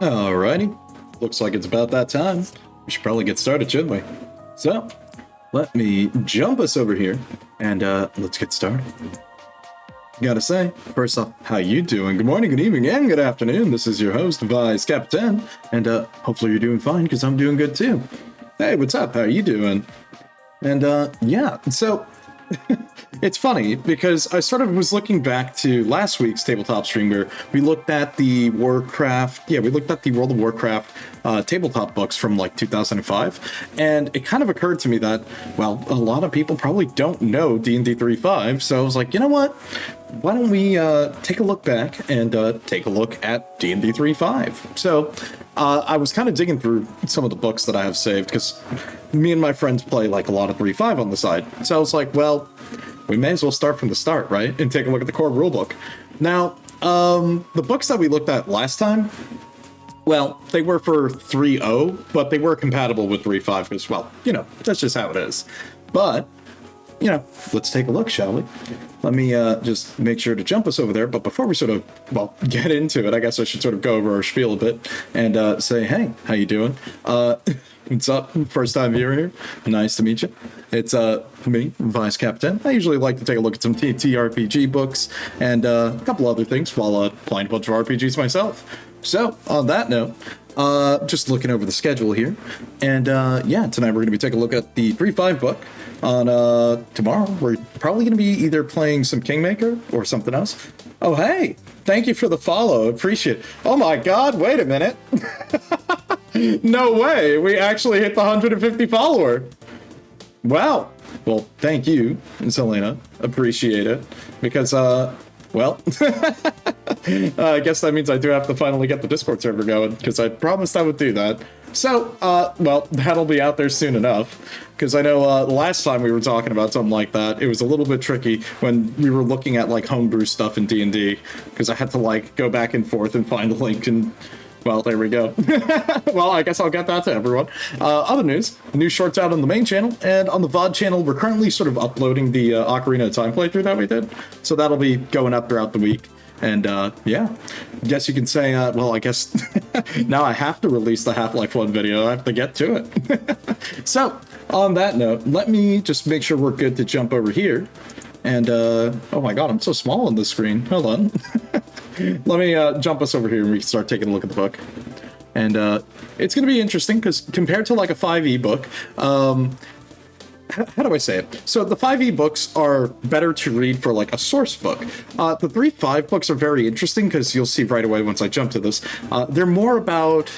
Alrighty, looks like it's about that time. We should probably get started, shouldn't we? So, let me jump us over here, and let's get started. Gotta say, first off, how you doing? Good morning, good evening, and good afternoon. This is your host, Vice Captain, and hopefully you're doing fine, because I'm doing good too. Hey, what's up? How you doing? And yeah, so... It's funny because I sort of was looking back to last week's tabletop stream where we looked at the Warcraft, we looked at the World of Warcraft tabletop books from like 2005, and it kind of occurred to me that, well, a lot of people probably don't know D&D 3.5, so I was like, you know what? Why don't we take a look back and take a look at D&D 3.5? So I was kind of digging through some of the books that I have saved because me and my friends play like a lot of 3.5 on the side. So I was like, well, we may as well start from the start, right? And take a look at the core rulebook. Now, the books that we looked at last time, well, they were for 3.0, but they were compatible with 3.5 because, well, you know, that's just how it is. But, you know, let's take a look, shall we? Let me just make sure to jump us over there. But before we sort of, well, get into it, I guess I should sort of go over our spiel a bit and say, hey, how you doing? What's up? First time viewer here. Nice to meet you. It's me, Vice Captain. I usually like to take a look at some TTRPG books and a couple other things while playing a bunch of RPGs myself. So, on that note, just looking over the schedule here. And yeah, tonight we're going to be taking a look at the 3.5 book. On tomorrow, we're probably going to be either playing some Kingmaker or something else. Oh, hey, thank you for the follow. Appreciate it. Oh my God, wait a minute. No way. We actually hit the 150 follower. Wow. Well, thank you, Selena. Appreciate it. Because, well, I guess that means I do have to finally get the Discord server going, because I promised I would do that. So, well, that'll be out there soon enough, because I know the last time we were talking about something like that, it was a little bit tricky when we were looking at, like, homebrew stuff in D&D, because I had to, like, go back and forth and find a link and... Well, there we go. Well, I guess I'll get that to everyone. Other news, new shorts out on the main channel, and on the Vod channel, we're currently sort of uploading the Ocarina of Time playthrough that we did. So that'll be going up throughout the week. And, yeah, guess you can say, well, I guess now I have to release the Half-Life 1 video. I have to get to it. So, on that note, let me just make sure we're good to jump over here. And, oh my God, I'm so small on this screen. Hold on. Let me jump us over here and we can start taking a look at the book. And it's going to be interesting because compared to like a 5e book, how do I say it? So the 5e books are better to read for like a source book. The 3.5 books are very interesting because you'll see right away once I jump to this. They're more about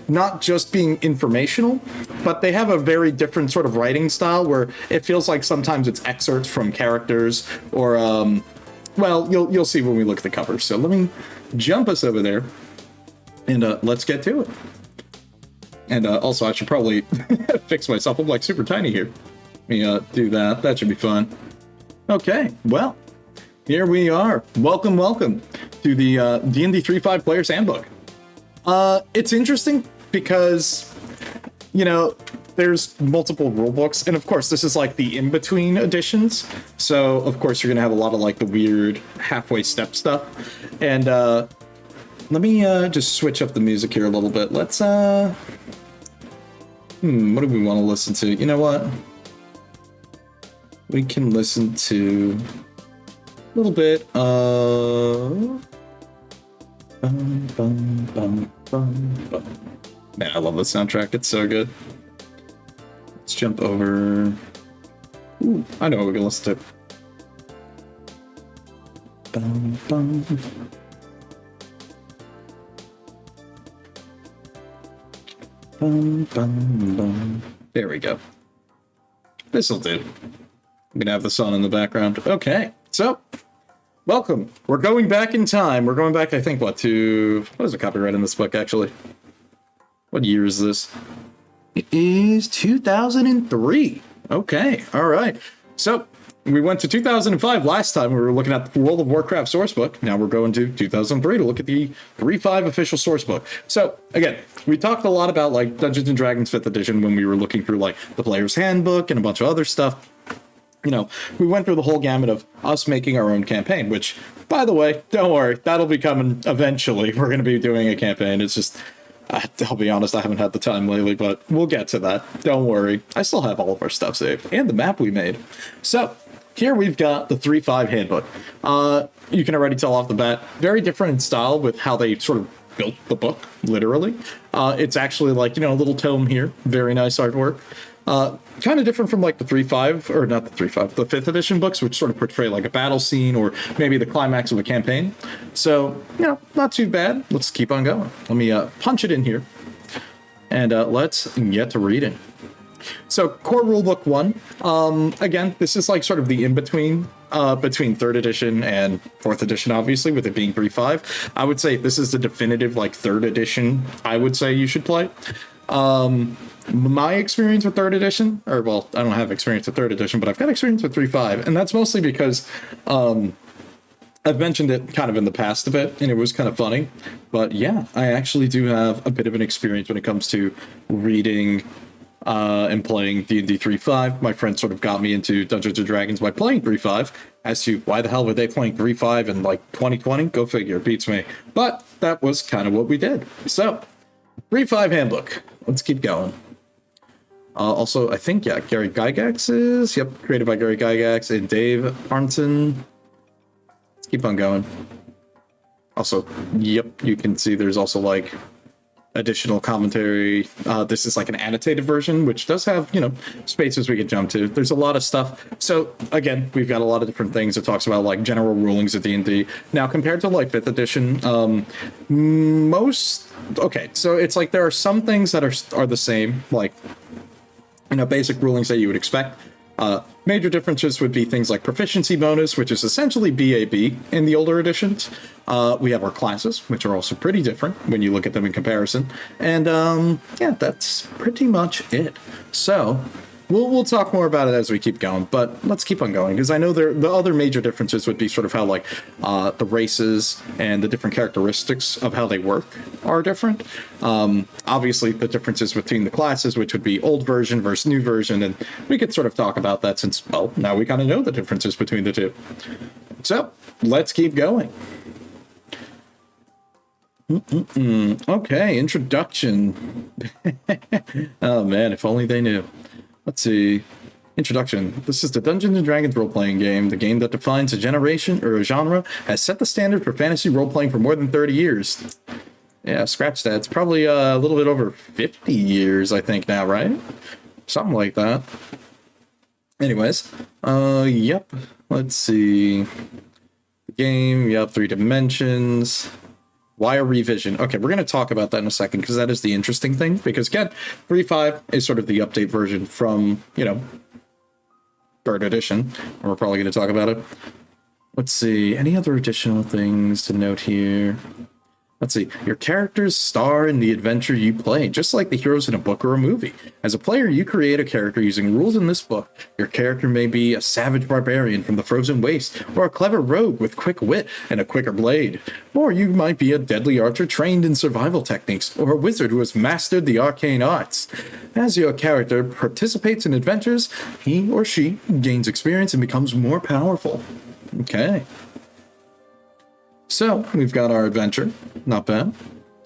not just being informational, but they have a very different sort of writing style where it feels like sometimes it's excerpts from characters or... well, you'll see when we look at the cover. So let me jump us over there, and let's get to it. And also, I should probably fix myself. I'm like super tiny here. Let me do that. That should be fun. Okay, well, here we are. Welcome, welcome to the D&D 3.5 Player's Handbook. It's interesting because, you know, there's multiple rule books, and of course this is like the in-between editions, so of course you're gonna have a lot of like the weird halfway step stuff. And let me just switch up the music here a little bit. Let's what do we want to listen to? You know what, we can listen to a little bit of man, I love the soundtrack. It's so good. Let's jump over. Ooh, I know what we can listen to. Bum, bum. Bum, bum, bum. There we go. This'll do. I'm gonna have the sun in the background. Okay, so welcome. We're going back in time. We're going back, I think, what is the copyright in this book actually? What year is this? It is 2003. Okay, all right. So we went to 2005 last time. We were looking at the World of Warcraft source book. Now we're going to 2003 to look at the 3.5 official source book. So again, we talked a lot about like Dungeons and Dragons 5th edition when we were looking through like the Player's Handbook and a bunch of other stuff. you know, we went through the whole gamut of us making our own campaign, which, by the way, don't worry, that'll be coming eventually. We're going to be doing a campaign. It's just, I'll be honest, I haven't had the time lately, but we'll get to that. Don't worry. I still have all of our stuff saved and the map we made. So here we've got the 3.5 handbook. You can already tell off the bat, very different in style with how they sort of built the book, literally. It's actually like, you know, a little tome here. Very nice artwork. Kind of different from like the 3.5, or not the 3.5, the 5th edition books, which sort of portray like a battle scene or maybe the climax of a campaign. So, you know, not too bad. Let's keep on going. Let me punch it in here. And let's get to reading. So, core rulebook 1. Again, this is like sort of the in-between between 3rd edition and 4th edition, obviously, with it being 3.5. I would say this is the definitive like 3rd edition I would say you should play. My experience with 3rd edition, or well, I don't have experience with 3rd edition, but I've got experience with 3.5, and that's mostly because I've mentioned it kind of in the past a bit, and it was kind of funny. But yeah, I actually do have a bit of an experience when it comes to reading and playing D&D 3.5. My friend sort of got me into Dungeons & Dragons by playing 3.5. As to why the hell were they playing 3.5 in like 2020? Go figure, beats me. But that was kind of what we did. So, 3.5 handbook. Let's keep going. Also, I think, yeah, Gary Gygax is... Yep, created by Gary Gygax and Dave Arnson. Let's keep on going. Also, yep, you can see there's also, like, additional commentary. This is, like, an annotated version, which does have, you know, spaces we could jump to. There's a lot of stuff. So, again, we've got a lot of different things. It talks about, like, general rulings of D&D. Now, compared to, like, 5th edition, okay, so it's like there are some things that are the same, like, you know, basic rulings that you would expect. Major differences would be things like proficiency bonus, which is essentially BAB in the older editions. We have our classes, which are also pretty different when you look at them in comparison. And yeah, that's pretty much it. So we'll talk more about it as we keep going, but let's keep on going, because I know the other major differences would be sort of how, like, the races and the different characteristics of how they work are different. Obviously, the differences between the classes, which would be old version versus new version, and we could sort of talk about that since, well, now we kind of know the differences between the two. So, let's keep going. Okay, introduction. Oh man, if only they knew. Let's see. Introduction. This is the Dungeons & Dragons role-playing game, the game that defines a generation or a genre, has set the standard for fantasy role-playing for more than 30 years. Yeah, scratch that. It's probably a little bit over 50 years, I think now, right? Something like that. Anyways, yep. Let's see. The game, yep, 3 dimensions. Why a revision? Okay, we're going to talk about that in a second, because that is the interesting thing. Because again, 3.5 is sort of the update version from, you know, 3rd edition. And we're probably going to talk about it. Let's see. Any other additional things to note here? Let's see. Your characters star in the adventure you play, just like the heroes in a book or a movie. As a player, you create a character using rules in this book. Your character may be a savage barbarian from the frozen waste, or a clever rogue with quick wit and a quicker blade. Or you might be a deadly archer trained in survival techniques, or a wizard who has mastered the arcane arts. As your character participates in adventures, he or she gains experience and becomes more powerful. Okay. So, we've got our adventure. Not bad.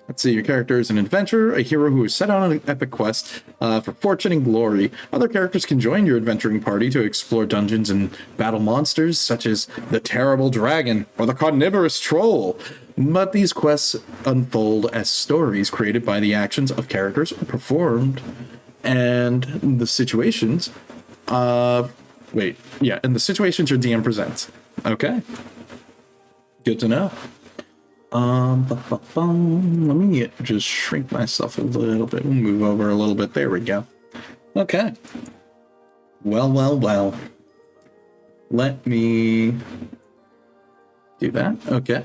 Let's see, your character is an adventurer, a hero who is set on an epic quest for fortune and glory. Other characters can join your adventuring party to explore dungeons and battle monsters, such as the Terrible Dragon or the Carnivorous Troll. But these quests unfold as stories created by the actions of characters performed, and the situations... and the situations your DM presents. Okay. Good to know. Let me just shrink myself a little bit. We'll move over a little bit. There we go. Okay. Well. Let me do that. Okay.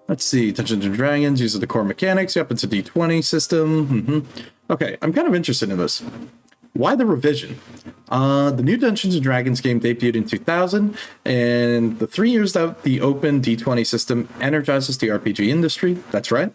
Let's see. Dungeons & Dragons uses the core mechanics. Yep, it's a D20 system. Okay, I'm kind of interested in this. Why the revision? The new Dungeons & Dragons game debuted in 2000, and the 3 years that the open D20 system energizes the RPG industry, that's right,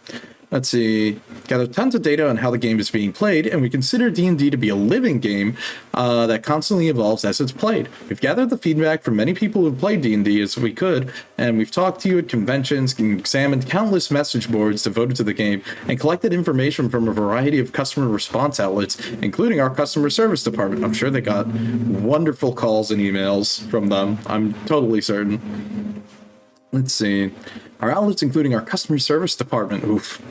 Let's see. Gather tons of data on how the game is being played, and we consider D&D to be a living game that constantly evolves as it's played. We've gathered the feedback from many people who've played D&D as we could, and we've talked to you at conventions, and examined countless message boards devoted to the game, and collected information from a variety of customer response outlets, including our customer service department. I'm sure they got wonderful calls and emails from them. I'm totally certain. Let's see. Our outlets, including our customer service department. Oof.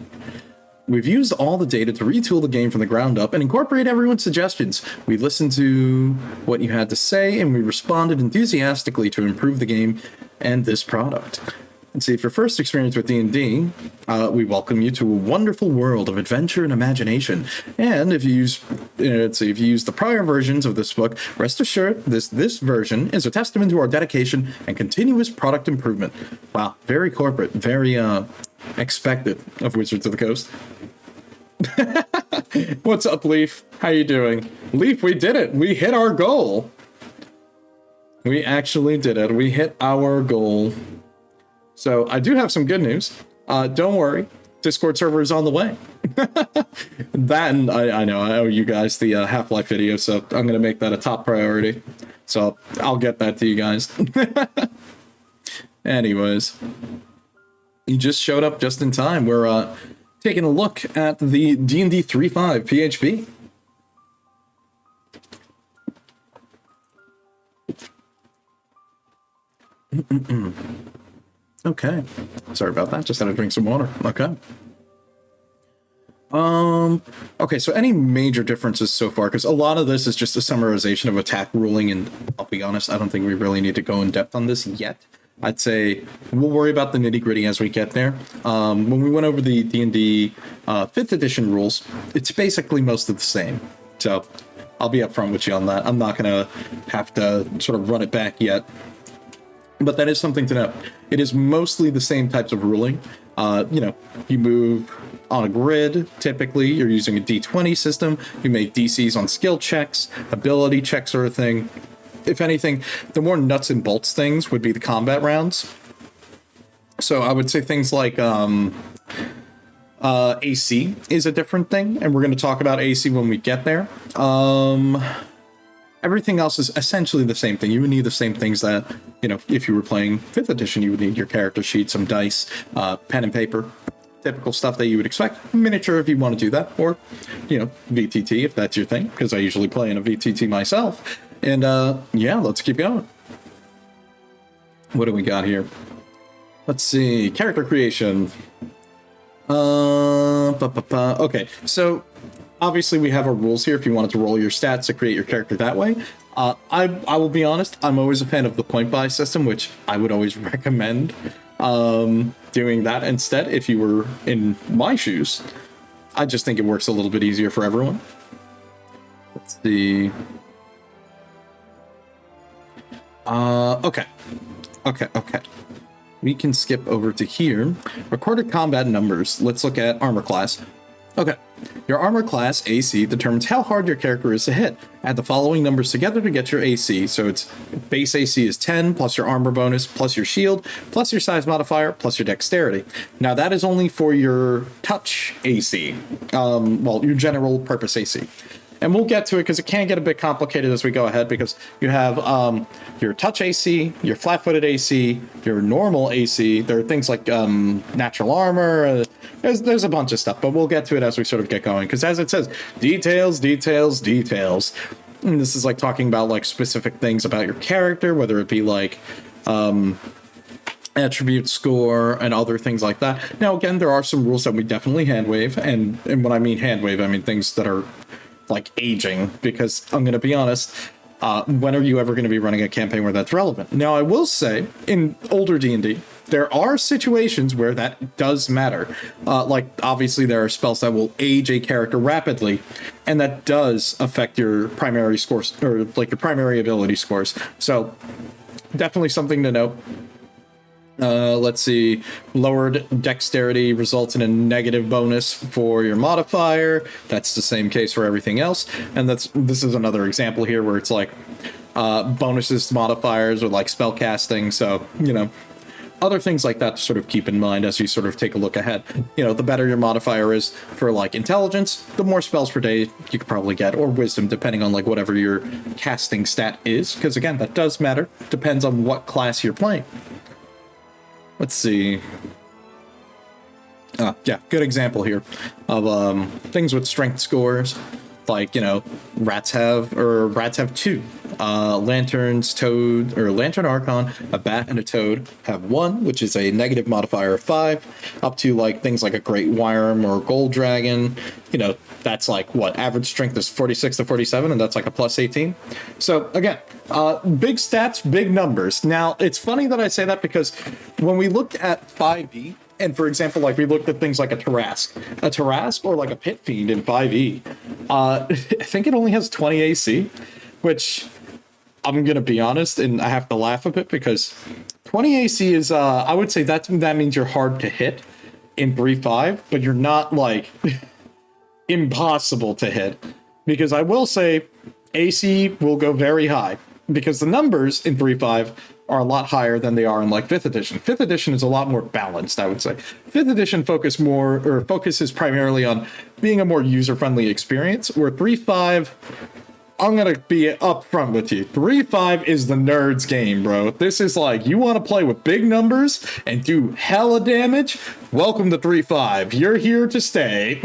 We've used all the data to retool the game from the ground up and incorporate everyone's suggestions. We listened to what you had to say, and we responded enthusiastically to improve the game and this product. Let's see, for first experience with D&D, we welcome you to a wonderful world of adventure and imagination. And if you use, if you use the prior versions of this book, rest assured this version is a testament to our dedication and continuous product improvement. Wow, very corporate, very expected of Wizards of the Coast. What's up, Leaf? How you doing? Leaf, we did it. We hit our goal. We actually did it. We hit our goal. So I do have some good news. Don't worry, Discord server is on the way. That, and I know I owe you guys the Half-Life video, so I'm gonna make that a top priority. So I'll get that to you guys. Anyways, you just showed up just in time. We're taking a look at the D&D 3.5 PHP. Okay, sorry about that. Just had to drink some water. Okay. Okay, so any major differences so far? Because a lot of this is just a summarization of attack ruling, and I'll be honest, I don't think we really need to go in depth on this yet. I'd say we'll worry about the nitty-gritty as we get there. When we went over the D&D 5th edition rules, it's basically most of the same. So I'll be upfront with you on that. I'm not going to have to sort of run it back yet. But that is something to know. It is mostly the same types of ruling. You move on a grid. Typically, you're using a D20 system. You make DCs on skill checks, ability checks, sort of thing. If anything, the more nuts and bolts things would be the combat rounds. So I would say things like AC is a different thing, and we're going to talk about AC when we get there. Everything else is essentially the same thing. You would need the same things that, if you were playing 5th edition, you would need your character sheet, some dice, pen and paper, typical stuff that you would expect. Miniature if you want to do that, or, VTT if that's your thing, because I usually play in a VTT myself. And, yeah, let's keep going. What do we got here? Let's see. Character creation. Okay, so obviously, we have our rules here if you wanted to roll your stats to create your character that way. I will be honest, I'm always a fan of the point buy system, which I would always recommend doing that instead if you were in my shoes. I just think it works a little bit easier for everyone. Let's see. Okay. We can skip over to here. Recorded combat numbers. Let's look at armor class. Okay, your armor class, AC, determines how hard your character is to hit. Add the following numbers together to get your AC. So it's base AC is 10, plus your armor bonus, plus your shield, plus your size modifier, plus your dexterity. Now that is only for your touch AC, your general purpose AC. And we'll get to it because it can get a bit complicated as we go ahead, because you have your touch AC, your flat-footed AC, your normal AC. There are things like natural armor. There's a bunch of stuff, but we'll get to it as we sort of get going. Because as it says, details. And this is like talking about like specific things about your character, whether it be like attribute score and other things like that. Now, again, there are some rules that we definitely handwave. And when I mean handwave, I mean things that are like aging, because I'm going to be honest, when are you ever going to be running a campaign where that's relevant? Now, I will say, in older D&D, there are situations where that does matter. Like, obviously, there are spells that will age a character rapidly, and that does affect your primary scores, or like your primary ability scores. So, definitely something to note. Let's see, lowered dexterity results in a negative bonus for your modifier. That's the same case for everything else. And this is another example here where it's like bonuses to modifiers or like spell casting. So, other things like that to sort of keep in mind as you sort of take a look ahead. You know, the better your modifier is for like intelligence, the more spells per day you could probably get, or wisdom, depending on like whatever your casting stat is, because again, that does matter. Depends on what class you're playing. Let's see. Yeah, good example here of things with strength scores. Like, you know, rats have 2. Lanterns, toad, or lantern archon, a bat, and a toad have 1, which is a negative modifier of 5, up to like things like a great worm or gold dragon. You know, that's like what average strength is 46 to 47, and that's like a plus 18. So again, big stats, big numbers. Now it's funny that I say that because when we looked at 5e, and for example, like we looked at things like a Tarrasque or like a Pit Fiend in 5e. I think it only has 20 AC, which I'm going to be honest, and I have to laugh a bit because 20 AC is, I would say that means you're hard to hit in 3.5, but you're not like impossible to hit, because I will say AC will go very high because the numbers in 3.5 are a lot higher than they are in like 5th edition. 5th edition is a lot more balanced, I would say. 5th edition focuses primarily on being a more user-friendly experience, where 3.5, I'm gonna be upfront with you. 3.5 is the nerd's game, bro. This is like, you want to play with big numbers and do hella damage? Welcome to 3.5. You're here to stay.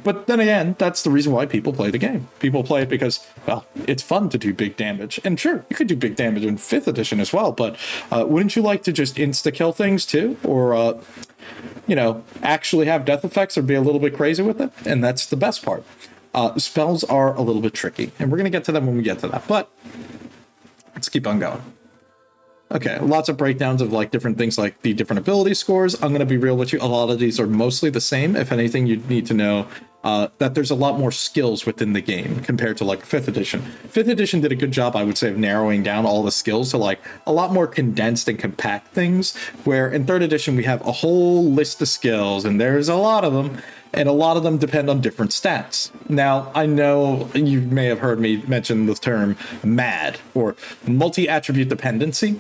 But then again, that's the reason why people play the game. People play it because, well, it's fun to do big damage. And sure, you could do big damage in 5th edition as well, but wouldn't you like to just insta-kill things too? Or, you know, actually have death effects or be a little bit crazy with it? And that's the best part. Spells are a little bit tricky, and we're going to get to them when we get to that, but let's keep on going. Okay, lots of breakdowns of like different things like the different ability scores. I'm going to be real with you. A lot of these are mostly the same. If anything, you need to know that there's a lot more skills within the game compared to like 5th edition. 5th edition did a good job, I would say, of narrowing down all the skills to like a lot more condensed and compact things, where in 3rd edition we have a whole list of skills, and there's a lot of them. And a lot of them depend on different stats. Now, I know you may have heard me mention the term MAD, or multi-attribute dependency,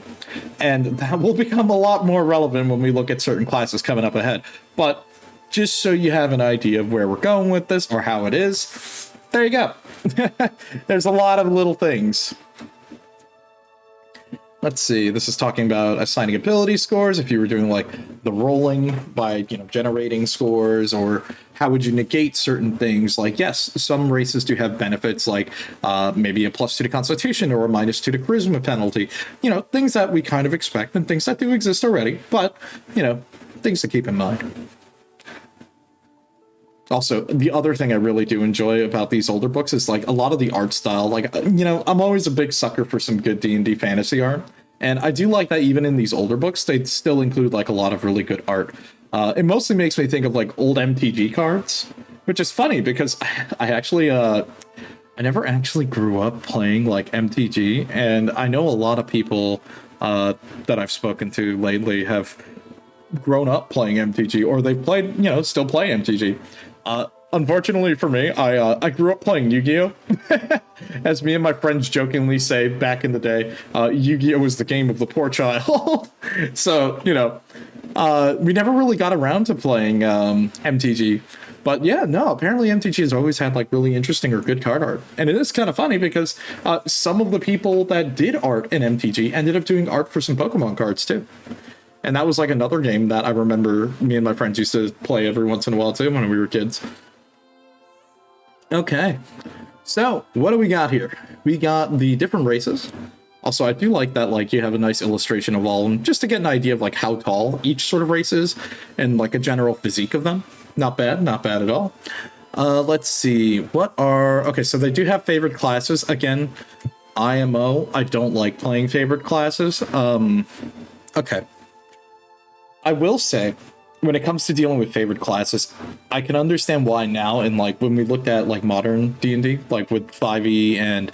and that will become a lot more relevant when we look at certain classes coming up ahead. But just so you have an idea of where we're going with this, or how it is, there you go. There's a lot of little things. Let's see, this is talking about assigning ability scores, if you were doing like the rolling by, you know, generating scores, or how would you negate certain things. Like, yes, some races do have benefits like maybe a +2 to Constitution or a -2 to Charisma penalty. You know, things that we kind of expect and things that do exist already, but, you know, things to keep in mind. Also, the other thing I really do enjoy about these older books is like a lot of the art style. Like, you know, I'm always a big sucker for some good D&D fantasy art, and I do like that even in these older books, they still include like a lot of really good art. It mostly makes me think of like old MTG cards, which is funny because I actually I never actually grew up playing like MTG, and I know a lot of people that I've spoken to lately have grown up playing MTG, or they've played, you know, still play MTG. Unfortunately for me, I grew up playing Yu-Gi-Oh! As me and my friends jokingly say back in the day, Yu-Gi-Oh! Was the game of the poor child. So, you know, we never really got around to playing MTG. But yeah, no, apparently MTG has always had like really interesting or good card art. And it is kind of funny because some of the people that did art in MTG ended up doing art for some Pokemon cards too. And that was like another game that I remember me and my friends used to play every once in a while too when we were kids. Okay, so what do we got here? We got the different races. Also, I do like that like you have a nice illustration of all of them, just to get an idea of like how tall each sort of race is and like a general physique of them. Not bad at all. Let's see, okay, so they do have favorite classes. Again, IMO, I don't like playing favorite classes. Okay. I will say, when it comes to dealing with favorite classes, I can understand why now. And like when we looked at like modern D&D, like with 5e and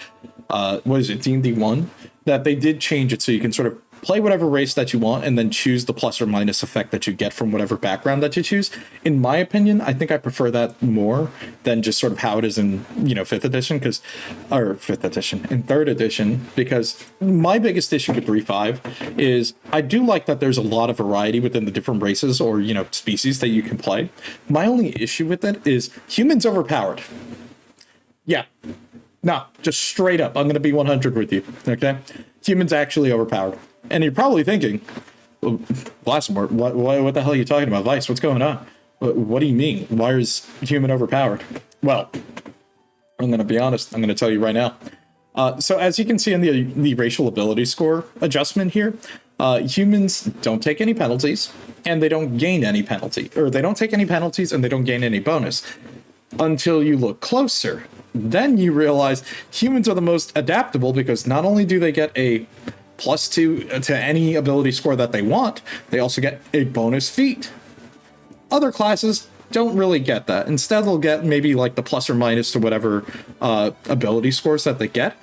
what is it, D&D 1, that they did change it so you can sort of play whatever race that you want and then choose the plus or minus effect that you get from whatever background that you choose. In my opinion, I think I prefer that more than just sort of how it is in, 5th edition, or 5th edition, in 3rd edition, because my biggest issue with 3.5 is I do like that there's a lot of variety within the different races or, species that you can play. My only issue with it is humans overpowered. Yeah. No, just straight up. I'm going to be 100 with you. Okay? Humans actually overpowered. And you're probably thinking, well, Blasphemous, what the hell are you talking about? Vice, what's going on? What do you mean? Why is human overpowered? Well, I'm going to be honest. I'm going to tell you right now. So as you can see in the racial ability score adjustment here, humans don't take any penalties and they don't gain any penalty. Or they don't take any penalties and they don't gain any bonus. Until you look closer. Then you realize humans are the most adaptable because not only do they get a +2 to any ability score that they want, they also get a bonus feat. Other classes don't really get that. Instead, they'll get maybe like the plus or minus to whatever ability scores that they get.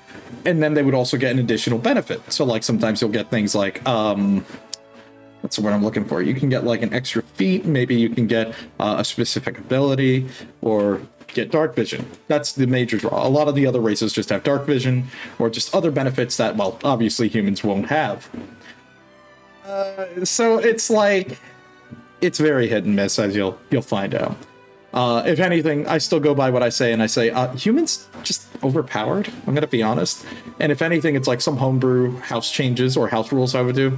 And then they would also get an additional benefit. So like sometimes you'll get things like, that's what I'm looking for. You can get like an extra feat. Maybe you can get a specific ability or get dark vision. That's the major draw. A lot of the other races just have dark vision or just other benefits that, well, obviously humans won't have. So it's like, it's very hit and miss, as you'll find out. If anything, I still go by what I say, and I say humans just overpowered. I'm going to be honest. And if anything, it's like some homebrew house changes or house rules I would do.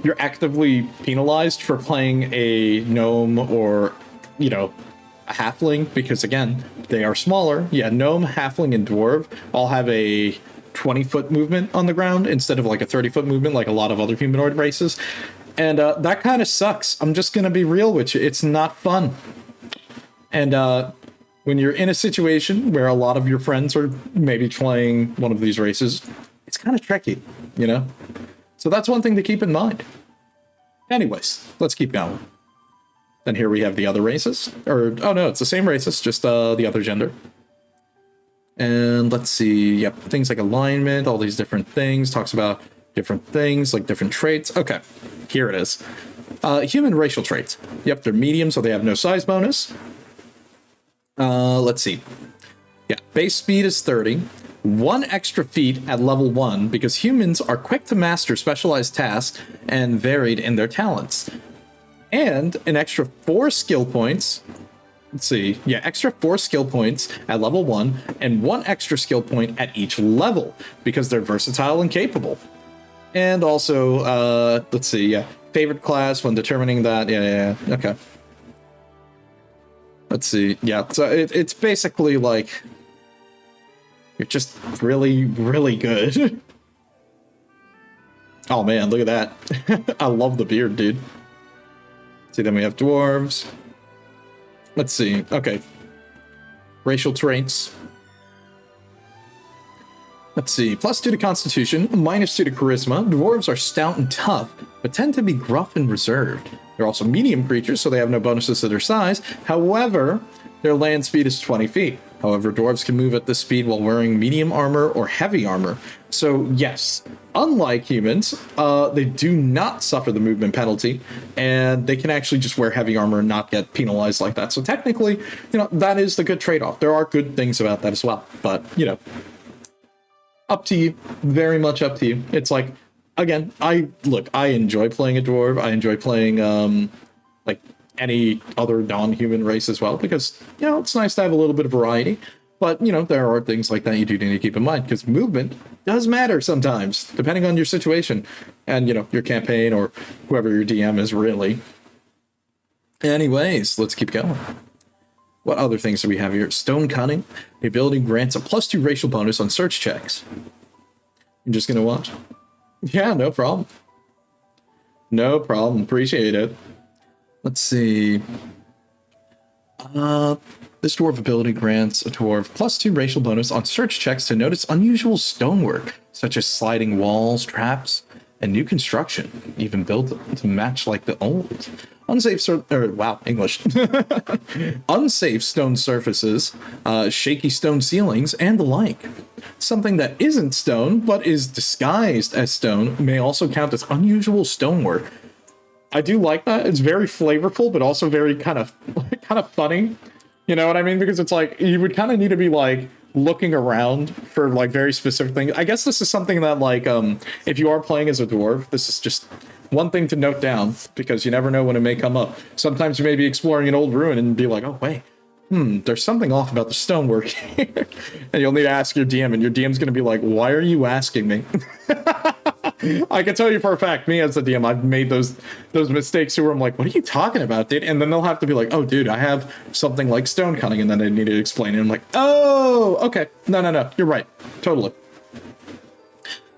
You're actively penalized for playing a gnome or, a halfling, because again, they are smaller. Yeah, gnome, halfling, and dwarf all have a 20-foot movement on the ground instead of like a 30-foot movement like a lot of other humanoid races. And that kind of sucks. I'm just going to be real with you. It's not fun. And when you're in a situation where a lot of your friends are maybe playing one of these races, it's kind of tricky, So that's one thing to keep in mind. Anyways, let's keep going. Then here we have the other races. Oh no, it's the same races, just the other gender. And let's see, yep, things like alignment, all these different things, talks about different things, like different traits. Okay, here it is. Human racial traits. Yep, they're medium, so they have no size bonus. Let's see. Yeah, base speed is 30. 1 extra feat at level 1 because humans are quick to master specialized tasks and varied in their talents. And an extra 4 skill points. Let's see. Yeah, extra 4 skill points at level 1 and 1 extra skill point at each level because they're versatile and capable. And also, let's see. Yeah, favorite class when determining that. Yeah. Okay. Let's see. Yeah, so it's basically like you're just really, really good. Oh man, look at that. I love the beard, dude. See, then we have dwarves. Let's see. Okay. Racial traits. Let's see. +2 to Constitution, -2 to Charisma. Dwarves are stout and tough, but tend to be gruff and reserved. They're also medium creatures, so they have no bonuses to their size. However, their land speed is 20 feet. However, dwarves can move at this speed while wearing medium armor or heavy armor. So yes, unlike humans, they do not suffer the movement penalty, and they can actually just wear heavy armor and not get penalized like that. So technically, that is the good trade-off. There are good things about that as well, but, up to you. Very much up to you. It's like, again, I enjoy playing a dwarf. I enjoy playing, like, any other non-human race as well, because, it's nice to have a little bit of variety. But, there are things like that you do need to keep in mind, because movement does matter sometimes, depending on your situation and, your campaign or whoever your DM is, really. Anyways, let's keep going. What other things do we have here? Stone Cunning. The ability grants a +2 racial bonus on search checks. You're just going to watch? Yeah, no problem. No problem. Appreciate it. Let's see. This dwarf ability grants a dwarf +2 racial bonus on search checks to notice unusual stonework, such as sliding walls, traps, and new construction, even built to match like the old. Unsafe unsafe stone surfaces, shaky stone ceilings, and the like. something that isn't stone, but is disguised as stone, may also count as unusual stonework. I do like that. It's very flavorful, but also very kind of funny. You know what I mean? Because it's like, you would kind of need to be like looking around for like very specific things. I guess this is something that like, if you are playing as a dwarf, this is just one thing to note down, because you never know when it may come up. Sometimes you may be exploring an old ruin and be like, oh wait, there's something off about the stonework here. And you'll need to ask your DM, and your DM's going to be like, why are you asking me? I can tell you for a fact, me as the DM, I've made those mistakes where I'm like, what are you talking about, dude? And then they'll have to be like, oh, dude, I have something like stone cutting, and then they need to explain it. I'm like, oh, okay. No, you're right. Totally.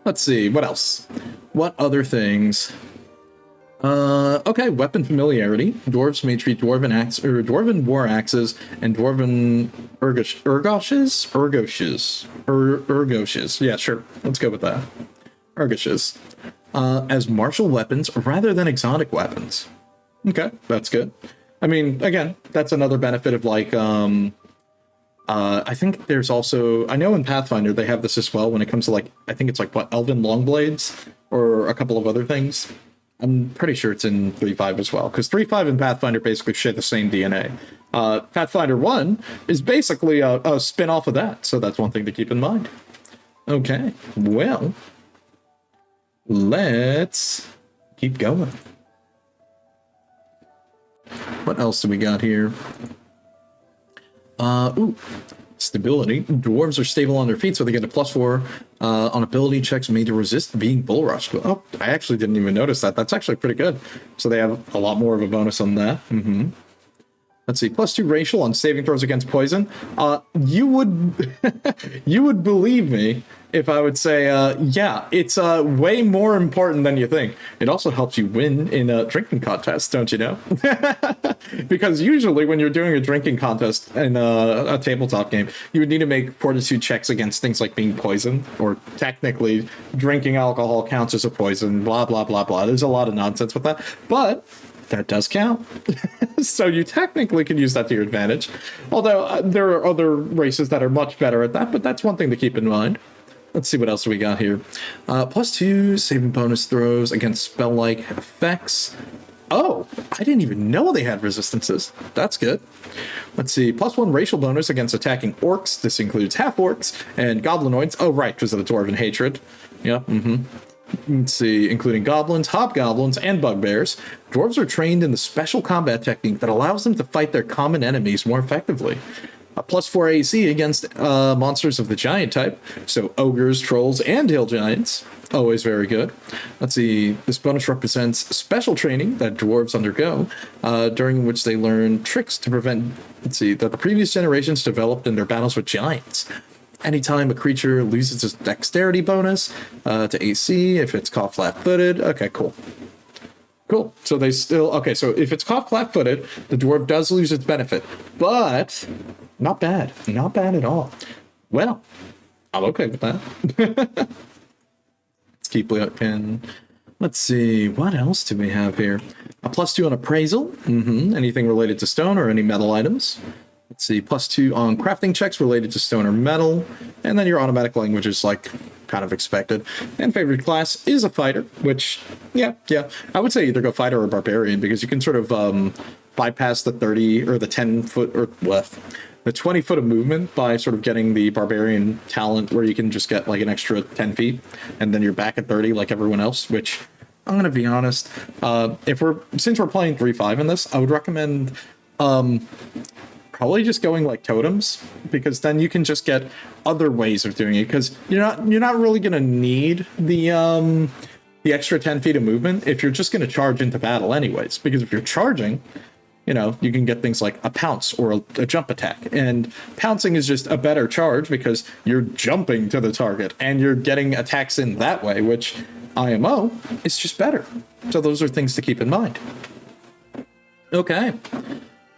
Let's see, what else? What other things? Okay, weapon familiarity. Dwarves may treat dwarven war axes and dwarven ergoshes. Yeah, sure. Let's go with that. Ergoshes. As martial weapons rather than exotic weapons. Okay, that's good. I mean, again, that's another benefit of like, I think there's also, I know in Pathfinder they have this as well when it comes to like, I think it's like what, elven longblades or a couple of other things. I'm pretty sure it's in 3.5 as well, because 3.5 and Pathfinder basically share the same DNA. Pathfinder 1 is basically a spin-off of that, so that's one thing to keep in mind. Okay, well, let's keep going. What else do we got here? Stability. Dwarves are stable on their feet, so they get a +4 on ability checks made to resist being bull rushed. Oh, I actually didn't even notice that. That's actually pretty good. So they have a lot more of a bonus on that. Let's see, +2 racial on saving throws against poison. You would you would believe me if I would say, yeah, it's way more important than you think. It also helps you win in a drinking contest, don't you know? Because usually when you're doing a drinking contest in a tabletop game, you would need to make fortitude checks against things like being poisoned, or technically drinking alcohol counts as a poison, blah, blah, blah, blah. There's a lot of nonsense with that, but that does count. So you technically can use that to your advantage. Although there are other races that are much better at that, but that's one thing to keep in mind. Let's see what else we got here. +2 saving bonus throws against spell-like effects. Oh, I didn't even know they had resistances. That's good. Let's see, +1 racial bonus against attacking orcs. This includes half-orcs and goblinoids. Oh, right, because of the dwarven hatred. Yeah, Let's see, including goblins, hobgoblins, and bugbears. Dwarves are trained in the special combat technique that allows them to fight their common enemies more effectively. A +4 AC against monsters of the giant type, so ogres, trolls, and hill giants. Always very good. Let's see, this bonus represents special training that dwarves undergo, during which they learn tricks to prevent, that the previous generations developed in their battles with giants. Anytime a creature loses its dexterity bonus to AC, if it's caught flat-footed. Okay, cool. Cool. So they still... Okay, so if it's caught flat-footed, the dwarf does lose its benefit. But not bad. Not bad at all. Well, I'm okay with that. Let's keep looking. Let's see. What else do we have here? A +2 on appraisal. Anything related to stone or any metal items. Let's see, +2 on crafting checks related to stone or metal, and then your automatic language is like kind of expected. And favorite class is a fighter, which, yeah, I would say either go fighter or barbarian, because you can sort of bypass the 30 or the 10 foot or the 20 foot of movement by sort of getting the barbarian talent, where you can just get like an extra 10 feet, and then you're back at 30 like everyone else. Which, I'm gonna be honest, since we're playing 3.5 in this, I would recommend probably just going like totems, because then you can just get other ways of doing it, because you're not really going to need the extra 10 feet of movement if you're just going to charge into battle anyways, because if you're charging, you can get things like a pounce or a jump attack, and pouncing is just a better charge because you're jumping to the target and you're getting attacks in that way, which IMO is just better. So those are things to keep in mind. Okay.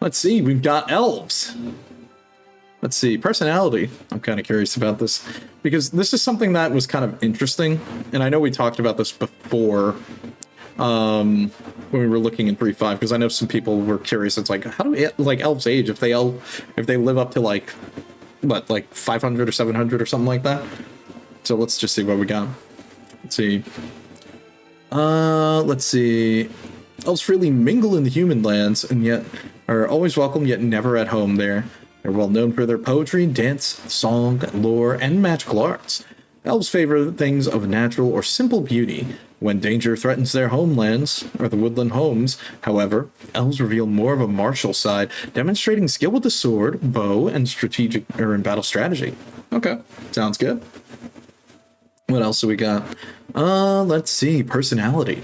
Let's see, we've got elves. Let's see, personality. I'm kind of curious about this, because this is something that was kind of interesting, and I know we talked about this before when we were looking in 3.5, because I know some people were curious. It's like, how do elves age if they live up to like what, like 500 or 700 or something like that. So let's just see what we got. Let's see. Let's see. Elves freely mingle in the human lands and yet are always welcome, yet never at home there. They're well known for their poetry, dance, song, lore, and magical arts. Elves favor things of natural or simple beauty. When danger threatens their homelands, or the woodland homes, however, elves reveal more of a martial side, demonstrating skill with the sword, bow, and battle strategy. Okay, sounds good. What else do we got? Let's see, personality.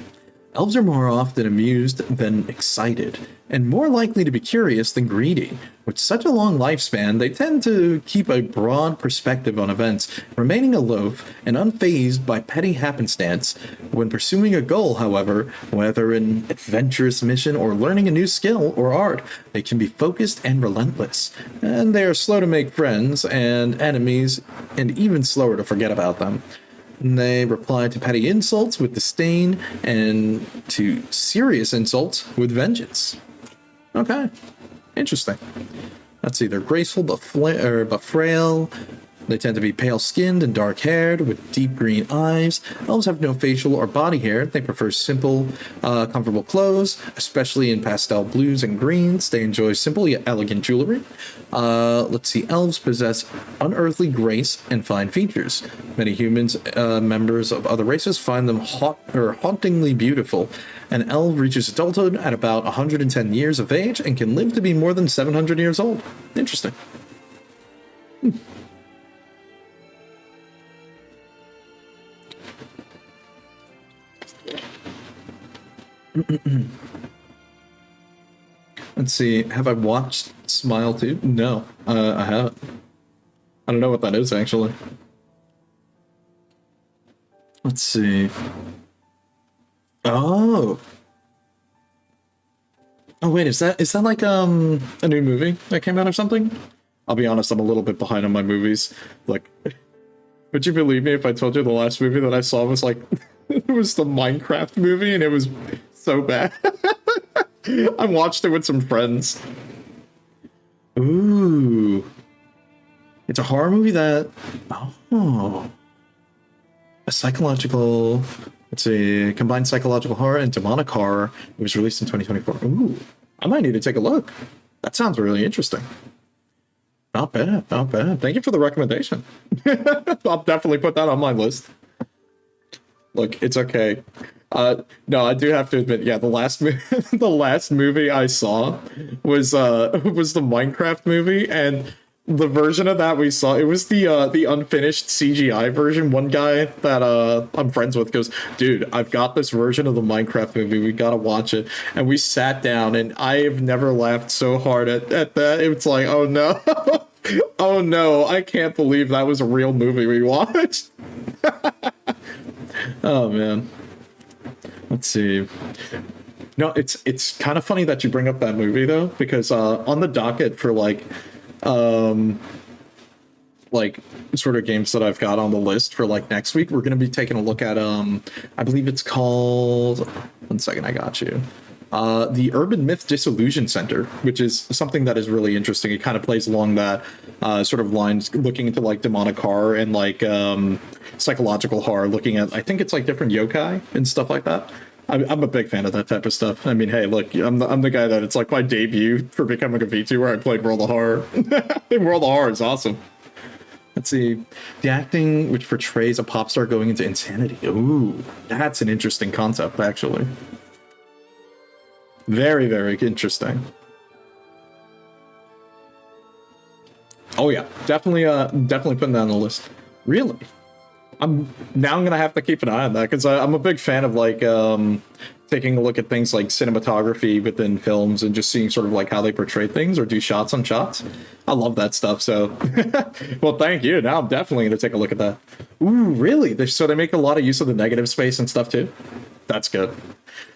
Elves are more often amused than excited, and more likely to be curious than greedy. With such a long lifespan, they tend to keep a broad perspective on events, remaining aloof and unfazed by petty happenstance. When pursuing a goal, however, whether an adventurous mission or learning a new skill or art, they can be focused and relentless. And they are slow to make friends and enemies, and even slower to forget about them. They reply to petty insults with disdain and to serious insults with vengeance. Okay, interesting. Let's see, they're graceful but frail. They tend to be pale-skinned and dark-haired with deep green eyes. Elves have no facial or body hair. They prefer simple, comfortable clothes, especially in pastel blues and greens. They enjoy simple yet elegant jewelry. Let's see, elves possess unearthly grace and fine features. Many humans, members of other races, find them hauntingly beautiful. An elf reaches adulthood at about 110 years of age and can live to be more than 700 years old. Interesting. Let's see, have I watched Smile 2? No, I haven't. I don't know what that is, actually. Let's see. Oh, wait, is that like a new movie that came out or something? I'll be honest, I'm a little bit behind on my movies. Like, would you believe me if I told you the last movie that I saw was like it was the Minecraft movie and it was so bad? I watched it with some friends. Ooh, it's a horror movie that a psychological. Let's see, combined psychological horror and demonic horror. It was released in 2024. Ooh, I might need to take a look. That sounds really interesting. Not bad, not bad. Thank you for the recommendation. I'll definitely put that on my list. Look, it's okay. No, I do have to admit, yeah, the last movie I saw was the Minecraft movie, and the version of that we saw, it was the unfinished CGI version. One guy that I'm friends with goes, dude, I've got this version of the Minecraft movie, we gotta watch it. And we sat down, and I have never laughed so hard at that. It's like, oh no. Oh no, I can't believe that was a real movie we watched. Oh man. Let's see. No, it's kind of funny that you bring up that movie though, because on the docket for like sort of games that I've got on the list for like next week, we're going to be taking a look at I believe it's called, one second, I got you, the Urban Myth Disillusion Center, which is something that is really interesting. It kind of plays along that sort of lines, looking into like demonic horror and like psychological horror, looking at, I think it's like different yokai and stuff like that. I'm a big fan of that type of stuff. I mean, hey, look, I'm the guy that it's like my debut for becoming a VTuber. I played World of Horror. World of Horror is awesome. Let's see. The acting which portrays a pop star going into insanity. Ooh, that's an interesting concept, actually. Very, very interesting. Oh yeah, definitely putting that on the list. Really? I'm gonna have to keep an eye on that, because I'm a big fan of like taking a look at things like cinematography within films and just seeing sort of like how they portray things or do shots on shots. I love that stuff. So, well, thank you. Now I'm definitely gonna take a look at that. Ooh, really? So they make a lot of use of the negative space and stuff too. That's good.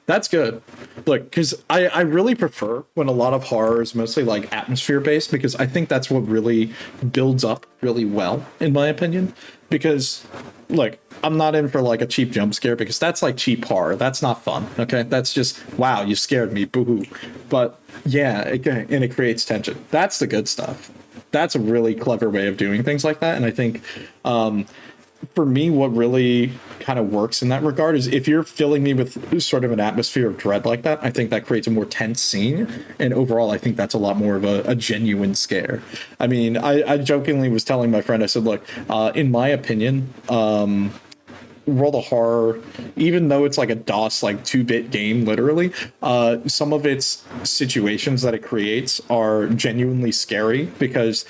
That's good. Look, because I really prefer when a lot of horror is mostly like atmosphere based, because I think that's what really builds up really well, in my opinion. Because, look, I'm not in for like a cheap jump scare, because that's like cheap horror. That's not fun. Okay, that's just, wow, you scared me, boo-hoo. But yeah, it creates tension. That's the good stuff. that's a really clever way of doing things like that. And I think for me, what really kind of works in that regard is if you're filling me with sort of an atmosphere of dread like that, I think that creates a more tense scene. And overall, I think that's a lot more of a genuine scare. I mean, I jokingly was telling my friend, I said, look, in my opinion, World of Horror, even though it's like a DOS, like 2-bit game, literally, some of its situations that it creates are genuinely scary because,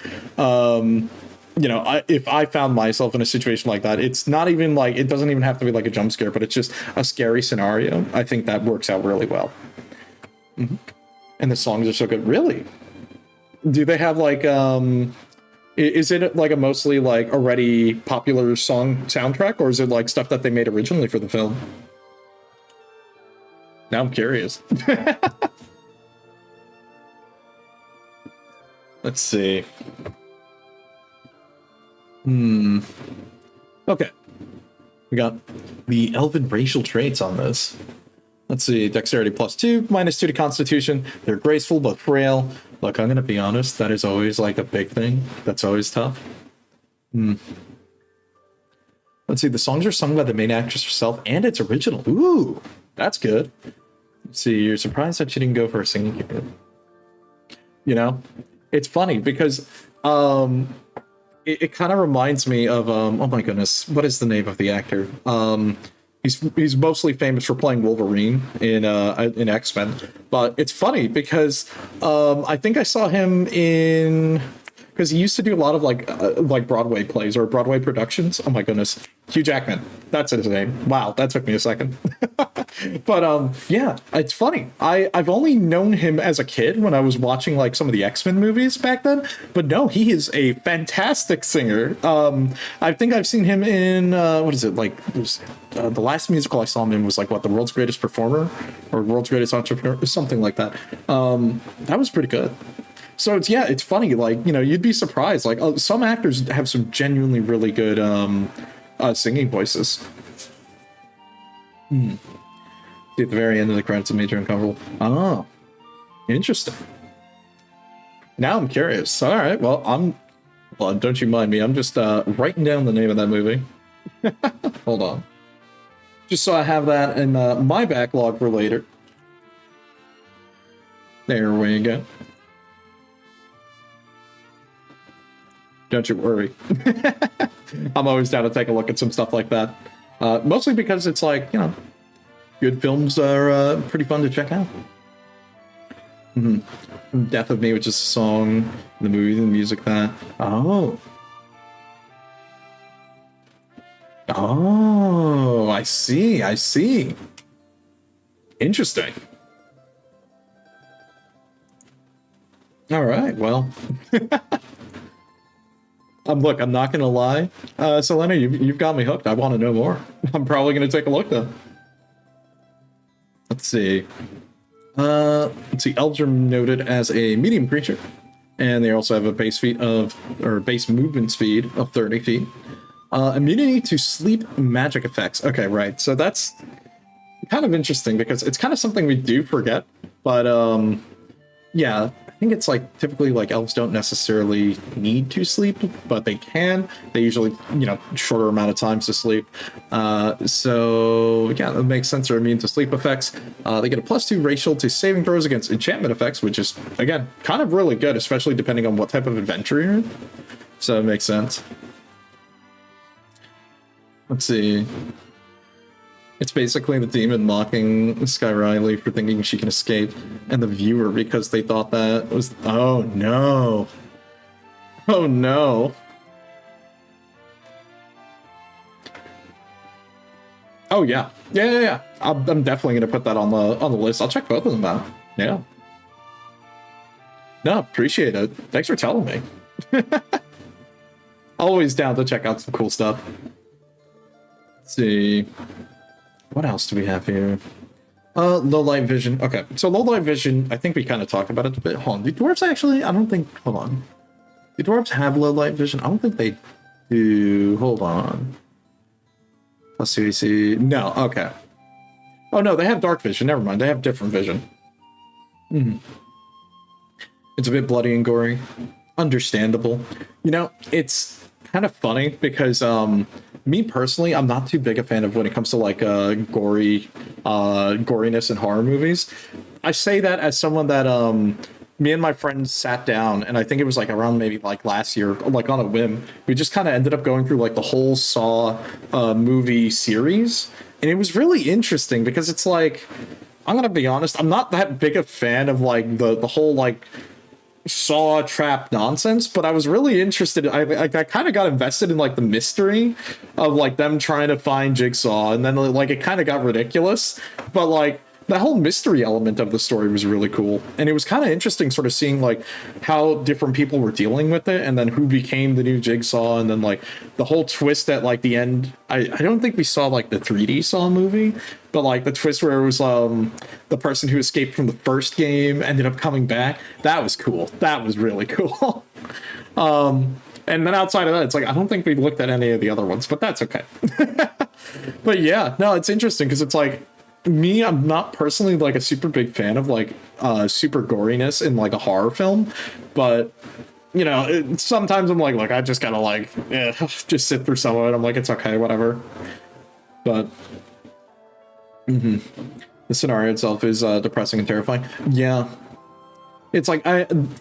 you know, if I found myself in a situation like that, it's not even like, it doesn't even have to be like a jump scare, but it's just a scary scenario. I think that works out really well. Mm-hmm. And the songs are so good. Really? Do they have like, is it like a mostly like already popular song soundtrack, or is it like stuff that they made originally for the film? Now I'm curious. Let's see. Okay. We got the elven racial traits on this. Let's see. Dexterity +2, -2 to Constitution. They're graceful but frail. Look, I'm going to be honest. That is always like a big thing. That's always tough. Let's see. The songs are sung by the main actress herself, and it's original. Ooh, that's good. Let's see. You're surprised that she didn't go for a singing career. You know, it's funny because it kind of reminds me of oh my goodness, what is the name of the actor? He's mostly famous for playing Wolverine in X-Men, but it's funny because I think I saw him in, because he used to do a lot of like Broadway plays or Broadway productions. Oh my goodness, Hugh Jackman, that's his name. Wow, that took me a second. But yeah, it's funny. I've only known him as a kid when I was watching like some of the X-Men movies back then, but no, he is a fantastic singer. I think I've seen him in what is it, like the last musical I saw him in was like what, The World's Greatest Performer or World's Greatest Entrepreneur or something like that. That was pretty good. So it's, yeah, it's funny, like, you know, you'd be surprised, like some actors have some genuinely really good singing voices. At the very end of the credits, a major uncomfortable. Oh, interesting. Now I'm curious. All right, well, don't you mind me. I'm just writing down the name of that movie. Hold on. Just so I have that in my backlog for later. There we go. Don't you worry. I'm always down to take a look at some stuff like that. Mostly because it's like, you know, good films are pretty fun to check out. Death of Me, which is a song, the movie, the music, that. Oh, I see. Interesting. All right, well. Look, I'm not gonna lie, Selena, you've got me hooked. I want to know more. I'm probably gonna take a look though. Let's see. Elves are noted as a medium creature, and they also have a base movement speed of 30 feet. Immunity to sleep magic effects. Okay, right. So that's kind of interesting because it's kind of something we do forget, but yeah. I think it's like typically like elves don't necessarily need to sleep, but they can. They usually, you know, shorter amount of times to sleep. So yeah, that makes sense. They're immune to sleep effects. They get a +2 racial to saving throws against enchantment effects, which is again kind of really good, especially depending on what type of adventure you're in. So it makes sense. Let's see. It's basically the demon mocking Sky Riley for thinking she can escape, and the viewer because they thought that was... Oh, no. Oh, no. Oh, yeah. Yeah. I'm definitely going to put that on the list. I'll check both of them out. Yeah. No, appreciate it. Thanks for telling me. Always down to check out some cool stuff. Let's see... What else do we have here? Low light vision. Okay, so low light vision, I think we kind of talked about it a bit. Hold on, do dwarves actually? I don't think... Hold on. Do dwarves have low light vision? I don't think they do. Hold on. Let's see. No, okay. Oh, no, they have dark vision. Never mind, they have different vision. It's a bit bloody and gory. understandable. You know, it's kind of funny because me personally, I'm not too big a fan of when it comes to like goriness in horror movies. I say that as someone that me and my friends sat down, and I think it was like around maybe like last year, like on a whim, we just kind of ended up going through like the whole Saw movie series, and it was really interesting because it's like, I'm gonna be honest, I'm not that big a fan of like the whole like Saw trap nonsense, but I was really interested. I kind of got invested in like the mystery of like them trying to find Jigsaw, and then like it kind of got ridiculous, but like the whole mystery element of the story was really cool, and it was kind of interesting sort of seeing like how different people were dealing with it, and then who became the new Jigsaw, and then like the whole twist at like the end. I don't think we saw like the 3D Saw movie, but like the twist where it was the person who escaped from the first game ended up coming back. That was cool. That was really cool. And then outside of that, it's like I don't think we looked at any of the other ones, but that's okay. But yeah, no, it's interesting because it's like, me, I'm not personally like a super big fan of like super goriness in like a horror film, but you know, sometimes I'm like, look, I just gotta like just sit through some of it. I'm like, it's okay, whatever. But the scenario itself is depressing and terrifying. Yeah, it's like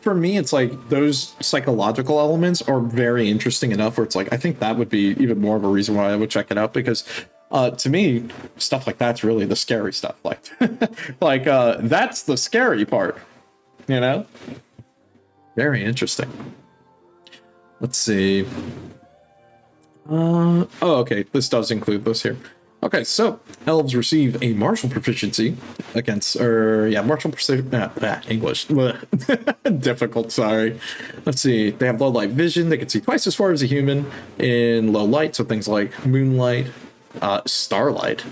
for me, it's like those psychological elements are very interesting enough where it's like I think that would be even more of a reason why I would check it out, because to me, stuff like that's really the scary stuff. Like, like that's the scary part, you know? Very interesting. Let's see. Oh, okay. This does include this here. Okay, so elves receive a martial proficiency against, martial English. Difficult, sorry. Let's see. They have low light vision. They can see twice as far as a human in low light, so things like moonlight, starlight,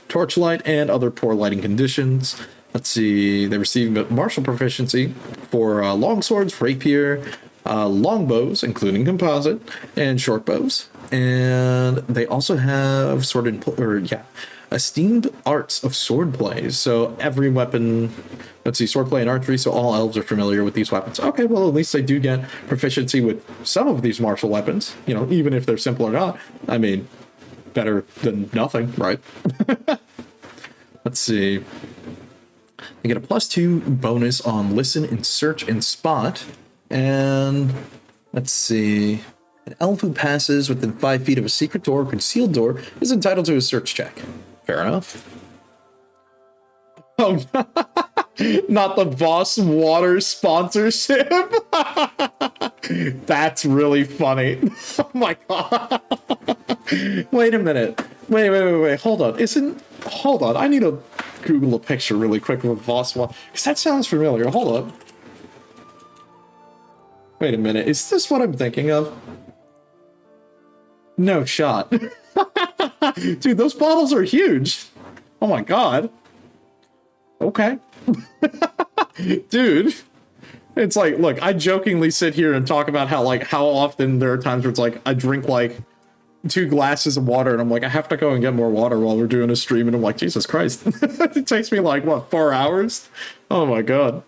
torchlight, and other poor lighting conditions. Let's see. They receive martial proficiency for long swords, rapier, longbows, including composite, and short bows. And they also have esteemed arts of sword play. So every weapon, let's see, swordplay and archery. So all elves are familiar with these weapons. Okay, well, at least they do get proficiency with some of these martial weapons, you know, even if they're simple or not. I mean, better than nothing, right? Let's see. They get a +2 bonus on listen and search and spot. And let's see. An elf who passes within 5 feet of a secret door or concealed door is entitled to a search check. Fair enough. Oh, not the Voss Water sponsorship. That's really funny. Oh my god. Wait a minute. Wait. Hold on. I need to Google a picture really quick of Voss Water, because that sounds familiar. Hold up. Wait a minute. Is this what I'm thinking of? No shot. Dude, those bottles are huge. Oh my god. Okay. Dude. It's like, look, I jokingly sit here and talk about how often there are times where it's like I drink like 2 glasses of water and I'm like, I have to go and get more water while we're doing a stream, and I'm like, Jesus Christ. It takes me like, what, 4 hours? Oh my god.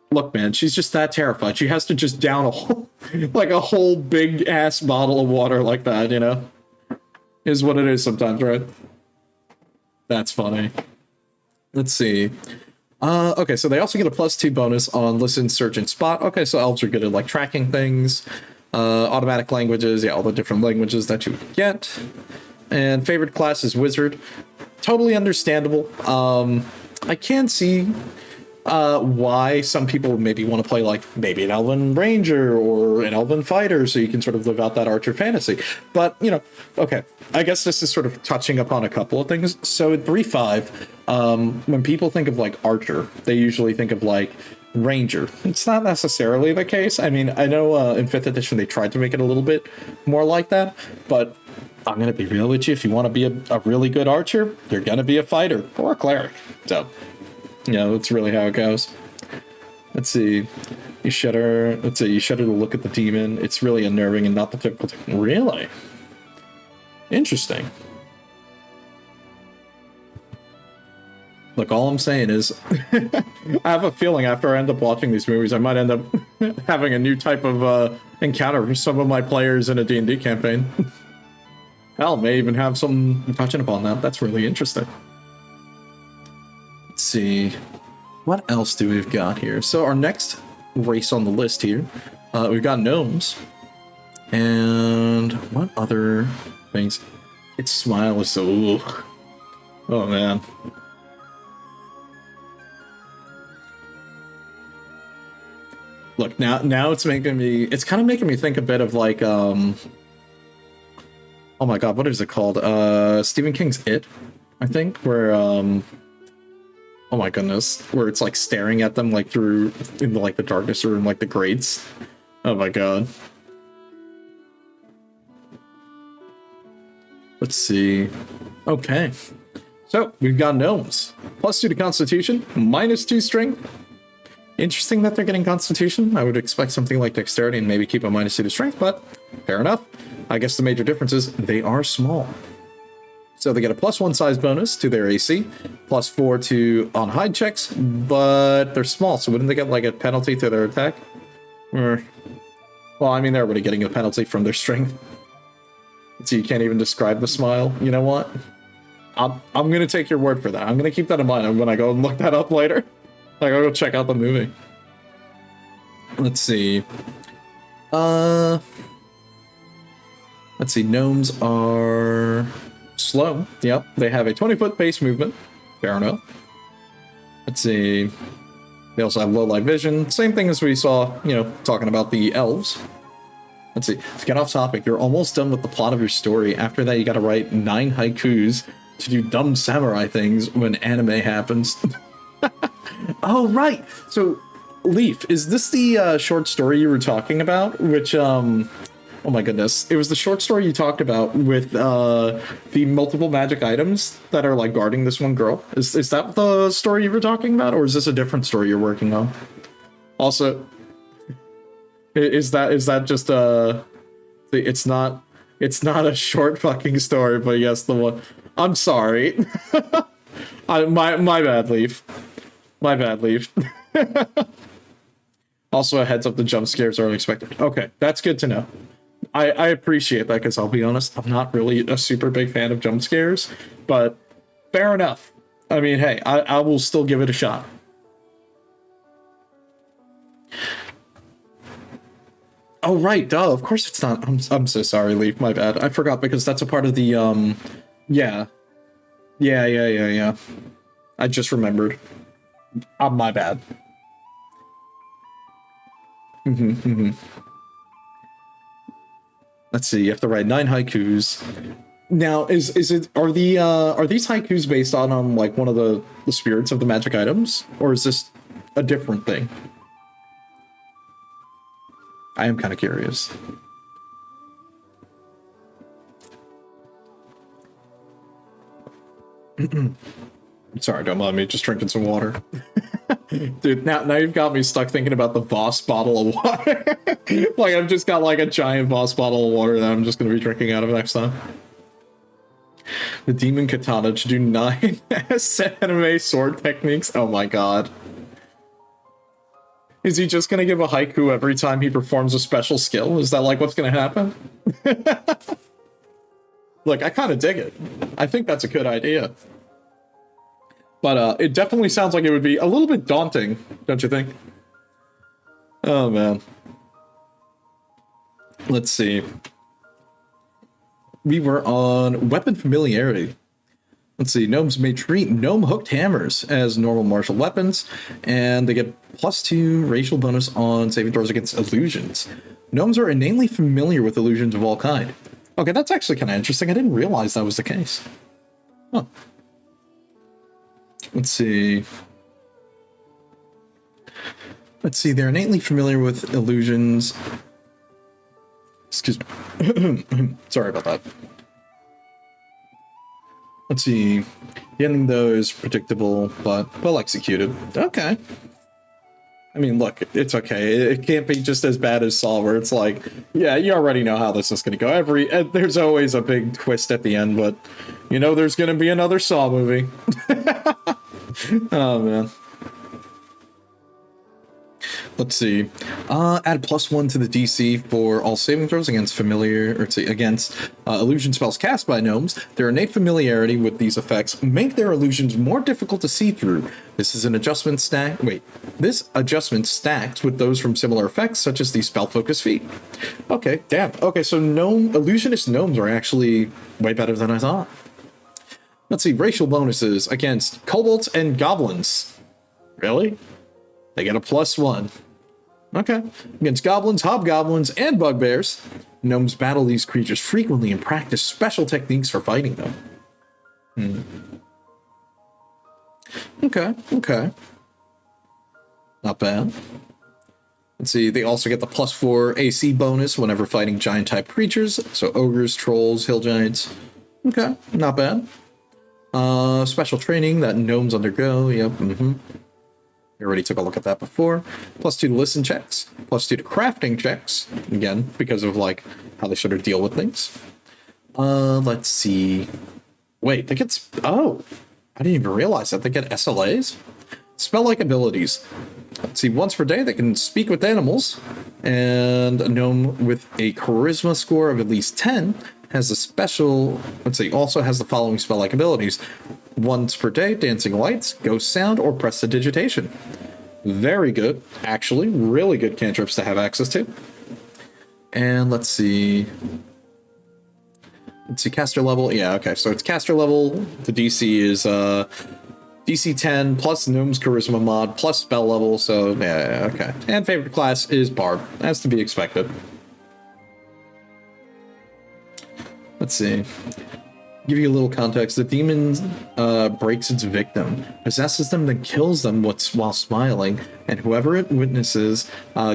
Look, man, she's just that terrified. She has to just down a whole big ass bottle of water like that, you know? Is what it is sometimes, right? That's funny. Let's see. Okay, so they also get a +2 bonus on listen, search, and spot. Okay, so elves are good at like tracking things, automatic languages, all the different languages that you would get. And favorite class is wizard. Totally understandable. I can see why some people maybe want to play like maybe an elven ranger or an elven fighter, so you can sort of live out that archer fantasy. But, you know, okay, I guess this is sort of touching upon a couple of things. So in 3.5, when people think of like archer, they usually think of like ranger. It's not necessarily the case. I mean, I know in 5th edition they tried to make it a little bit more like that, but I'm going to be real with you. If you want to be a really good archer, you're going to be a fighter or a cleric. So, you know, that's really how it goes. Let's see. You shudder to look at the demon. It's really unnerving and not the typical thing. Really? Interesting. Look, all I'm saying is, I have a feeling after I end up watching these movies, I might end up having a new type of encounter for some of my players in a D&D campaign. Hell, may even have some touching upon that. That's really interesting. Let's see. What else do we've got here? So our next race on the list here, we've got gnomes. And what other things? Its smile is so... Oh, man. Look, now it's making me... It's kind of making me think a bit of, like, oh my god, what is it called? Stephen King's It, I think, where, oh my goodness, where it's, like, staring at them, like, through, in, like, the darkness or in, like, the grates. Oh my god. Let's see. Okay. So, we've got gnomes. +2 to Constitution, -2 Strength. Interesting that they're getting Constitution. I would expect something like Dexterity and maybe keep a -2 to Strength, but fair enough. I guess the major difference is they are small. So they get a +1 size bonus to their AC, +4 to on hide checks, but they're small, so wouldn't they get like a penalty to their attack? Well, I mean, they're already getting a penalty from their strength. So you can't even describe the smile. You know what? I'm gonna take your word for that. I'm gonna keep that in mind when I go and look that up later. Like, I'll go check out the movie. Let's see. Let's see. Gnomes are slow. Yep. They have a 20-foot base movement. Fair enough. Let's see. They also have low light vision. Same thing as we saw, you know, talking about the elves. Let's see. To get off topic, you're almost done with the plot of your story. After that, you gotta write 9 haikus to do dumb samurai things when anime happens. Oh, right. So, Leaf, is this the short story you were talking about? Which, oh my goodness. It was the short story you talked about with the multiple magic items that are, like, guarding this one girl. Is that the story you were talking about? Or is this a different story you're working on? Also, is that just it's not a short fucking story, but yes, the one... I'm sorry. My bad, Leaf. My bad, Leaf. Also, a heads up, the jump scares are unexpected. Okay, that's good to know. I appreciate that, because I'll be honest, I'm not really a super big fan of jump scares, but fair enough. I mean, hey, I will still give it a shot. Oh, right, duh, of course it's not. I'm so sorry, Leaf, my bad. I forgot, because that's a part of the, yeah. Yeah. I just remembered. My bad. Let's see, you have to write 9 haikus. Now, are these haikus based on like one of the spirits of the magic items? Or is this a different thing? I am kind of curious. Sorry, don't mind me, just drinking some water. Dude, now you've got me stuck thinking about the Voss bottle of water. Like, I've just got like a giant Voss bottle of water that I'm just going to be drinking out of next time. The demon katana to do 9 anime sword techniques. Oh my god. Is he just going to give a haiku every time he performs a special skill? Is that like what's going to happen? Look, I kind of dig it. I think that's a good idea. But it definitely sounds like it would be a little bit daunting, don't you think? Oh, man. Let's see. We were on weapon familiarity. Let's see. Gnomes may treat gnome-hooked hammers as normal martial weapons, and they get +2 racial bonus on saving throws against illusions. Gnomes are innately familiar with illusions of all kind. Okay, that's actually kind of interesting. I didn't realize that was the case. Huh. Let's see. They're innately familiar with illusions. Excuse me. Sorry about that. Let's see. Getting those predictable, but well executed. Okay. I mean, look, it's okay. It can't be just as bad as Saw, where it's like, yeah, you already know how this is going to go. There's always a big twist at the end, but you know there's going to be another Saw movie. Oh man. Let's see. Add +1 to the DC for all saving throws against illusion spells cast by gnomes. Their innate familiarity with these effects make their illusions more difficult to see through. This adjustment stacks with those from similar effects, such as the spell focus feat. Okay, damn. Okay, so illusionist gnomes are actually way better than I thought. Let's see. Racial bonuses against kobolds and goblins. Really? They get a +1. Okay. Against goblins, hobgoblins, and bugbears, gnomes battle these creatures frequently and practice special techniques for fighting them. Okay. Not bad. Let's see, they also get the +4 AC bonus whenever fighting giant-type creatures, so ogres, trolls, hill giants. Okay, not bad. Special training that gnomes undergo, yep, We already took a look at that before. +2 to listen checks. +2 to crafting checks. Again, because of like how they sort of deal with things. Let's see. Wait, they get... Oh! I didn't even realize that. They get SLAs? Spell-like abilities. Let's see, once per day they can speak with animals. And a gnome with a charisma score of at least 10 has a special... Let's see, also has the following spell-like abilities. Once per day, dancing lights, ghost sound, or prestidigitation. Very good, actually. Really good cantrips to have access to. And let's see. Caster level. Yeah, okay, so it's caster level. The DC is DC 10 plus Gnome's Charisma mod plus spell level, so yeah, okay. And favorite class is Bard, as to be expected. Let's see. Give you a little context. The demon breaks its victim, possesses them, then kills them while smiling, and whoever it witnesses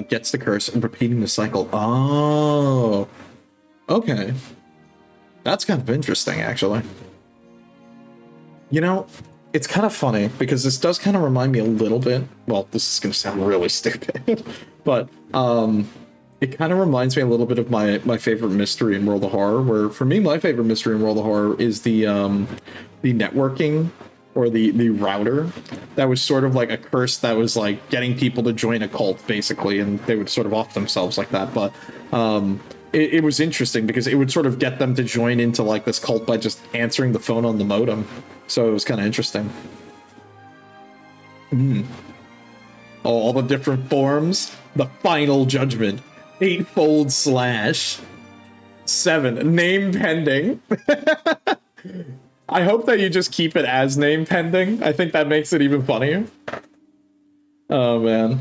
gets the curse, and repeating the cycle. Oh, okay. That's kind of interesting, actually. You know, it's kind of funny, because this does kind of remind me a little bit, well, this is going to sound really stupid, but it kind of reminds me a little bit of my favorite mystery in World of Horror, where for me, my favorite mystery in World of Horror is the networking, or the router, that was sort of like a curse that was like getting people to join a cult, basically, and they would sort of off themselves like that, but it was interesting because it would sort of get them to join into like this cult by just answering the phone on the modem. So it was kind of interesting. Oh, all the different forms. The final judgment. 8-fold slash. 7. Name pending. I hope that you just keep it as name pending. I think that makes it even funnier. Oh, man.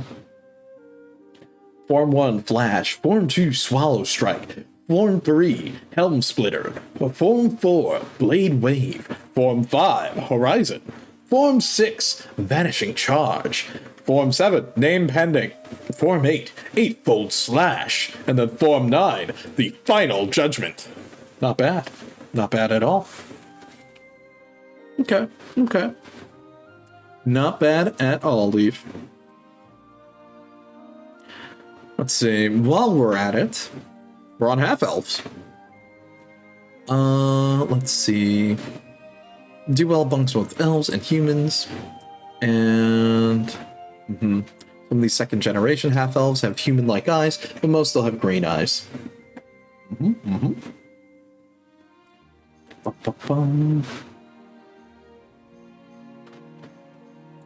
Form 1, Flash. Form 2, Swallow Strike. Form 3, Helm Splitter. Form 4, Blade Wave. Form 5, Horizon. Form 6, Vanishing Charge. Form 7, Name Pending. Form 8, 8-fold Slash. And then Form 9, the Final Judgment. Not bad. Not bad at all. Okay. Not bad at all, Leaf. Let's see, while we're at it, we're on half-elves. Let's see. Do well amongst both elves and humans. And some of these second-generation half-elves have human-like eyes, but most still have green eyes.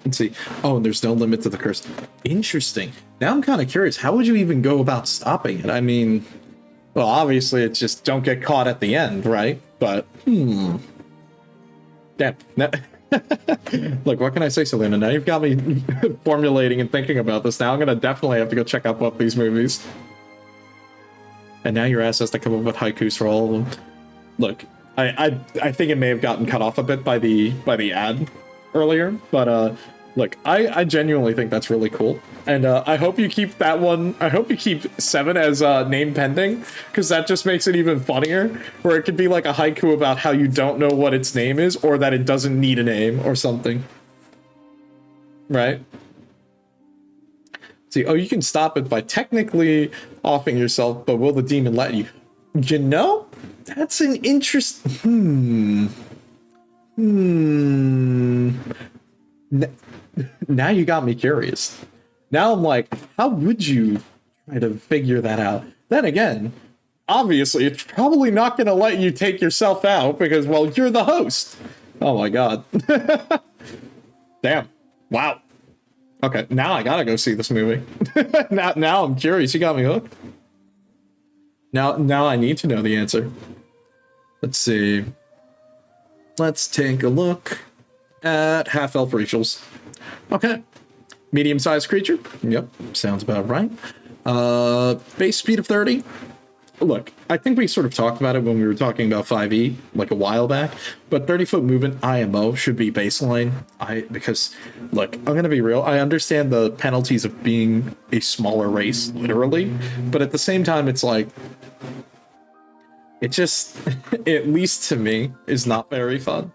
Let's see. Oh, and there's no limit to the curse. Interesting. Now I'm kind of curious. How would you even go about stopping it? I mean, well, obviously it's just don't get caught at the end, right? But, Damn. Look, what can I say, Selena? Now you've got me formulating and thinking about this. Now I'm going to definitely have to go check out both these movies. And now your ass has to come up with haikus for all of them. Look, I think it may have gotten cut off a bit by the ad earlier, but look, I genuinely think that's really cool, and I hope you keep that one. I hope you keep 7 as name pending, because that just makes it even funnier, where it could be like a haiku about how you don't know what its name is, or that it doesn't need a name or something, right? See, oh, you can stop it by technically offing yourself, but will the demon let you? You know, that's an interest. Now you got me curious. Now I'm like, how would you try to figure that out? Then again, obviously, it's probably not going to let you take yourself out because, well, you're the host. Oh my god. Damn. Wow. Okay, now I gotta go see this movie. now I'm curious. You got me hooked. Now I need to know the answer. Let's see. Let's take a look at half-elf racials. Okay. Medium-sized creature. Yep, sounds about right. Base speed of 30. Look, I think we sort of talked about it when we were talking about 5e, like a while back, but 30-foot movement IMO should be baseline. Because, look, I'm going to be real, I understand the penalties of being a smaller race, literally, but at the same time, it's like, it just, at least to me, is not very fun.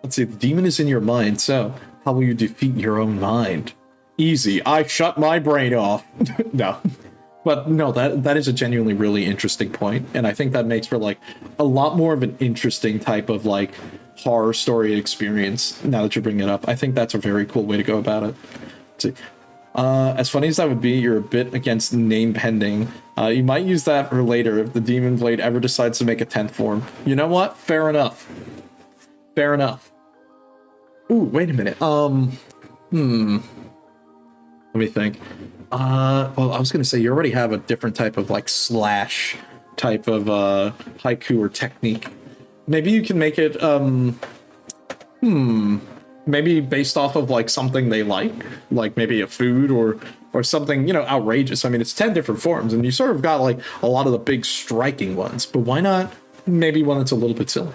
Let's see, the demon is in your mind, so how will you defeat your own mind? Easy, I shut my brain off. No. But no, that is a genuinely really interesting point, and I think that makes for like a lot more of an interesting type of like horror story experience. Now that you're bringing it up, I think that's a very cool way to go about it. See, as funny as that would be, you're a bit against name pending. You might use that for later if the demon blade ever decides to make a 10th form. You know what? Fair enough. Fair enough. Ooh, wait a minute. Let me think. Well, I was going to say, you already have a different type of, like, slash type of, haiku or technique. Maybe you can make it, maybe based off of, like, something they like maybe a food or something, you know, outrageous. I mean, it's 10 different forms, and you sort of got, like, a lot of the big striking ones, but why not maybe one that's a little bit silly?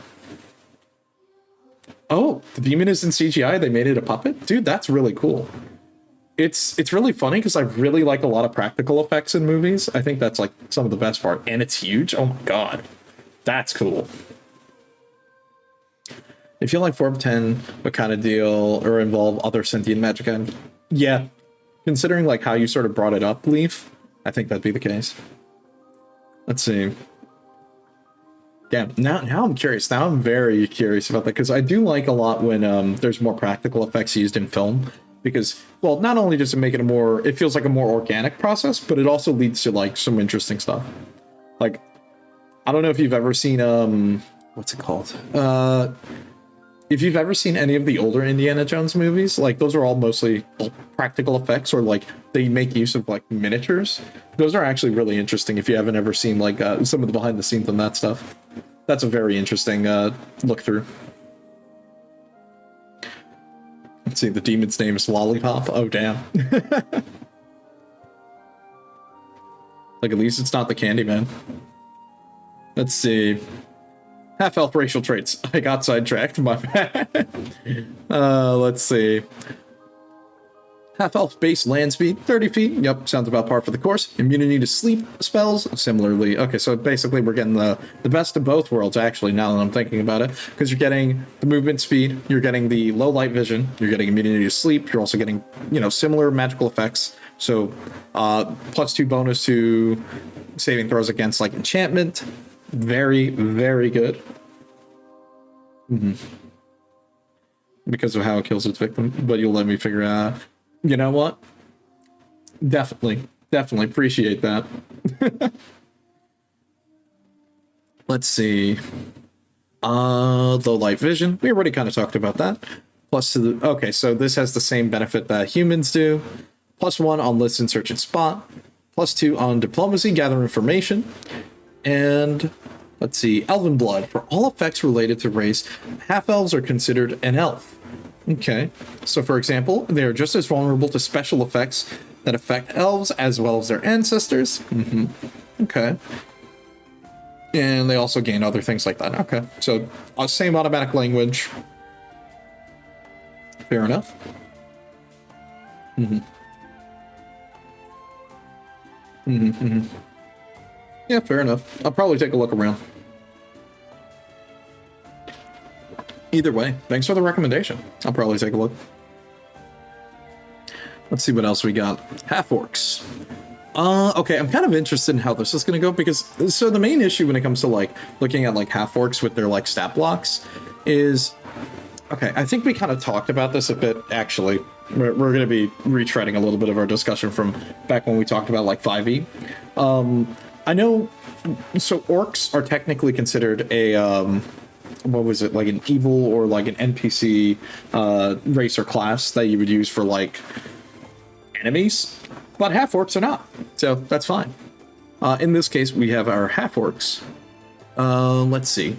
Oh, the demon is in CGI, they made it a puppet? Dude, that's really cool. It's really funny because I really like a lot of practical effects in movies. I think that's like some of the best part, and it's huge. Oh my god, that's cool. If you like Form 10, what kind of deal or involve other sentient magic? And yeah, considering like how you sort of brought it up, Leaf, I think that'd be the case. Let's see. Yeah, now I'm curious. Now I'm very curious about that because I do like a lot when there's more practical effects used in film. Because, well, not only does it make it feels like a more organic process, but it also leads to, like, some interesting stuff. Like, I don't know if you've ever seen, what's it called? If you've ever seen any of the older Indiana Jones movies, like, those are all mostly practical effects, or, like, they make use of, like, miniatures. Those are actually really interesting if you haven't ever seen, like, some of the behind the scenes on that stuff. That's a very interesting, look through. Let's see, the demon's name is Lollipop. Oh, damn. Like, at least it's not the Candyman. Let's see. Half-elf racial traits. I got sidetracked, my bad. Let's see. Half-elf base land speed, 30 feet. Yep, sounds about par for the course. Immunity to sleep spells, similarly. Okay, so basically we're getting the best of both worlds, actually, now that I'm thinking about it. Because you're getting the movement speed, you're getting the low light vision, you're getting immunity to sleep, you're also getting, you know, similar magical effects. So, +2 bonus to saving throws against, like, enchantment. Very, very good. Because of how it kills its victim, but you'll let me figure out. You know what? Definitely appreciate that. Let's see. Low light vision. We already kind of talked about that. Okay, so this has the same benefit that humans do. +1 on listen, search, and spot. +2 on diplomacy, gather information. And let's see, elven blood. For all effects related to race, half-elves are considered an elf. Okay, so for example, they are just as vulnerable to special effects that affect elves as well as their ancestors. Okay. And they also gain other things like that. Okay, so same automatic language. Fair enough. Yeah, fair enough. I'll probably take a look around. Either way, thanks for the recommendation. I'll probably take a look. Let's see what else we got. Half-orcs. Okay, I'm kind of interested in how this is going to go because, so the main issue when it comes to, like, looking at, like, half-orcs with their, like, stat blocks is, Okay, I think we kind of talked about this a bit, actually. We're going to be retreading a little bit of our discussion from back when we talked about, like, 5e. I know... So, orcs are technically considered a, what was it, like an evil or, like, an NPC race or class that you would use for, like, enemies. But half-orcs are not, so that's fine. In this case, we have our half-orcs. Let's see.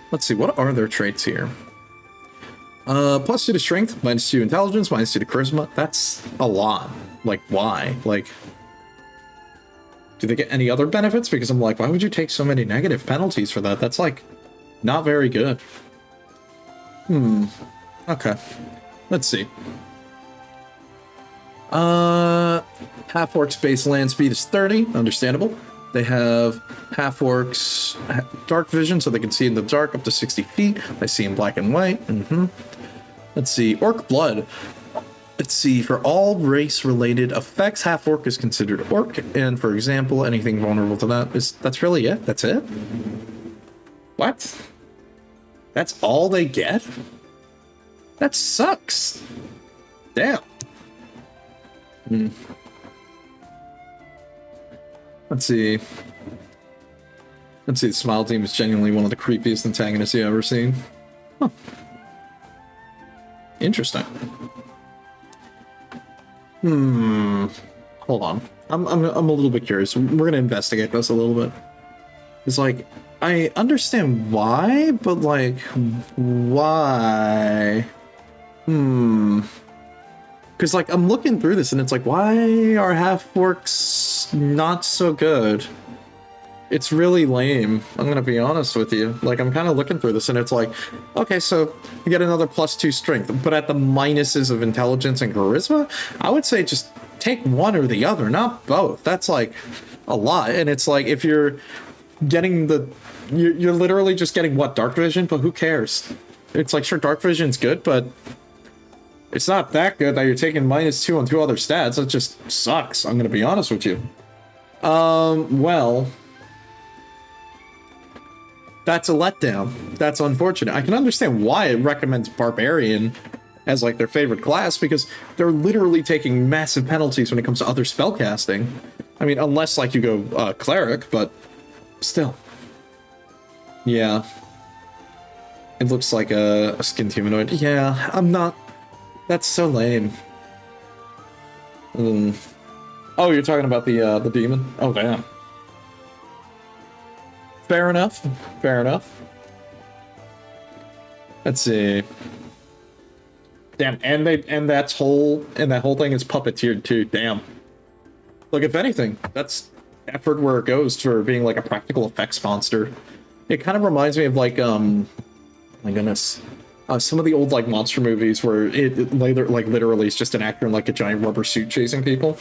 What are their traits here? +2 to strength, -2 to intelligence, -2 to charisma. That's a lot. Like, why? Like, do they get any other benefits? Because I'm like, why would you take so many negative penalties for that? That's, like, not very good. Okay. Let's see. Half-orcs base land speed is 30. Understandable. They have half-orcs dark vision, so they can see in the dark up to 60 feet. They see in black and white. Let's see. Orc blood. Let's see. For all race-related effects, half-orc is considered orc. And for example, anything vulnerable to that that's really it? That's it? What? That's all they get? That sucks. Damn. Let's see. The Smile Team is genuinely one of the creepiest antagonists you've ever seen. Huh. Interesting. Hold on. I'm a little bit curious. We're gonna investigate this a little bit. It's like, I understand why, but like, why? Because, like, I'm looking through this, and it's like, why are half-orcs not so good? It's really lame, I'm gonna be honest with you. Like, I'm kind of looking through this, and it's like, okay, so you get another +2 strength, but at the minuses of intelligence and charisma, I would say just take one or the other, not both. That's, like, a lot, and it's like, if you're getting you're literally just getting, what, dark vision? But who cares? It's like, sure, dark vision's good, but it's not that good that you're taking -2 on 2 other stats. That just sucks, I'm gonna be honest with you. Well, that's a letdown. That's unfortunate. I can understand why it recommends Barbarian as, like, their favorite class, because they're literally taking massive penalties when it comes to other spellcasting. I mean, unless, like, you go Cleric, but still. Yeah. It looks like a skinned humanoid. Yeah, I'm not... That's so lame. Oh, you're talking about the demon? Oh, damn. Fair enough. Fair enough. Let's see. Damn, and that whole thing is puppeteered too. Damn. Look, if anything, that's effort where it goes for being like a practical effects monster. It kind of reminds me of, like, my goodness, some of the old, like, monster movies where it later, like, literally is just an actor in, like, a giant rubber suit chasing people.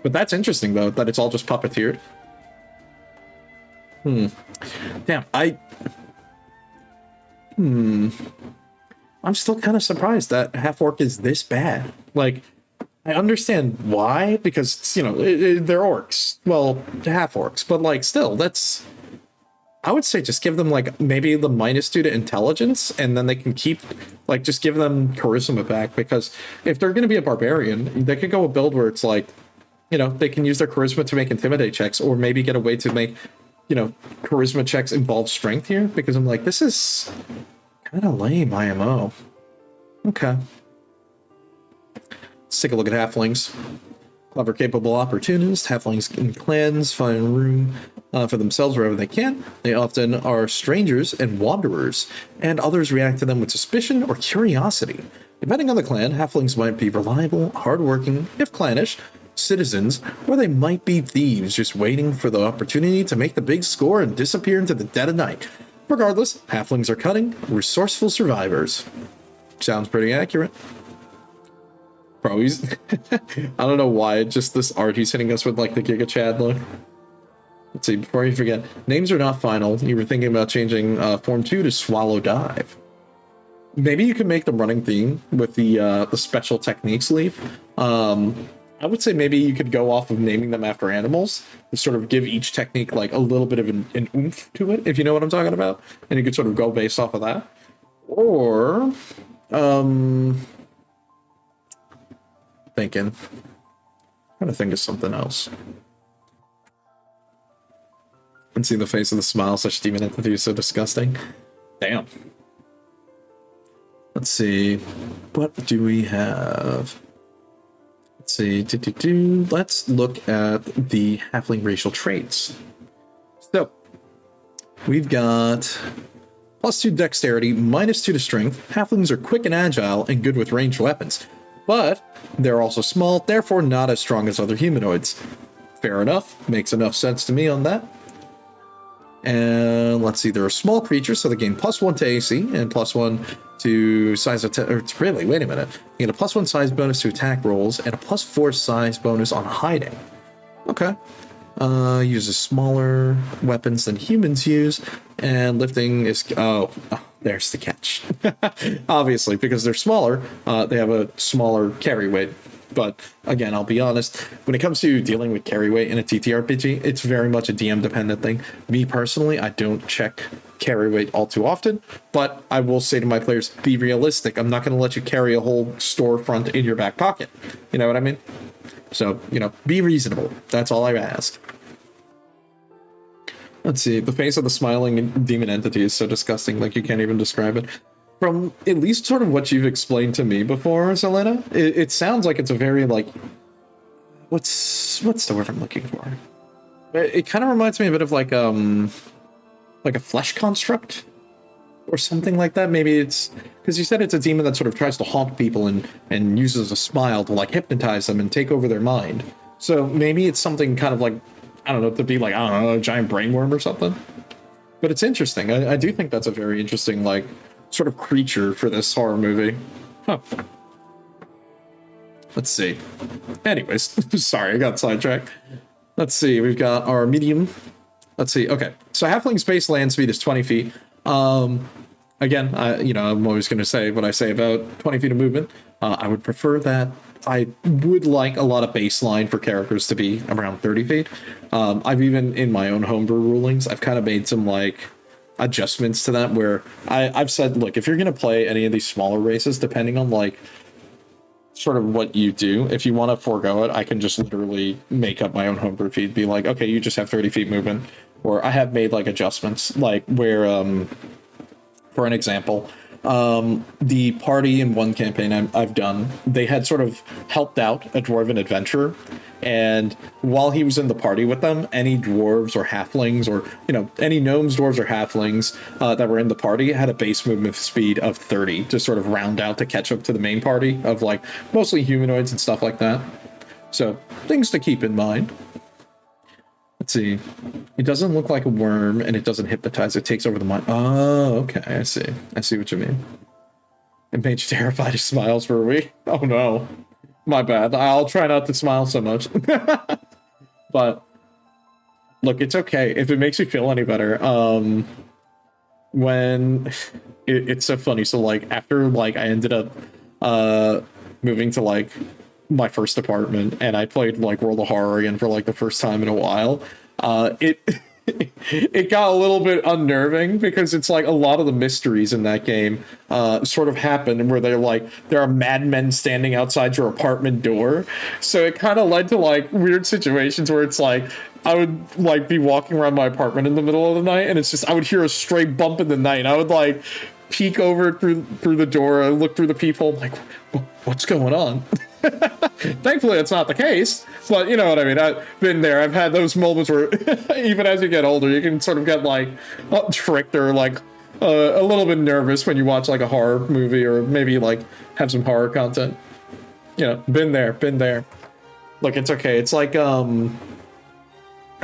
But that's interesting, though, that it's all just puppeteered. Damn, I'm still kind of surprised that half-orc is this bad. Like, I understand why, because, you know, they're orcs. Well, half-orcs, but, like, still, that's... I would say just give them, like, maybe the -2 to intelligence, and then they can keep, like, just give them charisma back, because if they're going to be a barbarian, they could go a build where it's like, you know, they can use their charisma to make intimidate checks, or maybe get a way to make, you know, charisma checks involve strength here, because I'm like, this is kind of lame IMO. Okay. Let's take a look at halflings. Clever, capable opportunists, halflings in clans find room for themselves wherever they can. They often are strangers and wanderers, and others react to them with suspicion or curiosity. Depending on the clan, halflings might be reliable, hardworking, if clannish, citizens, or they might be thieves just waiting for the opportunity to make the big score and disappear into the dead of night. Regardless, halflings are cunning, resourceful survivors. Sounds pretty accurate. Bro, he's... I don't know why, just this art he's hitting us with, like, the Giga Chad look. Let's see, before you forget, names are not final. You were thinking about changing Form 2 to Swallow Dive. Maybe you can make the running theme with the special techniques leaf. I would say maybe you could go off of naming them after animals and sort of give each technique, like, a little bit of an oomph to it, if you know what I'm talking about. And you could sort of go based off of that. Or, thinking. Trying to think of something else. And see the face of the smile, such demon entity is so disgusting. Damn. Let's see. What do we have? Let's see. Let's look at the halfling racial traits. So, we've got +2 dexterity, -2 to strength. Halflings are quick and agile and good with ranged weapons. But they're also small, therefore not as strong as other humanoids. Fair enough. Makes enough sense to me on that. And let's see, they're a small creature, so they gain +1 to AC and +1 to size attack. Or really, wait a minute. You get a +1 size bonus to attack rolls and a +4 size bonus on hiding. Okay. Uses smaller weapons than humans use, and lifting is there's the catch. Obviously, because they're smaller, they have a smaller carry weight. But again, I'll be honest, when it comes to dealing with carry weight in a TTRPG, it's very much a DM dependent thing. Me personally, I don't check carry weight all too often, but I will say to my players, be realistic. I'm not going to let you carry a whole storefront in your back pocket. You know what I mean? So, be reasonable. That's all I ask. Let's see. The face of the smiling demon entity is so disgusting, like you can't even describe it. From at least sort of what you've explained to me before, Selena, it sounds like it's a very, like... What's the word I'm looking for? It kind of reminds me a bit of like a flesh construct? Or something like that. Maybe it's... Because you said it's a demon that sort of tries to haunt people and uses a smile to, like, hypnotize them and take over their mind. So maybe it's something kind of like, I don't know, to be like, I don't know, a giant brainworm or something. But it's interesting. I do think that's a very interesting, like, sort of creature for this horror movie. Huh. Let's see. Anyways, sorry, I got sidetracked. Let's see, we've got our medium. Let's see, okay. So halfling's base land speed is 20 feet. Again, I'm always going to say what I say about 20 feet of movement. I would prefer that. I would like a lot of baseline for characters to be around 30 feet. I've even, in my own homebrew rulings, I've kind of made some, like, adjustments to that where I've said, look, if you're going to play any of these smaller races, depending on, like, sort of what you do, if you want to forego it, I can just literally make up my own homebrew feed, be like, okay, you just have 30 feet movement. Or I have made, like, adjustments, like, where, for an example, the party in one campaign I've done, they had sort of helped out a dwarven adventurer, and while he was in the party with them, any dwarves or halflings or, any gnomes, dwarves, or halflings that were in the party had a base movement speed of 30 to sort of round out to catch up to the main party of, like, mostly humanoids and stuff like that. So, things to keep in mind. Let's see. It doesn't look like a worm, and it doesn't hypnotize. It takes over the mind. Oh, okay. I see. I see what you mean. It made you terrified of smiles for a week. Oh, no. My bad. I'll try not to smile so much. But, look, it's okay. If it makes you feel any better, when... It's so funny. So, like, after, like, I ended up moving to, like, my first apartment, and I played, like, World of Horror again for, like, the first time in a while, it got a little bit unnerving, because it's like a lot of the mysteries in that game sort of happen where they're like, there are madmen standing outside your apartment door. So it kind of led to, like, weird situations where it's like, I would, like, be walking around my apartment in the middle of the night, and it's just, I would hear a stray bump in the night, and I would, like, peek over through the door, I look through the peephole, like, what's going on? Thankfully, it's not the case, but you know what I mean. I've been there. I've had those moments where even as you get older, you can sort of get, like, tricked or, like, a little bit nervous when you watch, like, a horror movie or maybe, like, have some horror content. Been there. Look, it's okay. It's like, I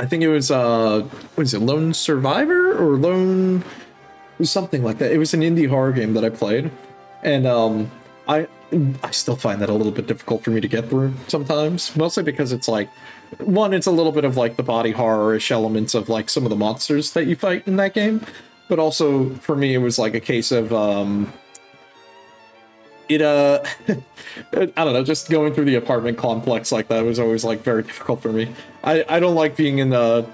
think it was, what is it, Lone Survivor or Lone... something like that. It was an indie horror game that I played, and I still find that a little bit difficult for me to get through sometimes, mostly because it's like, one, it's a little bit of, like, the body horror-ish elements of, like, some of the monsters that you fight in that game, but also for me it was like a case of I don't know, just going through the apartment complex like that was always, like, very difficult for me. I don't like being in a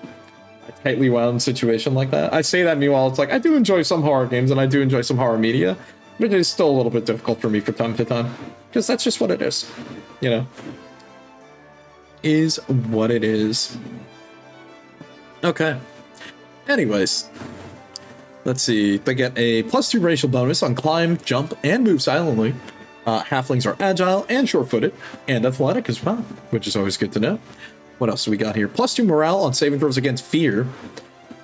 tightly wound situation like that. I say that, meanwhile, it's like, I do enjoy some horror games and I do enjoy some horror media, But it is still a little bit difficult for me from time to time, because that's just what it is, you know? Is what it is. Okay. Anyways, let's see. They get a +2 racial bonus on climb, jump, and move silently. Halflings are agile and short-footed, and athletic as well, which is always good to know. What else do we got here? +2 morale on saving throws against fear.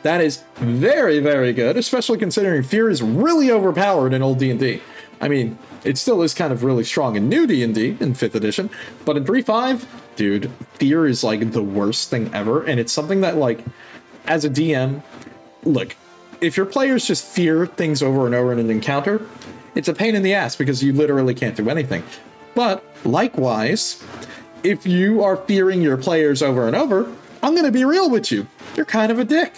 That is very, very good, especially considering fear is really overpowered in old D&D. I mean, it still is kind of really strong in new D&D in 5th edition, but in 3.5, dude, fear is like the worst thing ever, and it's something that, like, as a DM, look, if your players just fear things over and over in an encounter, it's a pain in the ass because you literally can't do anything. But likewise, if you are fearing your players over and over, I'm going to be real with you. You're kind of a dick.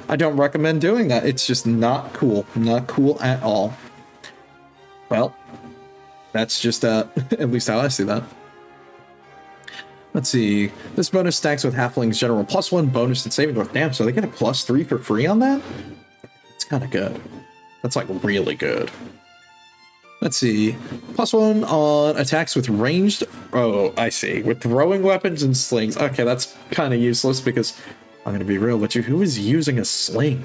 I don't recommend doing that. It's just not cool. Not cool at all. Well, that's just at least how I see that. Let's see. This bonus stacks with Halfling's general +1 bonus and saving throw. Damn, so they get a +3 for free on that? It's kind of good. That's like really good. Let's see. +1 on attacks with ranged. Oh, I see. With throwing weapons and slings. Okay, that's kind of useless because I'm going to be real with you. Who is using a sling?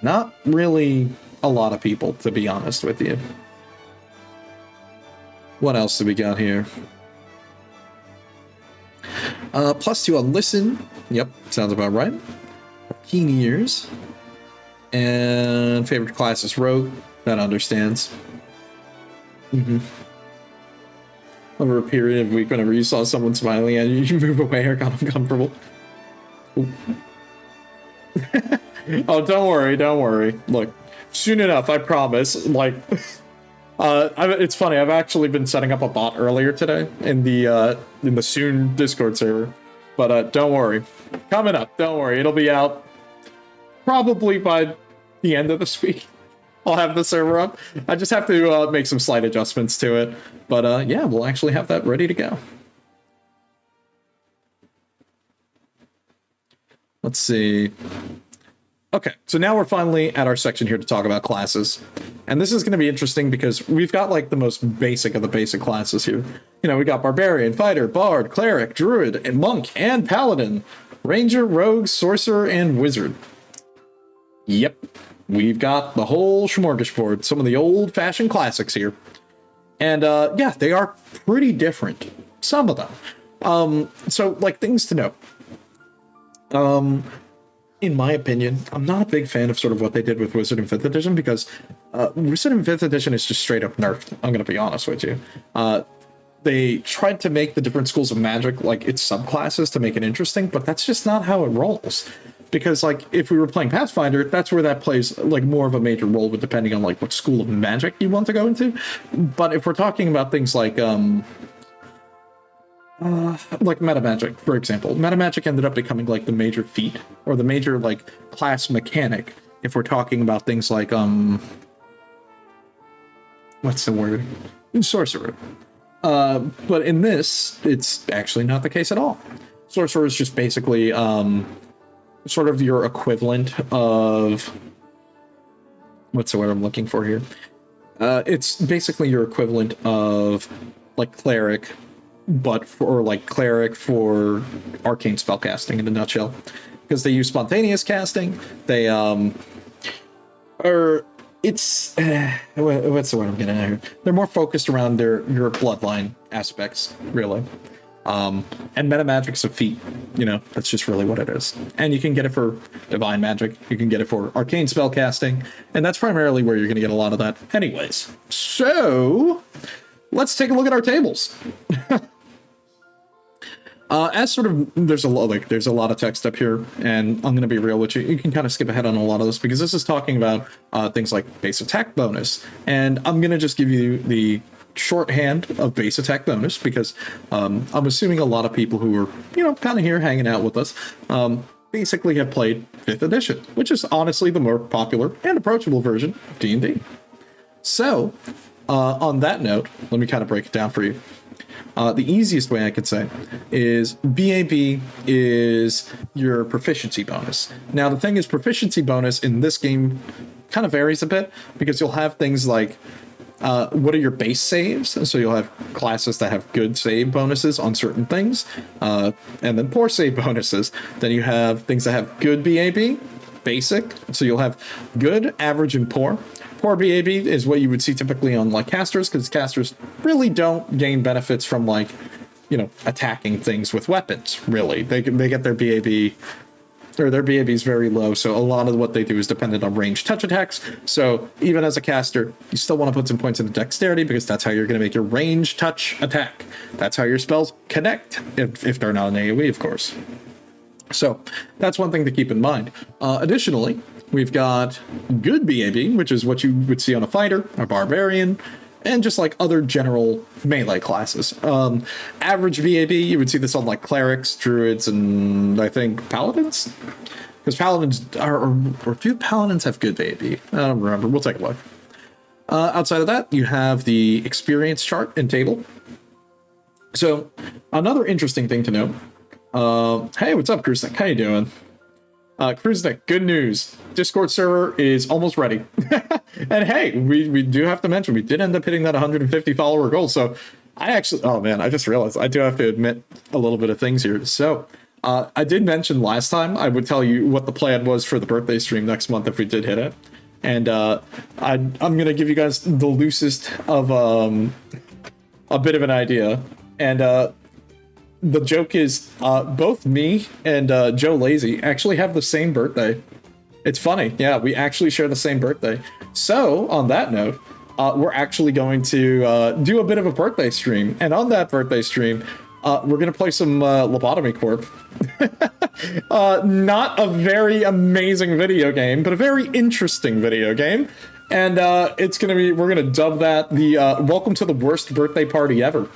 Not really a lot of people, to be honest with you. What else do we got here? +2 on listen. Yep, sounds about right. Keen ears. And favorite class is rogue. That understands. Over a period of a week, whenever you saw someone smiling at you, you move away or got uncomfortable. Oh, don't worry, don't worry. Look, soon enough, I promise. Like, it's funny. I've actually been setting up a bot earlier today in the soon Discord server, but don't worry, coming up. Don't worry, it'll be out probably by the end of this week. I'll have the server up. I just have to make some slight adjustments to it, but yeah, we'll actually have that ready to go. Let's see. Okay, so now we're finally at our section here to talk about classes. And this is going to be interesting because we've got like the most basic of the basic classes here. You know, we got Barbarian, Fighter, Bard, Cleric, Druid, and Monk, and Paladin, Ranger, Rogue, Sorcerer, and Wizard. Yep, we've got the whole smorgasbord, some of the old-fashioned classics here. And yeah, they are pretty different, some of them. So, like, things to note. In my opinion, I'm not a big fan of sort of what they did with Wizard in 5th edition because Wizard in 5th edition is just straight up nerfed. I'm going to be honest with you. They tried to make the different schools of magic like its subclasses to make it interesting, but that's just not how it rolls. Because, like, if we were playing Pathfinder, that's where that plays, like, more of a major role, with depending on, like, what school of magic you want to go into. But if we're talking about things like metamagic, for example, metamagic ended up becoming like the major feat or the major like class mechanic. If we're talking about things like what's the word? Sorcerer. But in this, it's actually not the case at all. Sorcerer is just basically sort of your equivalent of what's the word I'm looking for here? It's basically your equivalent of like cleric. But for like cleric for arcane spellcasting in a nutshell, because they use spontaneous casting. They it's what's the word I'm getting at here? They're more focused around your bloodline aspects, really. And metamagic's a feat, you know, that's just really what it is. And you can get it for divine magic, you can get it for arcane spellcasting, and that's primarily where you're going to get a lot of that. Anyways, so let's take a look at our tables. As sort of, there's a lot of text up here, and I'm going to be real with you. You can kind of skip ahead on a lot of this because this is talking about things like base attack bonus, and I'm going to just give you the shorthand of base attack bonus because I'm assuming a lot of people who are, you know, kind of here hanging out with us basically have played 5th edition, which is honestly the more popular and approachable version of D&D. So, on that note, let me kind of break it down for you. The easiest way I could say is BAB is your proficiency bonus. Now, the thing is, proficiency bonus in this game kind of varies a bit because you'll have things like what are your base saves? So you'll have classes that have good save bonuses on certain things, and then poor save bonuses. Then you have things that have good BAB, basic. So you'll have good, average, and poor. Poor BAB is what you would see typically on like casters, because casters really don't gain benefits from like, you know, attacking things with weapons. Really, they get their BAB. Or their BAB is very low, so a lot of what they do is dependent on ranged touch attacks. So even as a caster, you still want to put some points into dexterity, because that's how you're going to make your ranged touch attack. That's how your spells connect, if they're not an AoE, of course. So that's one thing to keep in mind. Additionally, we've got good BAB, which is what you would see on a fighter, a barbarian, and just like other general melee classes. Average BAB, you would see this on like clerics, druids, and I think paladins? Because paladins or do paladins have good BAB? I don't remember. We'll take a look. Outside of that, you have the experience chart and table. So another interesting thing to note. Hey, what's up, Krusnik? How you doing? Krusnik, good news. Discord server is almost ready. And hey, we do have to mention, we did end up hitting that 150 follower goal. So I actually, oh man, I just realized I do have to admit a little bit of things here. So I did mention last time I would tell you what the plan was for the birthday stream next month if we did hit it. And I'm going to give you guys the loosest of a bit of an idea. And the joke is both me and Joe Lazy actually have the same birthday. It's funny. Yeah, we actually share the same birthday. So on that note, we're actually going to do a bit of a birthday stream. And on that birthday stream, we're going to play some Lobotomy Corp. Not a very amazing video game, but a very interesting video game. And it's going to be, we're going to dub that the Welcome to the Worst Birthday Party Ever.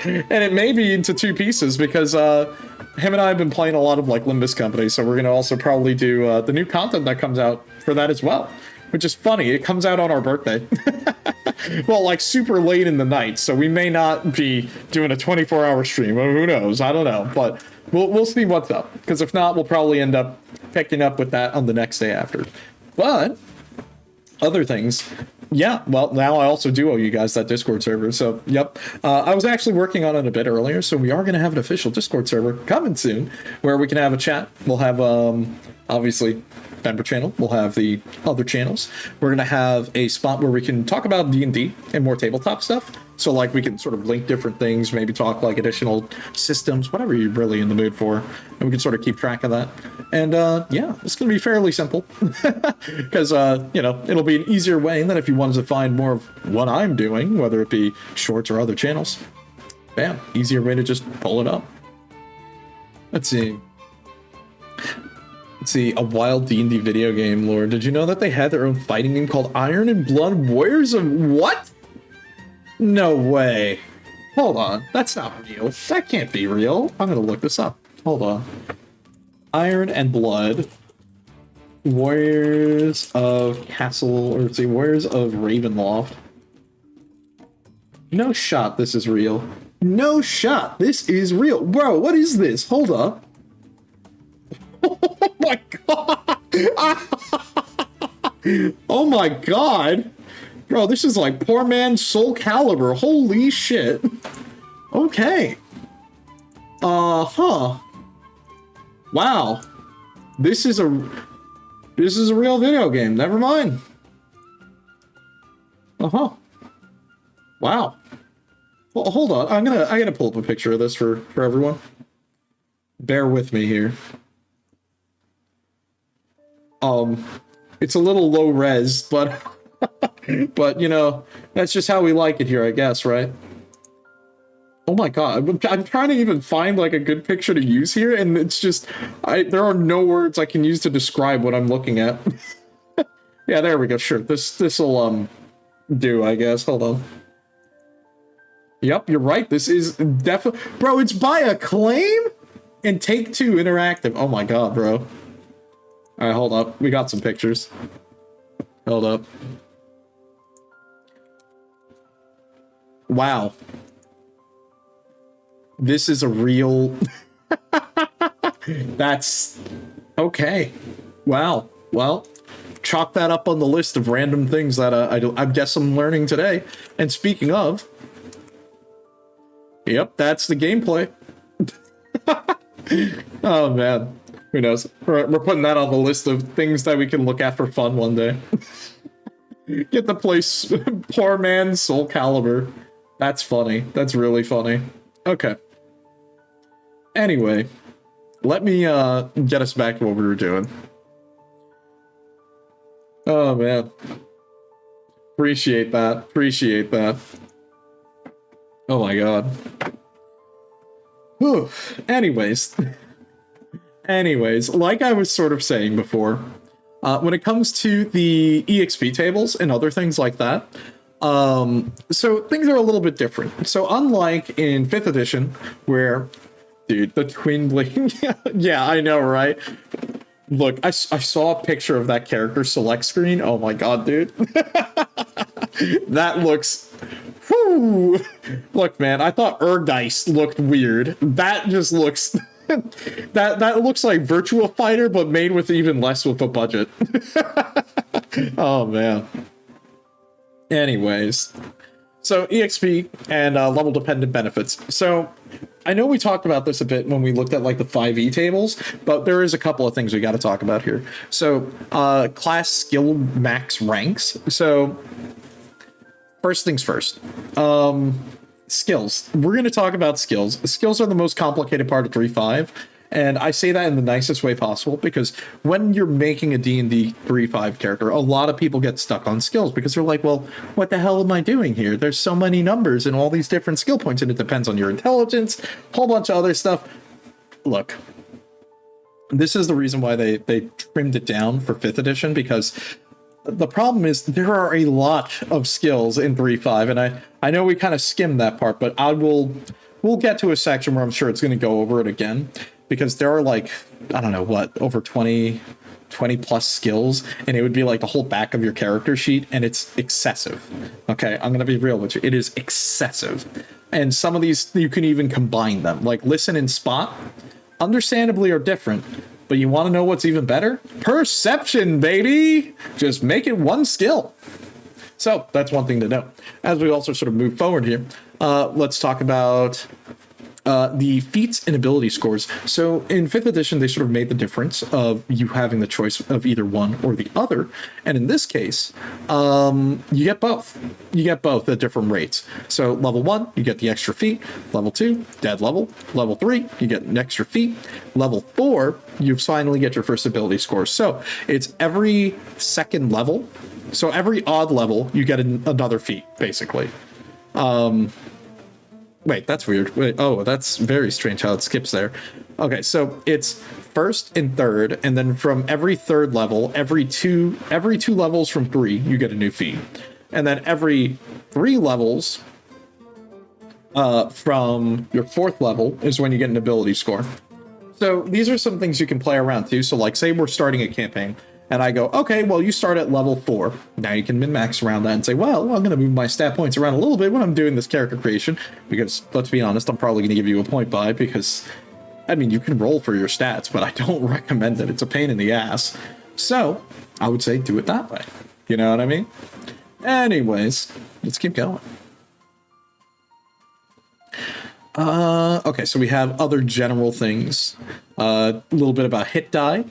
And it may be into two pieces, because him and I have been playing a lot of like Limbus Company, so we're going to also probably do the new content that comes out for that as well, which is funny. It comes out on our birthday. Well, like super late in the night, so we may not be doing a 24-hour stream. Well, who knows? I don't know, but we'll see what's up, because if not, we'll probably end up picking up with that on the next day after. But other things, yeah, well, now I also do owe you guys that Discord server, so yep. I was actually working on it a bit earlier, so we are going to have an official Discord server coming soon, where we can have a chat. We'll have, obviously, member channel. We'll have the other channels. We're going to have a spot where we can talk about D&D and more tabletop stuff. So, like, we can sort of link different things, maybe talk, like, additional systems, whatever you're really in the mood for, and we can sort of keep track of that. And, yeah, it's going to be fairly simple, because, you know, it'll be an easier way than if you wanted to find more of what I'm doing, whether it be shorts or other channels. Bam, easier way to just pull it up. Let's see, a wild D&D video game lore. Did you know that they had their own fighting game called Iron and Blood Warriors of what? No way. Hold on. That's not real. That can't be real. I'm going to look this up. Hold on. Iron and Blood Warriors of Castle, or let's see, Warriors of Ravenloft. No shot this is real. No shot this is real. Bro, what is this? Hold up. Oh my god. Oh my god. Bro, this is like poor man's Soul Calibur. Holy shit. Okay. Huh. Wow. This is a real video game. Never mind. Uh-huh. Wow. Well, hold on. I gotta pull up a picture of this for everyone. Bear with me here. It's a little low res, but but you know, that's just how we like it here, I guess, right? Oh my god, I'm trying to even find like a good picture to use here, and it's just there are no words I can use to describe what I'm looking at. Yeah, there we go. Sure, this'll do, I guess. Hold on. Yep, you're right. This is definitely, bro. It's by Acclaim and Take-Two Interactive. Oh my god, bro. All right, hold up. We got some pictures. Hold up. Wow. This is a real... That's... Okay. Wow. Well, chalk that up on the list of random things that I guess I'm learning today. And speaking of, yep, that's the gameplay. Oh man, who knows? We're putting that on the list of things that we can look at for fun one day. Get to play poor man's Soul Calibur. That's funny. That's really funny. Okay. Anyway, let me get us back to what we were doing. Oh man. Appreciate that. Appreciate that. Oh my god. Whew. Anyways, like I was sort of saying before, when it comes to the EXP tables and other things like that, so things are a little bit different. So unlike in 5th edition, where, dude, the twin blade, yeah, I know, right? Look, I saw a picture of that character select screen. Oh my god, dude. That looks... Whew. Look, man, I thought Ergeist looked weird. That just looks... that looks like Virtua Fighter, but made with even less with a budget. Oh, man. Anyways. So, EXP and level-dependent benefits. So, I know we talked about this a bit when we looked at, like, the 5e tables, but there is a couple of things we got to talk about here. So, class skill max ranks. So... First things first, skills. We're going to talk about skills. Skills are the most complicated part of 3.5, and I say that in the nicest way possible because when you're making a D&D 3.5 character, a lot of people get stuck on skills because they're like, well, what the hell am I doing here? There's so many numbers and all these different skill points, and it depends on your intelligence, a whole bunch of other stuff. Look, this is the reason why they trimmed it down for 5th edition, because the problem is there are a lot of skills in 3.5, and I know we kind of skimmed that part, but we'll get to a section where I'm sure it's going to go over it again, because there are like, I don't know what, over 20 plus skills, and it would be like the whole back of your character sheet, and it's excessive. Okay, I'm going to be real with you. It is excessive. And some of these, you can even combine them. Like listen and spot, understandably are different, but you want to know what's even better? Perception, baby! Just make it one skill. So that's one thing to know. As we also sort of move forward here, let's talk about the feats and ability scores. So in 5th edition, they sort of made the difference of you having the choice of either one or the other. And in this case, you get both. You get both at different rates. So level 1, you get the extra feat. Level 2, dead level. Level 3, you get an extra feat. Level 4, you finally get your first ability score. So it's every second level. So every odd level, you get another feat, basically. Wait, that's weird. Wait, oh, that's very strange how it skips there. Okay, so it's first and third, and then from every third level, every two levels from 3, you get a new feat. And then every 3 levels from your 4th level is when you get an ability score. So these are some things you can play around too. So like say we're starting a campaign, and I go, okay, well, you start at level 4. Now you can min-max around that and say, well, I'm going to move my stat points around a little bit when I'm doing this character creation, because let's be honest, I'm probably going to give you a point buy because, I mean, you can roll for your stats, but I don't recommend it. It's a pain in the ass. So I would say do it that way. You know what I mean? Anyways, let's keep going. Okay, so we have other general things. A little bit about hit die,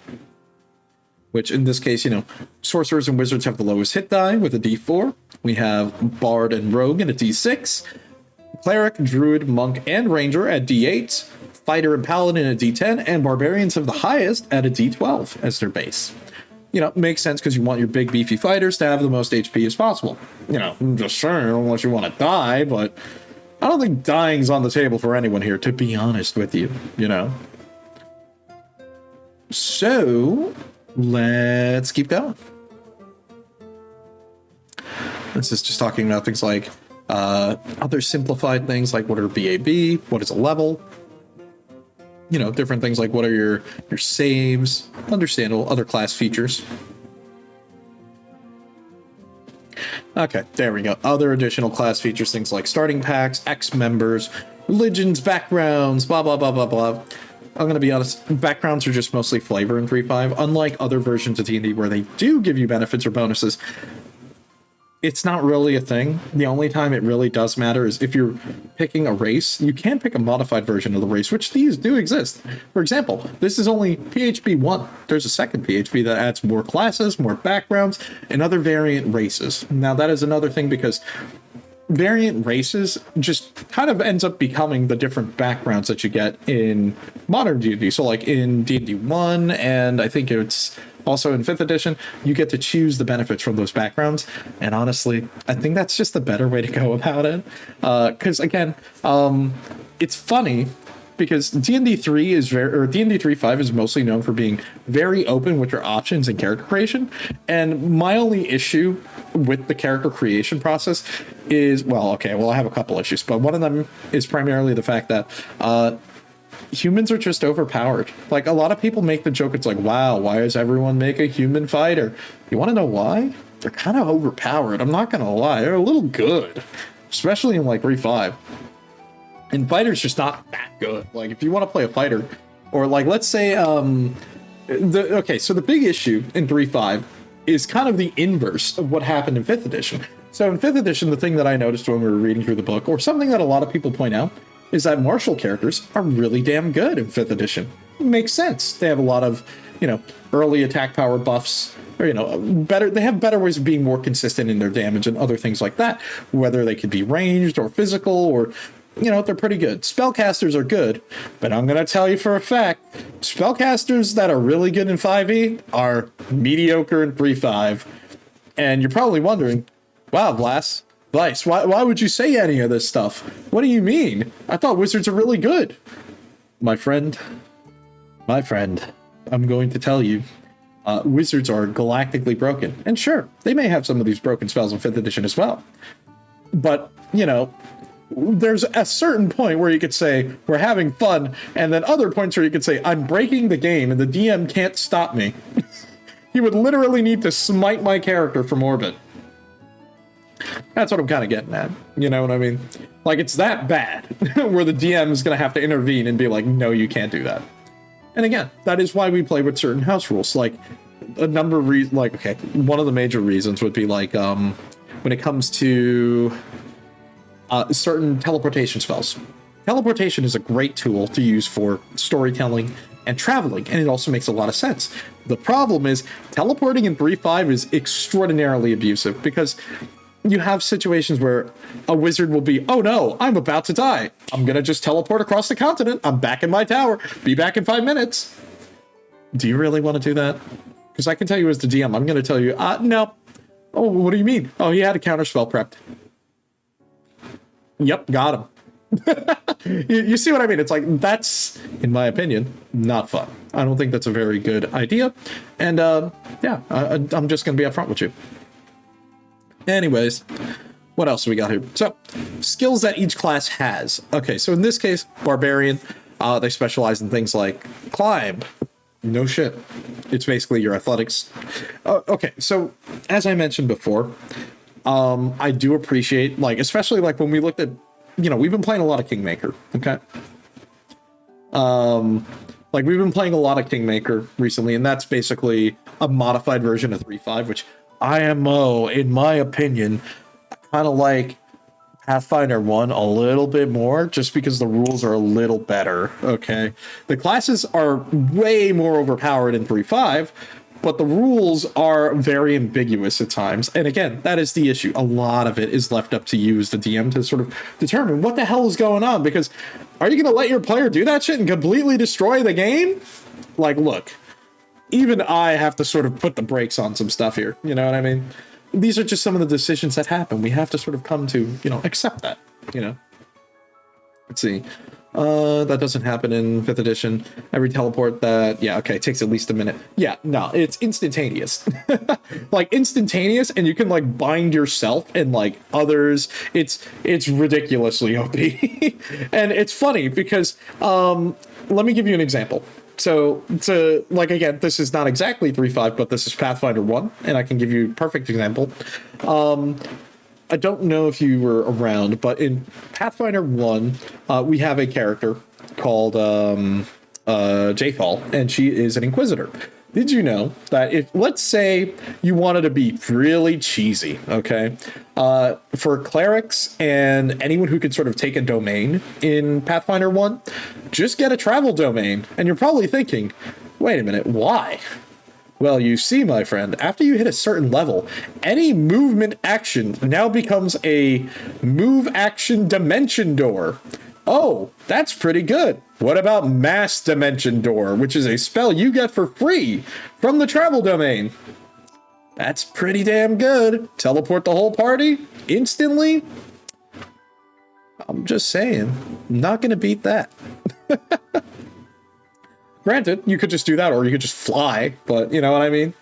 which in this case, you know, sorcerers and wizards have the lowest hit die with a D4. We have bard and rogue at a D6. Cleric, druid, monk, and ranger at D8. Fighter and paladin at D10. And barbarians have the highest at a D12 as their base. You know, makes sense because you want your big beefy fighters to have the most HP as possible. You know, I'm just saying, unless you want to die, but I don't think dying's on the table for anyone here, to be honest with you, you know. So let's keep going. This is just talking about things like other simplified things like what are BAB, what is a level, you know, different things like what are your saves, understandable, other class features. Okay, there we go. Other additional class features, things like starting packs, ex-members, religions, backgrounds, blah, blah, blah, blah, blah. I'm going to be honest, backgrounds are just mostly flavor in 3.5. Unlike other versions of D&D where they do give you benefits or bonuses, it's not really a thing. The only time it really does matter is if you're picking a race. You can pick a modified version of the race, which these do exist. For example, this is only PHP 1. There's a second PHP that adds more classes, more backgrounds, and other variant races. Now, that is another thing because variant races just kind of ends up becoming the different backgrounds that you get in modern D&D. So like in D&D 1, and I think it's also in 5th edition, you get to choose the benefits from those backgrounds. And honestly, I think that's just a better way to go about it. Because again, it's funny because D&D 3 is or D&D 3.5 is mostly known for being very open with your options and character creation. And my only issue with the character creation process is, I have a couple issues, but one of them is primarily the fact that humans are just overpowered. Like, a lot of people make the joke, it's like, wow, why does everyone make a human fighter? You want to know why? They're kind of overpowered. I'm not going to lie. They're a little good, especially in like 3.5. And fighter's just not that good. Like, if you want to play a fighter, or like, let's say, so the big issue in 3.5 is kind of the inverse of what happened in 5th edition. So in 5th edition, the thing that I noticed when we were reading through the book, or something that a lot of people point out, is that martial characters are really damn good in 5th edition. It makes sense. They have a lot of, early attack power buffs, or, they have better ways of being more consistent in their damage and other things like that, whether they could be ranged or physical, or, they're pretty good. Spellcasters are good, but I'm going to tell you for a fact, spellcasters that are really good in 5e are mediocre in 3.5. And you're probably wondering, wow, Vice, why would you say any of this stuff? What do you mean? I thought wizards are really good. My friend, I'm going to tell you, wizards are galactically broken. And sure, they may have some of these broken spells in 5th edition as well. But, there's a certain point where you could say, we're having fun, and then other points where you could say, I'm breaking the game, and the DM can't stop me. He would literally need to smite my character from orbit. That's what I'm kind of getting at. You know what I mean? Like, it's that bad where the DM is going to have to intervene and be like, no, you can't do that. And again, that is why we play with certain house rules. Like, a number of reasons, one of the major reasons would be like, when it comes to certain teleportation spells. Teleportation is a great tool to use for storytelling and traveling, and it also makes a lot of sense. The problem is, teleporting in 3.5 is extraordinarily abusive, because you have situations where a wizard will be, oh no, I'm about to die. I'm going to just teleport across the continent. I'm back in my tower. Be back in 5 minutes. Do you really want to do that? Because I can tell you as the DM, I'm going to tell you, no. Oh, what do you mean? Oh, he had a counterspell prepped. Yep, got him. you see what I mean? It's like, that's, in my opinion, not fun. I don't think that's a very good idea. And I'm just going to be upfront with you. Anyways, what else do we got here? So, skills that each class has. Okay, so in this case, Barbarian, they specialize in things like climb. No shit. It's basically your athletics. Okay, so as I mentioned before, I do appreciate, especially when we looked at, we've been playing a lot of Kingmaker, okay? We've been playing a lot of Kingmaker recently, and that's basically a modified version of 3.5, which IMO, in my opinion, kind of like Pathfinder 1 a little bit more, just because the rules are a little better, okay? The classes are way more overpowered in 3.5, but the rules are very ambiguous at times. And again, that is the issue. A lot of it is left up to you as the DM to sort of determine what the hell is going on, because are you going to let your player do that shit and completely destroy the game? Look, even I have to sort of put the brakes on some stuff here. You know what I mean? These are just some of the decisions that happen. We have to sort of come to, accept that, Let's see. That doesn't happen in 5th edition. Every teleport takes at least a minute. Yeah, no, it's instantaneous. Instantaneous, and you can bind yourself and others. It's ridiculously OP. And it's funny because let me give you an example. So, again, this is not exactly 3.5, but this is Pathfinder 1, and I can give you a perfect example. I don't know if you were around, but in Pathfinder 1, we have a character called Jathal, and she is an Inquisitor. Did you know that if, let's say, you wanted to be really cheesy, okay, for clerics and anyone who could sort of take a domain in Pathfinder 1, just get a travel domain. And you're probably thinking, wait a minute, why? Well, you see, my friend, after you hit a certain level, any movement action now becomes a move action dimension door. Oh, that's pretty good. What about Mass Dimension Door, which is a spell you get for free from the travel domain? That's pretty damn good. Teleport the whole party instantly? I'm just saying, not gonna beat that. Granted, you could just do that, or you could just fly, but you know what I mean?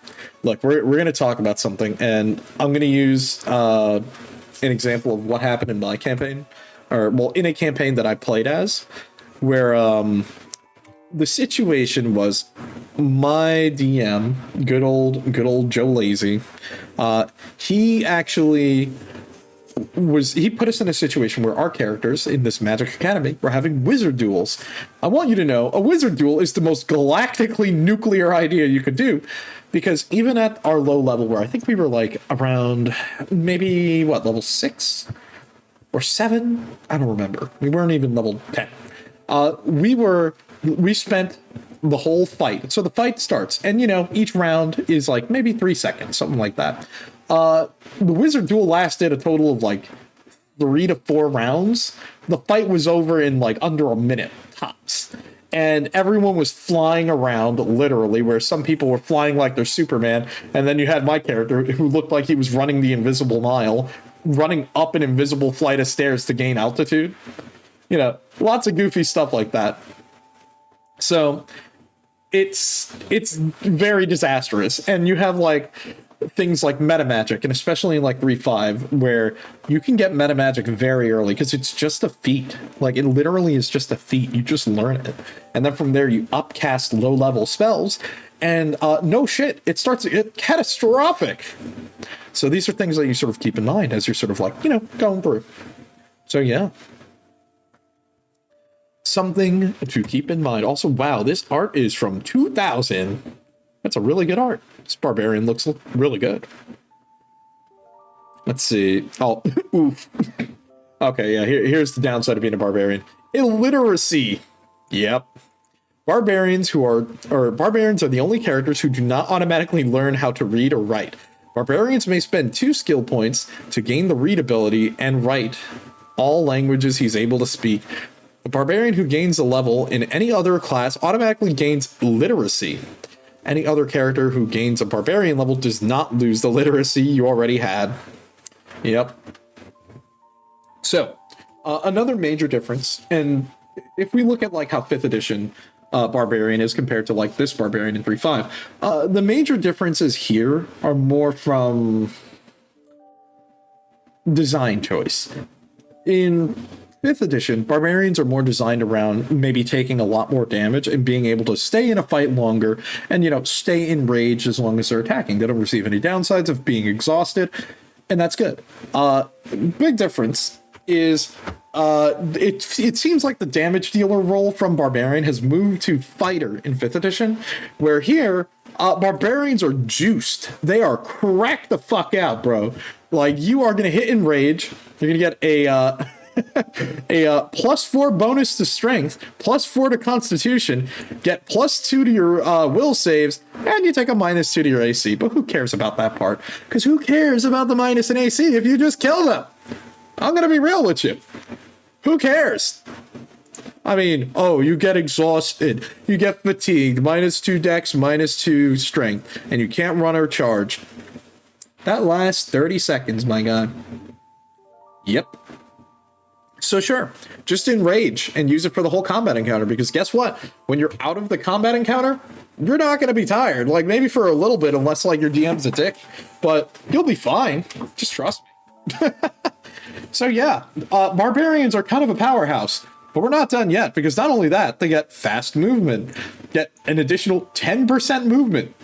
Look, we're gonna talk about something, and I'm gonna use an example of what happened in my campaign. Or, well, in a campaign that I played as, where the situation was my DM, good old Joe Lazy, he actually he put us in a situation where our characters in this Magic Academy were having wizard duels. I want you to know, a wizard duel is the most galactically nuclear idea you could do, because even at our low level, where I think we were like around maybe, what, level 6? Or 7? I don't remember. We weren't even level 10. We spent the whole fight. So the fight starts, and you know, each round is like maybe 3 seconds, something like that. The wizard duel lasted a total of like 3 to 4 rounds. The fight was over in like under a minute tops. And everyone was flying around, literally, where some people were flying like they're Superman, and then you had my character who looked like he was running the invisible mile, running up an invisible flight of stairs to gain altitude. You know, lots of goofy stuff like that. So it's very disastrous. And you have like things like meta magic, and especially in like 3.5, where you can get meta magic very early because it's just a feat. Like, it literally is just a feat. You just learn it. And then from there you upcast low level spells, and no shit, it starts to get catastrophic. So these are things that you sort of keep in mind as you're sort of like, you know, going through. So yeah. Something to keep in mind. Also, wow, this art is from 2000. That's a really good art. This barbarian looks really good. Let's see. Oh, oof. Okay, yeah, here's the downside of being a barbarian. Illiteracy. Yep. Barbarians are the only characters who do not automatically learn how to read or write. Barbarians may spend 2 skill points to gain the read ability and write all languages he's able to speak. A barbarian who gains a level in any other class automatically gains literacy. Any other character who gains a barbarian level does not lose the literacy you already had. Yep. So, another major difference, and if we look at like how 5th edition barbarian is compared to like this barbarian in 3.5, the major differences here are more from design choice. In 5th edition, barbarians are more designed around maybe taking a lot more damage and being able to stay in a fight longer and, you know, stay enraged as long as they're attacking. They don't receive any downsides of being exhausted, and that's good. Big difference is it seems like the damage dealer role from barbarian has moved to fighter in 5th edition, where here barbarians are juiced. They are cracked the fuck out, bro. Like, you are gonna hit enrage. You're gonna get a +4 bonus to strength, +4 to constitution, get +2 to your will saves, and you take a -2 to your AC. But who cares about that part? Because who cares about the minus in AC if you just kill them? I'm gonna be real with you. Who cares? I mean, oh, you get exhausted, you get fatigued, -2 dex, -2 strength, and you can't run or charge. That lasts 30 seconds, my guy. Yep. So sure, just enrage and use it for the whole combat encounter, because guess what? When you're out of the combat encounter, you're not going to be tired. Like, maybe for a little bit, unless like your DM's a dick, but you'll be fine. Just trust me. So yeah, barbarians are kind of a powerhouse, but we're not done yet, because not only that, they get fast movement, get an additional 10% movement.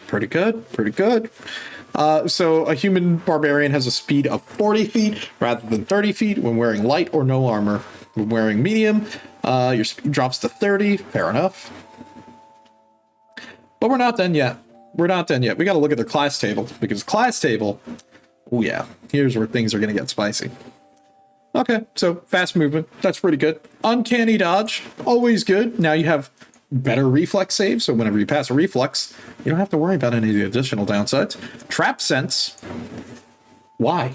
Pretty good, pretty good. So a human barbarian has a speed of 40 feet rather than 30 feet when wearing light or no armor. wearing medium. Your speed drops to 30. Fair enough. But we're not done yet. We're not done yet. We got to look at the class table, because class table, oh yeah, here's where things are going to get spicy. Okay, so fast movement, that's pretty good. Uncanny dodge, always good. Now you have better reflex save, so whenever you pass a reflex, you don't have to worry about any of the additional downsides. Trap sense, why?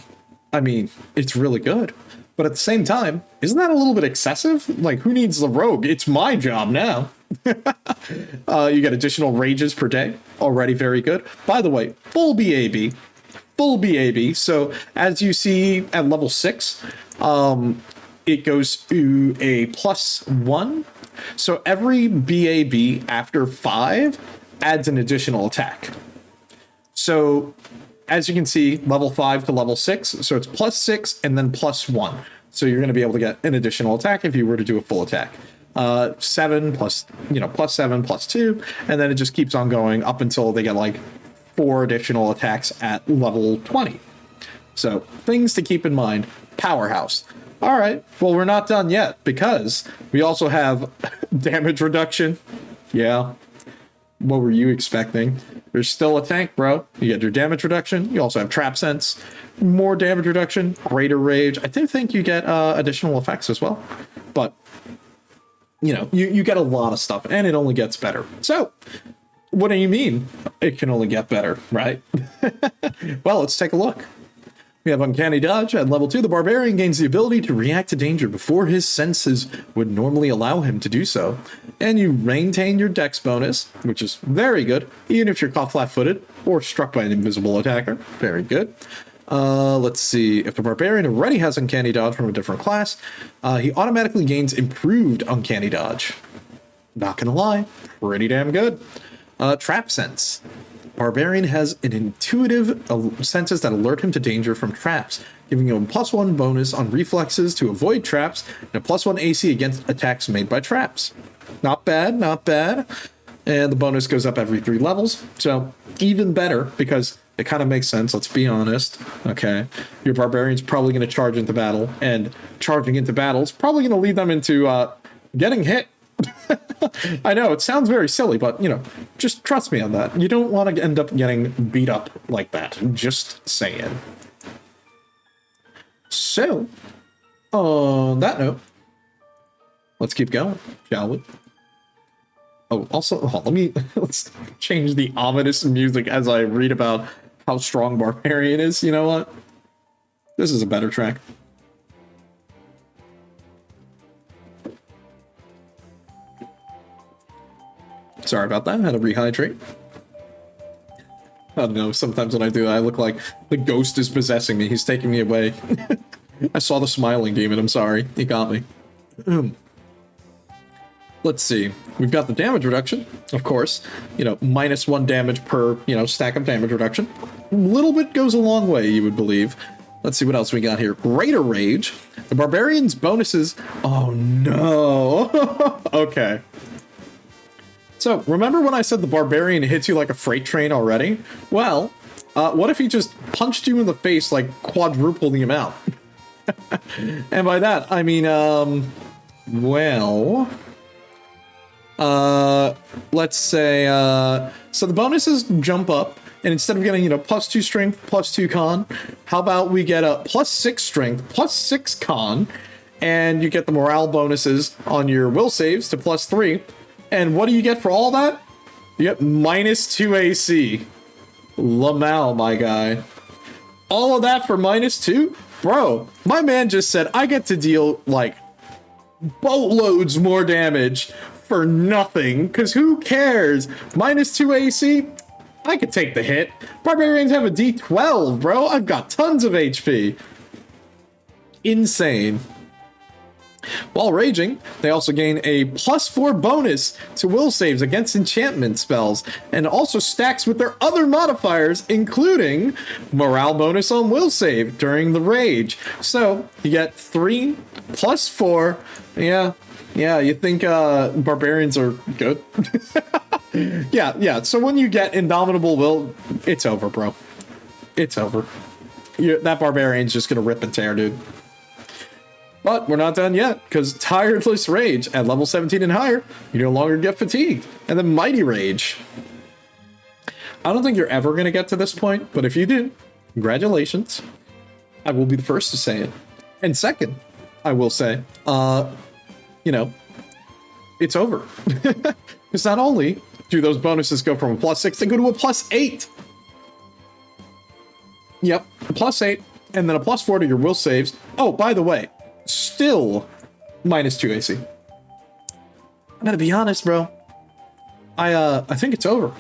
I mean, it's really good. But at the same time, isn't that a little bit excessive? Like, who needs the rogue? It's my job now. You get additional rages per day. Already very good. By the way, full BAB. Full BAB. So as you see at level 6, it goes to a +1. So every BAB after 5 adds an additional attack. So as you can see, level 5 to level 6, so it's +6 and then +1. So you're going to be able to get an additional attack if you were to do a full attack. 7 plus, +7 +2, and then it just keeps on going up until they get like 4 additional attacks at level 20. So things to keep in mind. Powerhouse. All right, well, we're not done yet, because we also have damage reduction. Yeah. What were you expecting? There's still a tank, bro. You get your damage reduction. You also have trap sense, more damage reduction, greater rage. I do think you get additional effects as well. But, you get a lot of stuff, and it only gets better. So, what do you mean it can only get better, right? Well, let's take a look. We have Uncanny Dodge. At level 2, the Barbarian gains the ability to react to danger before his senses would normally allow him to do so. And you maintain your Dex bonus, which is very good, even if you're caught flat-footed or struck by an invisible attacker. Very good. Let's see. If the Barbarian already has Uncanny Dodge from a different class, he automatically gains improved Uncanny Dodge. Not gonna lie, pretty damn good. Trap Sense. Barbarian has an intuitive senses that alert him to danger from traps, giving him a +1 bonus on reflexes to avoid traps and a +1 AC against attacks made by traps. Not bad, not bad. And the bonus goes up every 3 levels, so even better, because it kind of makes sense, let's be honest. Okay, your Barbarian's probably going to charge into battle, and charging into battle is probably going to lead them into getting hit. I know, it sounds very silly, but, just trust me on that. You don't want to end up getting beat up like that. Just saying. So, on that note, let's keep going, shall we? Oh, also, let's change the ominous music as I read about how strong Barbarian is. You know what? This is a better track. Sorry about that. I had to rehydrate. I don't know. Sometimes when I do that, I look like the ghost is possessing me. He's taking me away. I saw the smiling demon. I'm sorry. He got me. Let's see. We've got the damage reduction, of course. -1 damage per, stack of damage reduction. A little bit goes a long way, you would believe. Let's see what else we got here. Greater Rage. The Barbarian's bonuses. Oh, no. Okay. So, remember when I said the Barbarian hits you like a freight train already? Well, what if he just punched you in the face, like quadruple the amount? And by that, I mean, let's say, so the bonuses jump up, and instead of getting, +2 strength, +2 con, how about we get a +6 strength, +6 con, and you get the morale bonuses on your will saves to +3. And what do you get for all that? You get -2 AC. Lamal, my guy. All of that for -2? Bro, my man just said I get to deal, like, boatloads more damage for nothing. Because who cares? -2 AC? I could take the hit. Barbarians have a D12, bro. I've got tons of HP. Insane. While raging, they also gain a +4 bonus to will saves against enchantment spells, and also stacks with their other modifiers, including morale bonus on will save during the rage. So you get 3 +4. Yeah, you think barbarians are good? Yeah. So when you get indomitable will, it's over, bro. It's over. That barbarian's just gonna rip and tear, dude. But we're not done yet, because Tireless Rage at level 17 and higher, you no longer get fatigued. And then Mighty Rage. I don't think you're ever going to get to this point, but if you do, congratulations. I will be the first to say it. And second, I will say, you know, it's over. Because not only do those bonuses go from a +6, they go to a +8. Yep, a +8, and then a +4 to your will saves. Oh, by the way, still -2 AC. I'm gonna be honest, bro. I think it's over.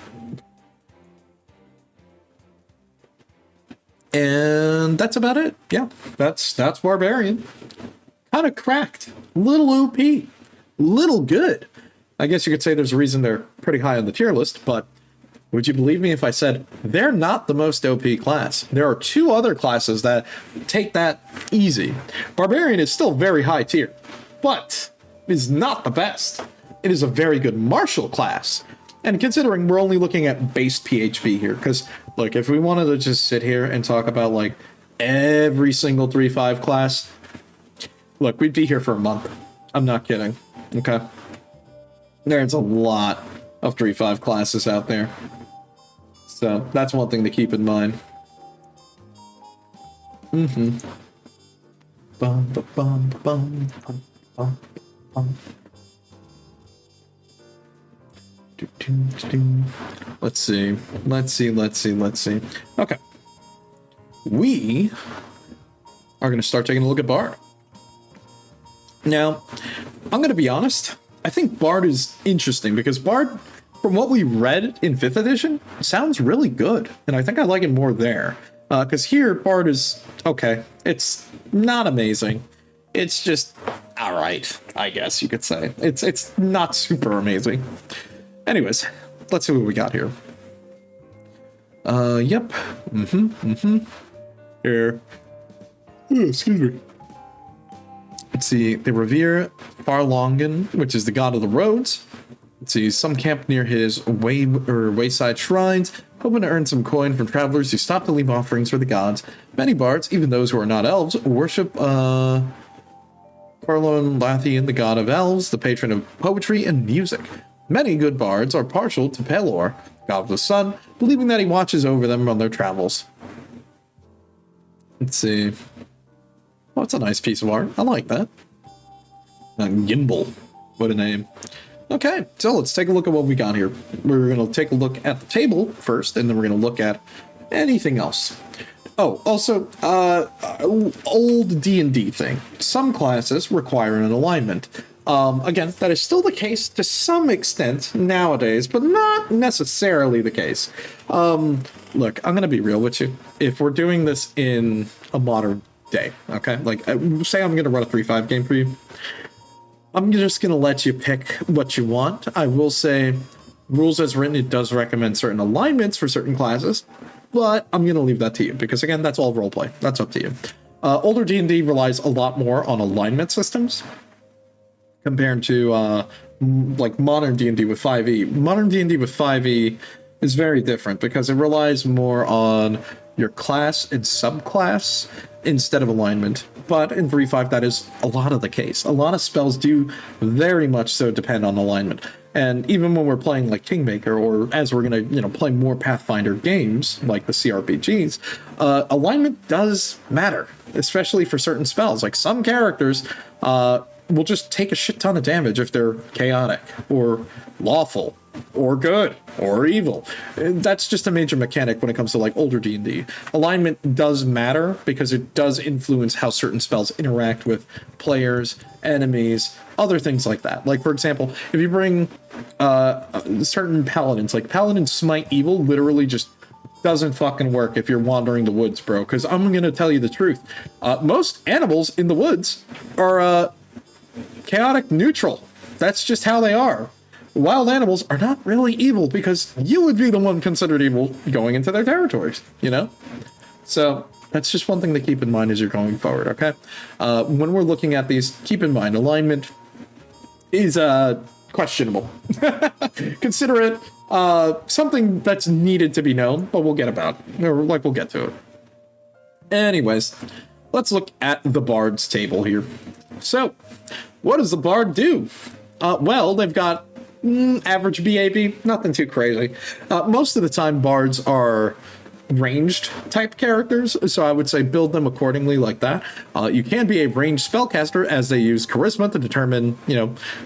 And that's about it. Yeah, that's Barbarian. Kind of cracked. Little OP. Little good. I guess you could say there's a reason they're pretty high on the tier list, but would you believe me if I said they're not the most OP class? There are 2 other classes that take that easy. Barbarian is still very high tier, but is not the best. It is a very good martial class. And considering we're only looking at base PHP here, because look, if we wanted to just sit here and talk about like every single 3.5 class, look, we'd be here for a month. I'm not kidding. Okay. There's a lot of 3.5 classes out there. So that's one thing to keep in mind. Mm-hmm. Bum, bum, bum, bum, bum, bum, bum. Let's see. Okay. We are going to start taking a look at Bard. Now, I'm going to be honest. I think Bard is interesting because Bard, from what we read in 5th edition, sounds really good. And I think I like it more there. Because here, Bard is okay. It's not amazing. It's just all right, I guess you could say. It's not super amazing. Anyways, let's see what we got here. Yep. Here. Oh, excuse me. Let's see. They revere Farlongen, which is the god of the roads. Let's see. Some camp near his wayside shrines, hoping to earn some coin from travelers who stop to leave offerings for the gods. Many bards, even those who are not elves, worship Farlon Lathian, the god of elves, the patron of poetry and music. Many good bards are partial to Pelor, god of the sun, believing that he watches over them on their travels. Let's see. Oh, it's a nice piece of art. I like that. Gimbal. What a name. Okay, so let's take a look at what we got here. We're going to take a look at the table first, and then we're going to look at anything else. Oh, also, old D&D thing. Some classes require an alignment. Again, that is still the case to some extent nowadays, but not necessarily the case. Look, I'm going to be real with you. If we're doing this in a modern day, okay? Like, say I'm going to run a 3.5 game for you. I'm just going to let you pick what you want. I will say, rules as written, it does recommend certain alignments for certain classes, but I'm going to leave that to you, because again, that's all roleplay. That's up to you. Older D&D relies a lot more on alignment systems compared to like modern D&D with 5e. Modern D&D with 5e is very different because it relies more on your class and subclass instead of alignment. But in 3.5, that is a lot of the case. A lot of spells do very much so depend on alignment. And even when we're playing like Kingmaker, or as we're going to, play more Pathfinder games like the CRPGs, alignment does matter, especially for certain spells. Like some characters will just take a shit ton of damage if they're chaotic or lawful or good or evil. That's just a major mechanic when it comes to like older D&D. Alignment does matter because it does influence how certain spells interact with players, enemies, other things like that. Like, for example, if you bring certain paladins, like Paladin Smite Evil literally just doesn't fucking work if you're wandering the woods, bro. Because I'm going to tell you the truth. Most animals in the woods are chaotic neutral. That's just how they are. Wild animals are not really evil because you would be the one considered evil going into their territories, So that's just one thing to keep in mind as you're going forward, okay? When we're looking at these, keep in mind alignment is questionable. Consider it something that's needed to be known, but we'll get to it. Anyways, let's look at the Bard's table here. So, what does the Bard do? Well, they've got average BAB, nothing too crazy. Most of the time, Bards are ranged type characters, so I would say build them accordingly like that. You can be a ranged spellcaster, as they use charisma to determine,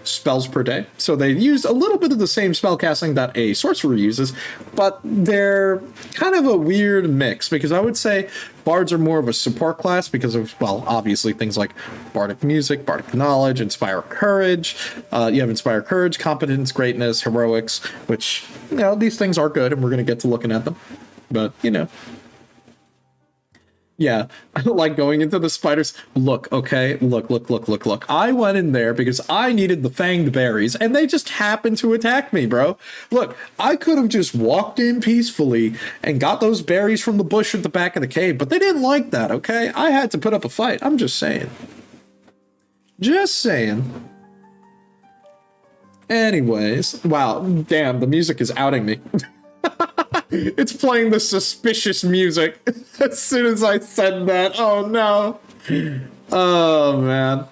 spells per day. So they use a little bit of the same spellcasting that a sorcerer uses, but they're kind of a weird mix, because I would say bards are more of a support class because of, well, obviously things like bardic music, bardic knowledge, inspire courage. You have inspire courage, competence, greatness, heroics, which, these things are good, and we're going to get to looking at them. But, yeah, I don't like going into the spiders. Look, okay, look. I went in there because I needed the fanged berries, and they just happened to attack me, bro. Look, I could have just walked in peacefully and got those berries from the bush at the back of the cave, but they didn't like that, okay? I had to put up a fight. I'm just saying. Just saying. Anyways, wow, damn, the music is outing me. It's playing the suspicious music as soon as I said that. Oh no. Oh man.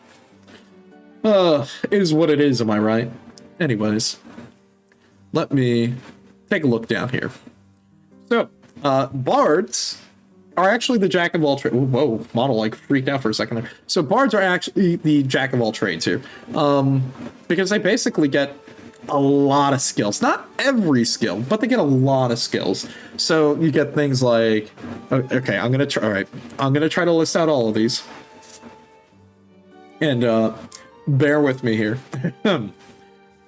It is what it is, am I right? Anyways, let me take a look down here. So, bards are actually the jack of all trades. Whoa, model like freaked out for a second there. So bards are actually the jack of all trades here. Because they basically get a lot of skills. Not every skill, but they get a lot of skills. So you get things like, okay, I'm going to try to list out all of these. And bear with me here.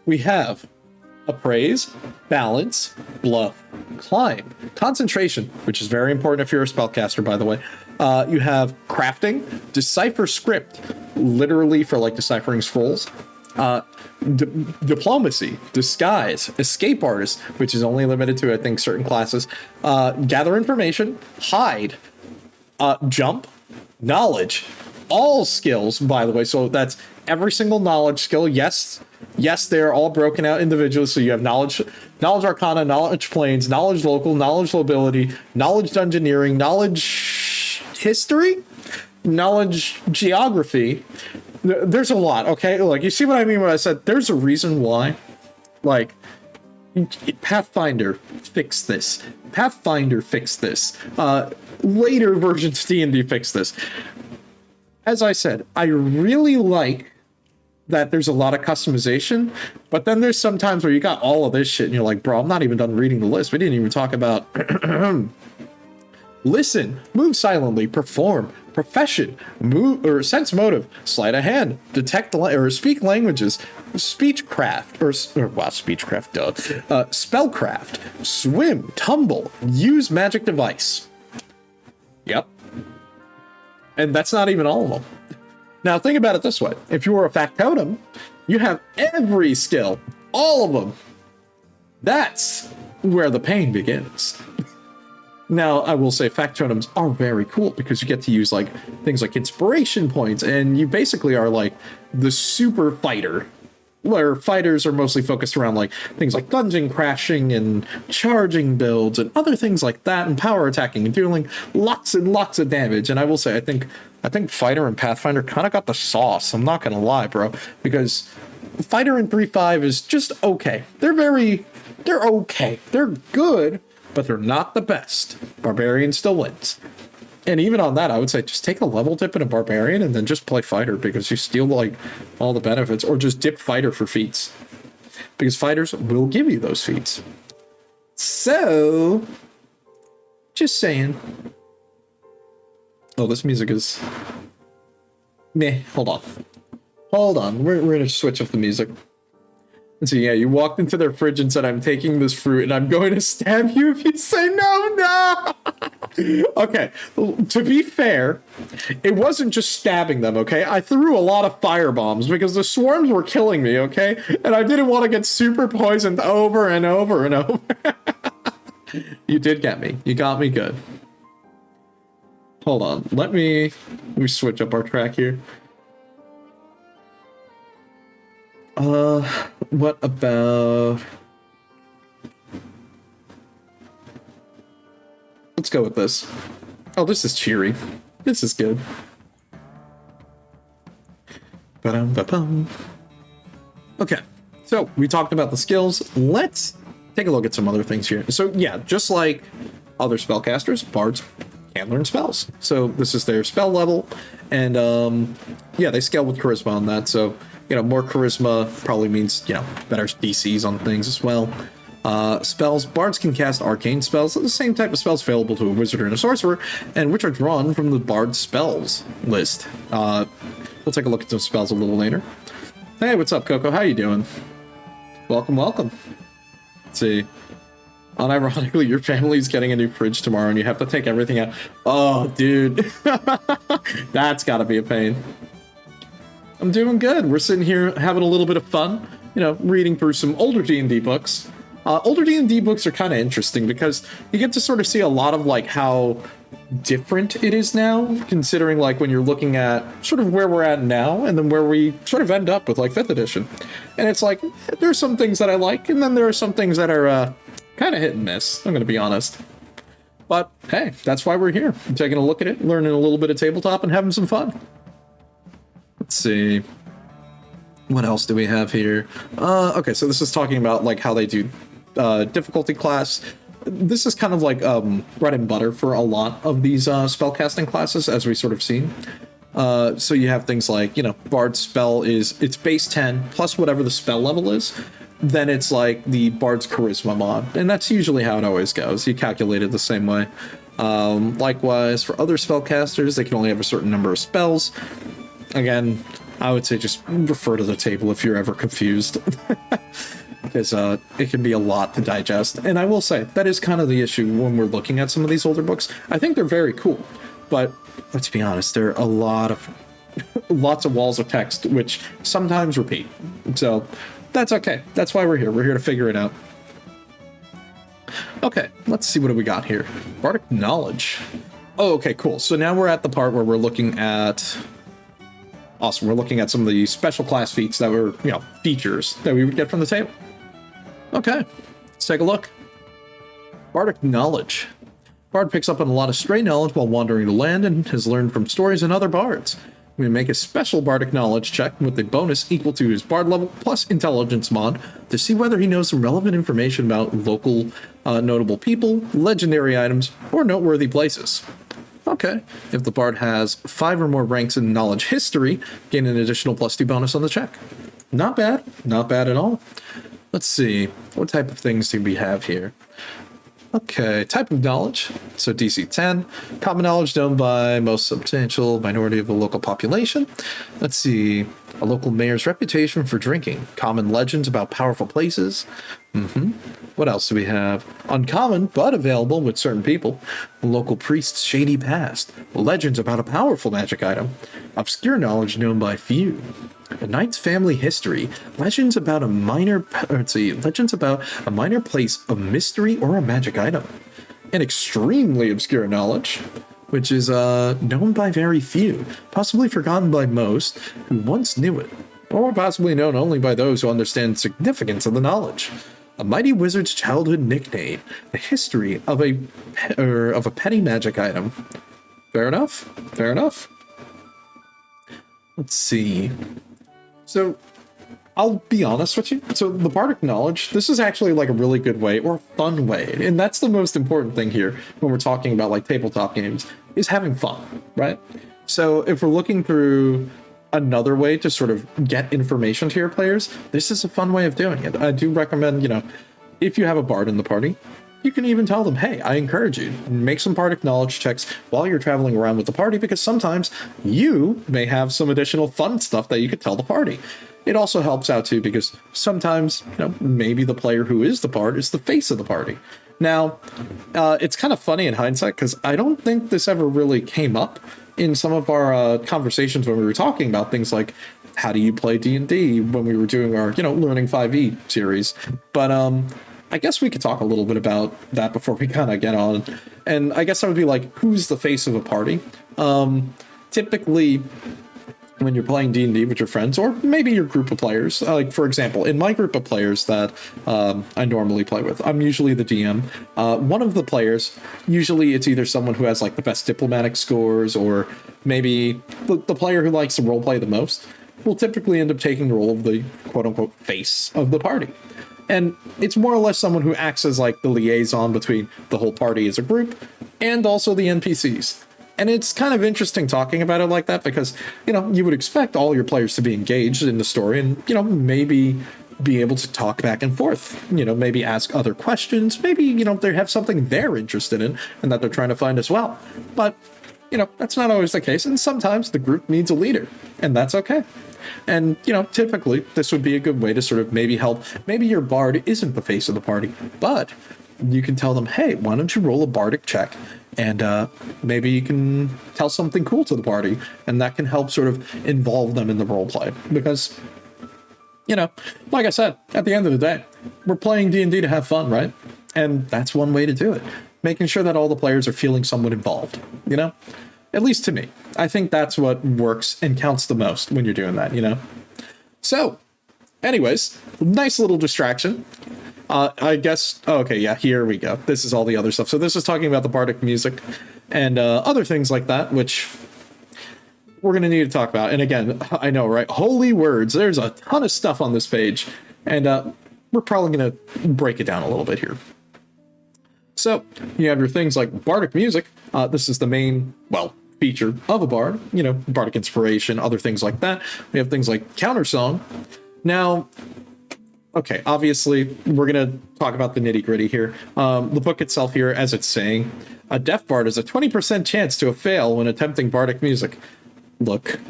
We have appraise, balance, bluff, climb, concentration, which is very important if you're a spellcaster, by the way. You have crafting, decipher script, literally for like deciphering scrolls. Diplomacy, disguise, escape artist, which is only limited to, I think, certain classes, gather information, hide, jump, knowledge, all skills, by the way. So that's every single knowledge skill. Yes, they're all broken out individually. So you have knowledge arcana, knowledge planes, knowledge local, knowledge nobility, knowledge dungeoneering, knowledge history, knowledge geography. There's a lot, okay? Like, you see what I mean when I said there's a reason why? Like, Pathfinder fixed this. Pathfinder fixed this. Later versions of D&D fixed this. As I said, I really like that there's a lot of customization, but then there's some times where you got all of this shit and you're like, bro, I'm not even done reading the list. We didn't even talk about listen, move silently, perform, profession, move or sense motive, sleight of hand, detect or speak languages, speechcraft spellcraft, swim, tumble, use magic device. Yep. And that's not even all of them. Now think about it this way. If you were a factotum, you have every skill, all of them. That's where the pain begins. Now, I will say factotums are very cool because you get to use like things like inspiration points, and you basically are like the super fighter, where fighters are mostly focused around like things like dungeon crashing and charging builds and other things like that, and power attacking and dealing lots and lots of damage. And I will say, I think Fighter and Pathfinder kind of got the sauce. I'm not gonna lie, bro, because Fighter in 3.5 is just okay. They're okay. They're good, but they're not the best. Barbarian still wins. And even on that, I would say just take a level dip in a Barbarian and then just play Fighter, because you steal like all the benefits, or just dip Fighter for feats, because fighters will give you those feats. So, just saying. Oh, this music is meh. Hold on. We're gonna switch up the music. And so yeah, you walked into their fridge and said, I'm taking this fruit and I'm going to stab you if you say no. Okay, to be fair, it wasn't just stabbing them, okay? I threw a lot of fire bombs because the swarms were killing me, okay? And I didn't want to get super poisoned over and over and over. You did get me. You got me good. Hold on. Let me switch up our track here. What about... Let's go with this. Oh, this is cheery. This is good. Ba-dum-ba-bum. Okay, so we talked about the skills. Let's take a look at some other things here. So yeah, just like other spellcasters, bards can learn spells. So this is their spell level, and yeah, they scale with charisma on that. So more charisma probably means better DCs on things as well. Spells, bards can cast arcane spells, the same type of spells available to a wizard and a sorcerer, and which are drawn from the bard spells list. We'll take a look at those spells a little later. Hey, what's up, Coco? How you doing? Welcome, welcome. Let's see. Unironically, your family's getting a new fridge tomorrow and you have to take everything out. Oh, dude. That's gotta be a pain. I'm doing good. We're sitting here having a little bit of fun, reading through some older D&D books. Older D&D books are kind of interesting because you get to sort of see a lot of how different it is now, considering when you're looking at sort of where we're at now and then where we sort of end up with 5th edition. And it's there's some things that I like, and then there are some things that are kind of hit and miss, I'm going to be honest. But hey, that's why we're here. I'm taking a look at it, learning a little bit of tabletop, and having some fun. Let's see. What else do we have here? Okay, so this is talking about how they do difficulty class. This is kind of bread and butter for a lot of these spellcasting classes, as we sort of seen. So you have things Bard's spell is its base 10 plus whatever the spell level is. Then it's the Bard's charisma mod, and that's usually how it always goes. You calculate it the same way. Likewise, for other spellcasters, they can only have a certain number of spells. Again, I would say just refer to the table if you're ever confused. Because it can be a lot to digest. And I will say, that is kind of the issue when we're looking at some of these older books. I think they're very cool, but let's be honest, there are lots of walls of text, which sometimes repeat. So that's okay. That's why we're here. We're here to figure it out. Okay, let's see what do we got here. Bardic Knowledge. Oh, okay, cool. So now we're at the part where we're looking at... Awesome, we're looking at some of the special class feats that were, features that we would get from the table. Okay, let's take a look. Bardic Knowledge. Bard picks up on a lot of stray knowledge while wandering the land and has learned from stories and other bards. We make a special Bardic Knowledge check with a bonus equal to his Bard level plus Intelligence mod to see whether he knows some relevant information about local notable people, legendary items, or noteworthy places. Okay, if the Bard has 5 or more ranks in Knowledge History, gain an additional +2 bonus on the check. Not bad, not bad at all. Let's see, what type of things do we have here? Okay, type of knowledge, so DC 10, common knowledge known by most substantial minority of the local population. Let's see, a local mayor's reputation for drinking, common legends about powerful places. What else do we have? Uncommon, but available with certain people. A local priest's shady past, legends about a powerful magic item, obscure knowledge known by few. A knight's family history, legends about a minor place of mystery or a magic item. An extremely obscure knowledge, which is known by very few, possibly forgotten by most who once knew it, or possibly known only by those who understand the significance of the knowledge. A mighty wizard's childhood nickname, the history of a petty magic item. Fair enough. Fair enough. Let's see. So, I'll be honest with you. So, the Bardic Knowledge, this is actually a really good way, or a fun way, and that's the most important thing here when we're talking about tabletop games, is having fun, right? So, if we're looking through another way to sort of get information to your players, this is a fun way of doing it. I do recommend, if you have a bard in the party, you can even tell them, hey, I encourage you, make some Bardic Knowledge checks while you're traveling around with the party, because sometimes you may have some additional fun stuff that you could tell the party. It also helps out too, because sometimes, maybe the player who is the bard is the face of the party. Now, it's kind of funny in hindsight, because I don't think this ever really came up in some of our conversations when we were talking about things like, how do you play D&D when we were doing our, Learning 5e series. But I guess we could talk a little bit about that before we kind of get on. And I guess that would be who's the face of a party? Typically, when you're playing D&D with your friends, or maybe your group of players, for example, in my group of players that I normally play with, I'm usually the DM. One of the players, usually it's either someone who has the best diplomatic scores, or maybe the player who likes to roleplay the most. will typically end up taking the role of the quote-unquote face of the party. And it's more or less someone who acts as like the liaison between the whole party as a group and also the NPCs. And it's kind of interesting talking about it like that because, you know, you would expect all your players to be engaged in the story and, you know, maybe be able to talk back and forth, you know, maybe ask other questions, maybe, you know, they have something they're interested in and that they're trying to find as well. But, you know, that's not always the case. And sometimes the group needs a leader, and that's okay. And, you know, typically this would be a good way to sort of maybe help. Maybe your bard isn't the face of the party, but you can tell them, hey, why don't you roll a bardic check? And maybe you can tell something cool to the party, and that can help sort of involve them in the role play. Because, you know, like I said, at the end of the day, we're playing D&D to have fun, right? And that's one way to do it. Making sure that all the players are feeling somewhat involved, you know? At least to me. I think that's what works and counts the most when you're doing that, you know? So, anyways, nice little distraction. I guess, okay, yeah, here we go. This is all the other stuff. So this is talking about the bardic music and other things like that, which we're going to need to talk about. And again, I know, right? Holy words. There's a ton of stuff on this page. And we're probably going to break it down a little bit here. So you have your things like bardic music. This is the main, well, feature of a bard, you know, bardic inspiration, other things like that. We have things like countersong. Now, okay, obviously, we're going to talk about the nitty gritty here. The book itself here, as it's saying, a deaf bard has a 20% chance to fail when attempting bardic music. Look,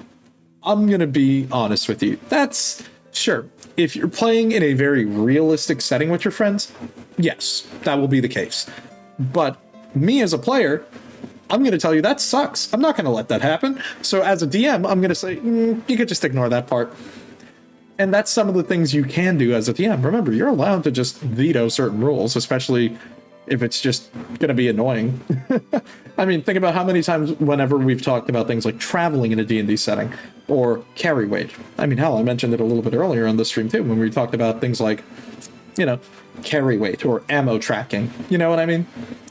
I'm going to be honest with you. That's, sure, if you're playing in a very realistic setting with your friends, yes, that will be the case. But me as a player, I'm going to tell you that sucks. I'm not going to let that happen. So as a DM, I'm going to say, you could just ignore that part. And that's some of the things you can do as a DM. Remember, you're allowed to just veto certain rules, especially if it's just going to be annoying. I mean, think about how many times whenever we've talked about things like traveling in a D&D setting or carry weight. I mean, hell, I mentioned it a little bit earlier on the stream too, when we talked about things like, you know, carry weight or ammo tracking. You know what I mean?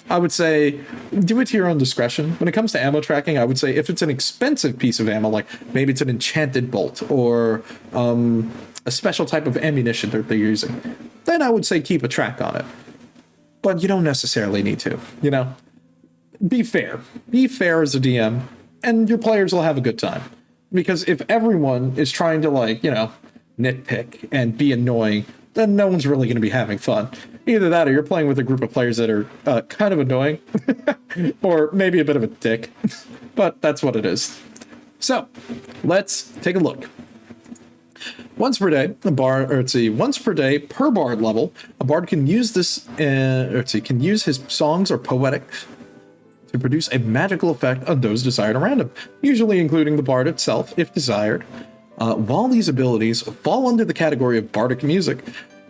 I would say do it to your own discretion. When it comes to ammo tracking, I would say if it's an expensive piece of ammo, like maybe it's an enchanted bolt or a special type of ammunition that they're using, then I would say keep a track on it. But you don't necessarily need to, you know? Be fair. Be fair as a DM, and your players will have a good time. Because if everyone is trying to, like, you know, nitpick and be annoying, then no one's really going to be having fun. Either that or you're playing with a group of players that are kind of annoying or maybe a bit of a dick, but that's what it is. So let's take a look. Once per day, once per day per bard level, a bard can use this, can use his songs or poetic to produce a magical effect on those desired around him, usually including the bard itself, if desired. While these abilities fall under the category of bardic music,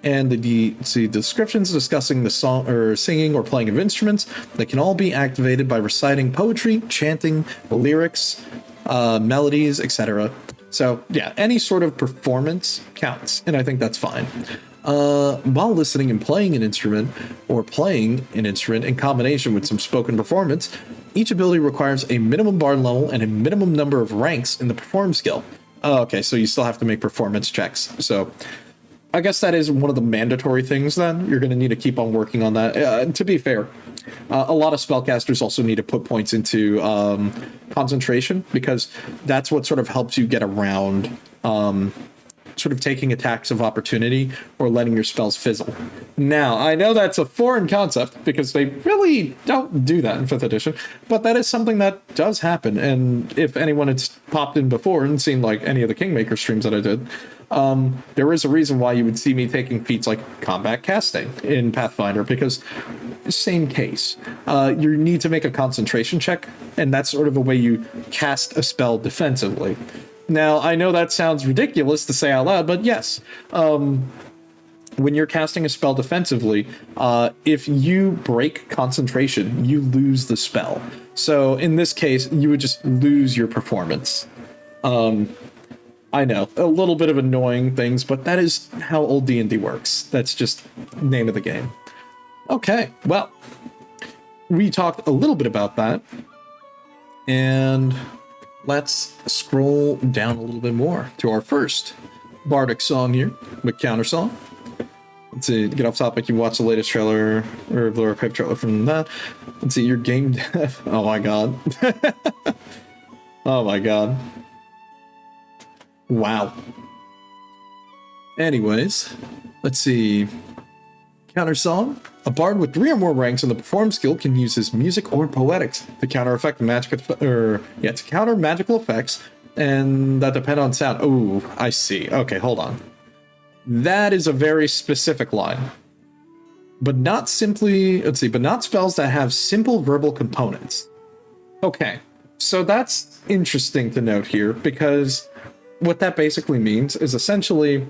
and the descriptions discussing the song or singing or playing of instruments, they can all be activated by reciting poetry, chanting, lyrics, melodies, etc. So yeah, any sort of performance counts, and I think that's fine. While listening and playing an instrument, or playing an instrument in combination with some spoken performance, each ability requires a minimum bard level and a minimum number of ranks in the perform skill. Okay, so you still have to make performance checks. So I guess that is one of the mandatory things then. You're going to need to keep on working on that. To be fair, a lot of spellcasters also need to put points into concentration, because that's what sort of helps you get around sort of taking attacks of opportunity or letting your spells fizzle. Now, I know that's a foreign concept because they really don't do that in 5th edition, but that is something that does happen. And if anyone had popped in before and seen like any of the Kingmaker streams that I did, there is a reason why you would see me taking feats like combat casting in Pathfinder, because same case. You need to make a concentration check, and that's sort of a way you cast a spell defensively. Now, I know that sounds ridiculous to say out loud, but yes, when you're casting a spell defensively, if you break concentration, you lose the spell. So in this case, you would just lose your performance. I know, a little bit of annoying things, but that is how old D&D works. That's just name of the game. Okay, well, we talked a little bit about that, and let's scroll down a little bit more to our first bardic song here with counter song. Let's see, get off topic. You watched the latest trailer or Blur Pipe trailer from that. Let's see, your game dev. Oh my god. Oh my god. Wow. Anyways, let's see. Counter song. A bard with 3 or more ranks in the perform skill can use his music or poetics to counter magical effects, and that depend on sound. Oh, I see. Okay, hold on. That is a very specific line. But not simply, let's see, but not spells that have simple verbal components. Okay, so that's interesting to note here, because what that basically means is essentially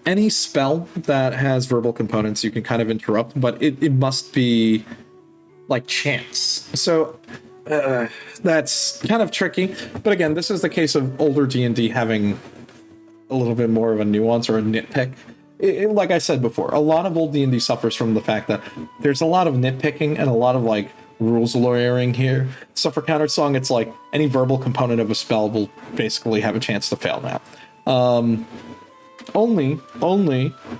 any spell that has verbal components you can kind of interrupt, but it must be like chance. So that's kind of tricky. But again, this is the case of older D&D having a little bit more of a nuance or a nitpick. Like I said before, a lot of old D&D suffers from the fact that there's a lot of nitpicking and a lot of like rules lawyering here. So for counter song, it's like any verbal component of a spell will basically have a chance to fail now. Only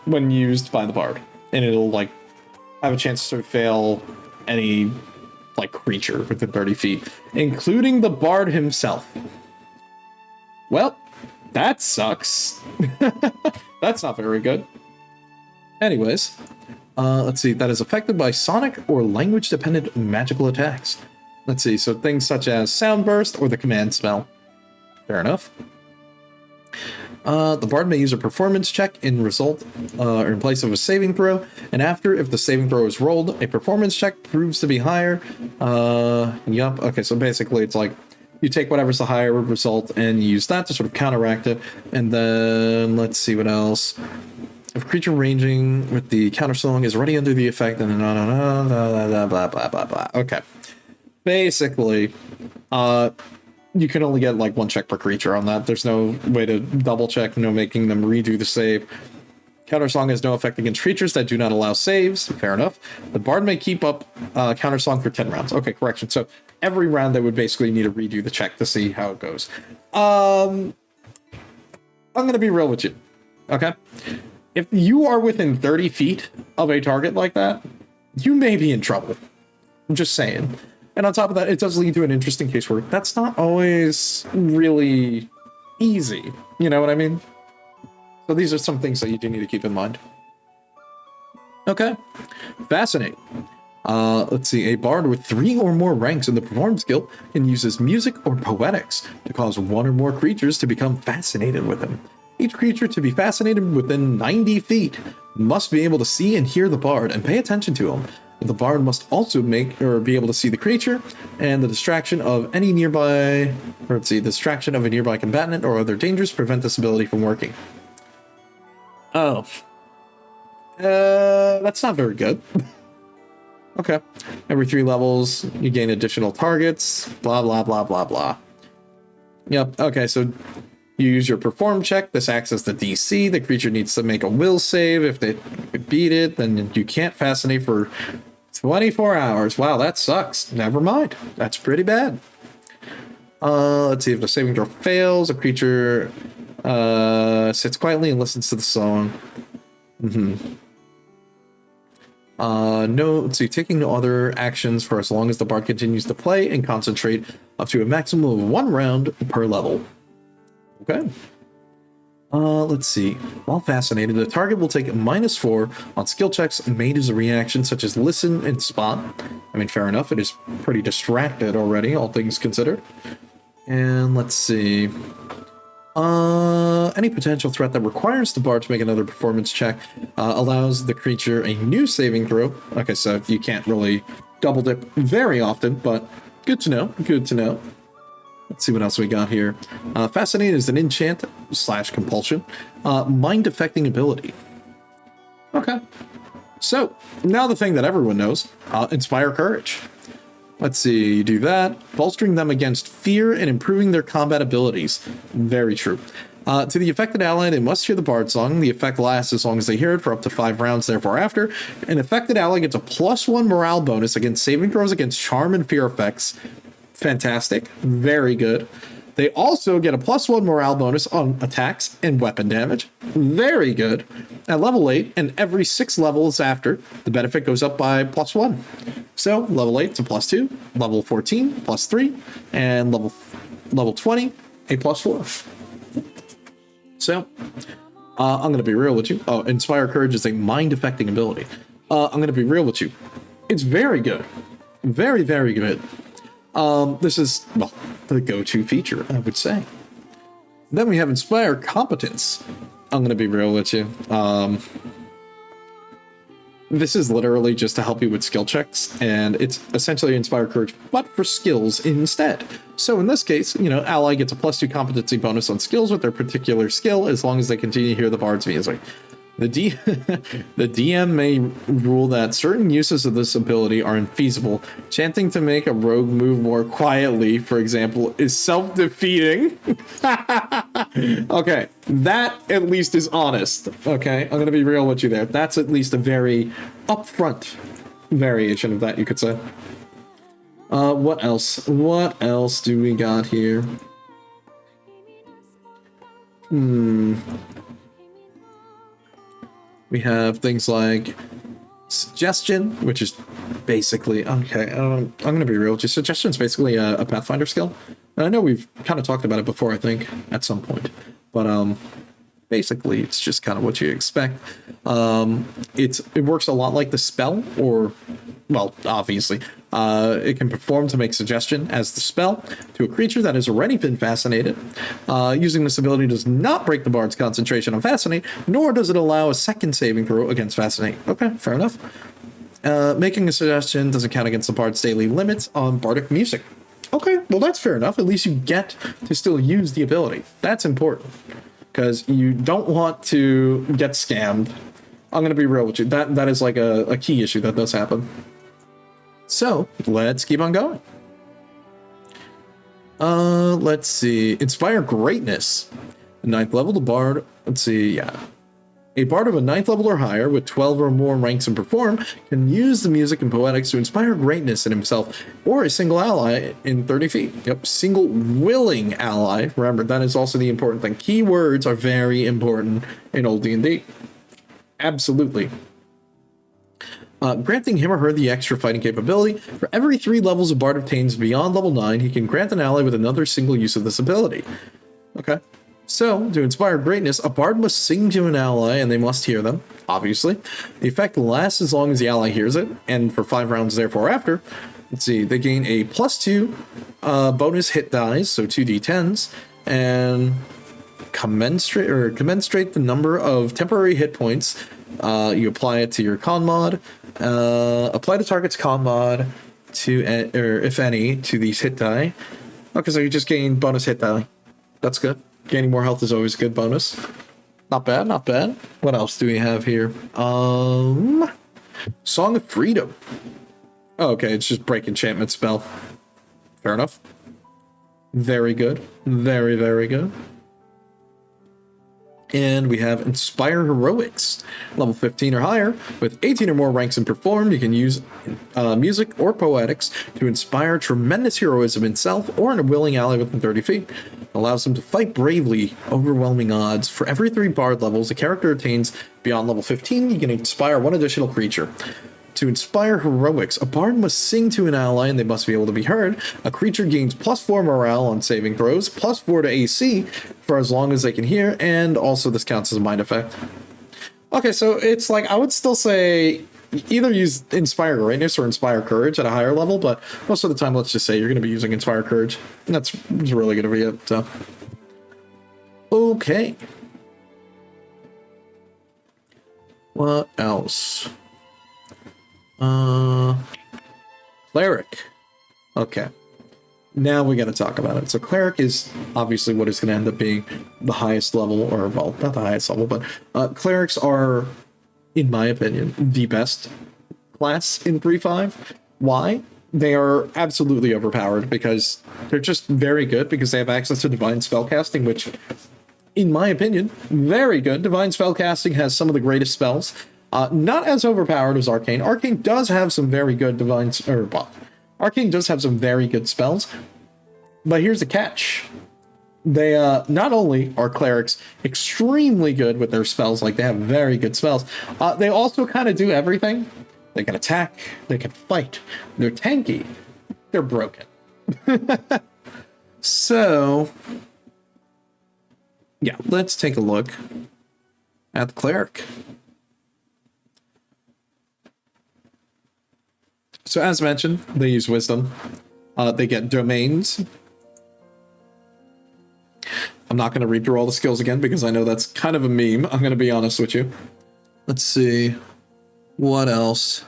when used by the bard, and it'll like have a chance to fail any like creature within 30 feet, including the bard himself. Well, that sucks. That's not very good. Anyways, let's see. That is affected by sonic or language-dependent magical attacks. Let's see. So things such as sound burst or the command spell. Fair enough. The bard may use a performance check in result or in place of a saving throw, and after, if the saving throw is rolled, a performance check proves to be higher. Yup. Okay, so basically it's like you take whatever's the higher result and you use that to sort of counteract it. And then let's see what else. If creature ranging with the counter song is already under the effect, and blah blah blah blah blah. Okay, basically, you can only get like 1 check per creature on that. There's no way to double check, no making them redo the save. Counter song has no effect against creatures that do not allow saves. Fair enough. The bard may keep up counter song for 10 rounds. Okay, correction. So every round they would basically need to redo the check to see how it goes. I'm gonna be real with you. Okay. If you are within 30 feet of a target like that, you may be in trouble. I'm just saying. And on top of that, it does lead to an interesting case where that's not always really easy. You know what I mean? So these are some things that you do need to keep in mind. Okay. Fascinating. Let's see. A bard with 3 or more ranks in the perform skill can use his music or poetics to cause 1 or more creatures to become fascinated with him. Each creature to be fascinated within 90 feet must be able to see and hear the bard and pay attention to him. The bard must also make or be able to see the creature and the distraction of any nearby, or let's see, the distraction of a nearby combatant or other dangers prevent this ability from working. Oh. That's not very good. Okay. Every 3 levels, you gain additional targets, blah, blah, blah, blah, blah. Yep. Okay, so you use your perform check. This acts as the DC. The creature needs to make a will save. If they beat it, then you can't fascinate for 24 hours. Wow, that sucks. Never mind. That's pretty bad. Let's see. If the saving throw fails, a creature sits quietly and listens to the song. No, let's see. Taking no other actions for as long as the bard continues to play and concentrate up to a maximum of 1 round per level. Okay. Let's see. While fascinated, the target will take -4 on skill checks made as a reaction, such as listen and spot. I mean, fair enough. It is pretty distracted already, all things considered. And let's see. Any potential threat that requires the bard to make another performance check allows the creature a new saving throw. Okay, so you can't really double dip very often, but good to know. Good to know. Let's see what else we got here. Fascinating is an enchant / compulsion. Mind affecting ability. Okay. So, now the thing that everyone knows. Inspire courage. Let's see, you do that. Bolstering them against fear and improving their combat abilities. Very true. To the affected ally, they must hear the bard song. The effect lasts as long as they hear it for up to 5 rounds, therefore after. An affected ally gets a +1 morale bonus against saving throws against charm and fear effects Fantastic. Very good. They also get a +1 morale bonus on attacks and weapon damage. Very good. At level 8, and every 6 levels after, the benefit goes up by +1. So level 8 to +2, level 14 +3, and level 20 a +4. So I'm going to be real with you. Oh, Inspire Courage is a mind-affecting ability. I'm going to be real with you. It's very good. Very, very good. This is, well, the go-to feature, I would say. Then we have Inspire Competence. I'm going to be real with you. This is literally just to help you with skill checks, and it's essentially Inspire Courage, but for skills instead. So in this case, you know, ally gets a +2 competency bonus on skills with their particular skill as long as they continue to hear the bard's music. The DM may rule that certain uses of this ability are infeasible. Chanting to make a rogue move more quietly, for example, is self-defeating. Okay, that at least is honest. Okay, I'm going to be real with you there. That's at least a very upfront variation of that, you could say. What else? What else do we got here? We have things like Suggestion, which is basically, okay, I'm going to be real with you. Suggestion is basically a Pathfinder skill. And I know we've kind of talked about it before, I think, at some point. But basically, it's just kind of what you expect. It works a lot like the spell, or, well, obviously. It can perform to make suggestion as the spell to a creature that has already been fascinated. Using this ability does not break the bard's concentration on fascinate, nor does it allow a second saving throw against fascinate. Okay, fair enough. Making a suggestion doesn't count against the bard's daily limits on bardic music. Okay, well that's fair enough. At least you get to still use the ability. That's important, because you don't want to get scammed. I'm going to be real with you. That is like a key issue that does happen. So let's keep on going. Let's see. Inspire Greatness. 9th level, the bard. Let's see. Yeah. A bard of a 9th level or higher with 12 or more ranks and perform can use the music and poetics to inspire greatness in himself or a single ally in 30 feet. Yep. Single willing ally. Remember, that is also the important thing. Keywords are very important in old D&D. Absolutely. Granting him or her the extra fighting capability. For every 3 levels a bard obtains beyond level 9, he can grant an ally with another single use of this ability. Okay. So, to inspire greatness, a bard must sing to an ally and they must hear them, obviously. The effect lasts as long as the ally hears it, and for 5 rounds therefore after. Let's see, they gain a +2 bonus hit dice, so 2d10s, and commensurate the number of temporary hit points. You apply it to your con mod. Apply the target's con mod to, or if any, to these hit die. Okay, so you just gain bonus hit die. That's good. Gaining more health is always a good bonus. Not bad, not bad. What else do we have here? Song of Freedom. Oh, okay, it's just break enchantment spell. Fair enough. Very good. Very, very good. And we have Inspire Heroics, level 15 or higher. With 18 or more ranks in Perform, you can use music or poetics to inspire tremendous heroism in self or in a willing ally within 30 feet. It allows them to fight bravely, overwhelming odds. For every 3 bard levels a character attains beyond level 15, you can inspire 1 additional creature. To inspire heroics, a bard must sing to an ally and they must be able to be heard. A creature gains +4 morale on saving throws, +4 to AC for as long as they can hear, and also this counts as a mind effect. Okay, so it's like, I would still say either use Inspire Greatness or Inspire Courage at a higher level, but most of the time, let's just say you're going to be using Inspire Courage. And that's really going to be it, so. Okay. What else? Cleric. Okay. Now we got to talk about it. So Cleric is obviously what is going to end up being the highest level, or, well, not the highest level, but Clerics are, in my opinion, the best class in 3.5. Why? They are absolutely overpowered because they're just very good, because they have access to divine spellcasting, which, in my opinion, very good. Divine spellcasting has some of the greatest spells. Not as overpowered as Arcane. Arcane does have some very good Arcane does have some very good spells, But here's the catch. They not only are clerics extremely good with their spells, like they have very good spells, they also kind of do everything. They can attack, they can fight, they're tanky, they're broken. So, yeah, let's take a look at the cleric. So as mentioned, they use wisdom. They get domains. I'm not going to read through all the skills again because I know that's kind of a meme. I'm going to be honest with you. Let's see. What else?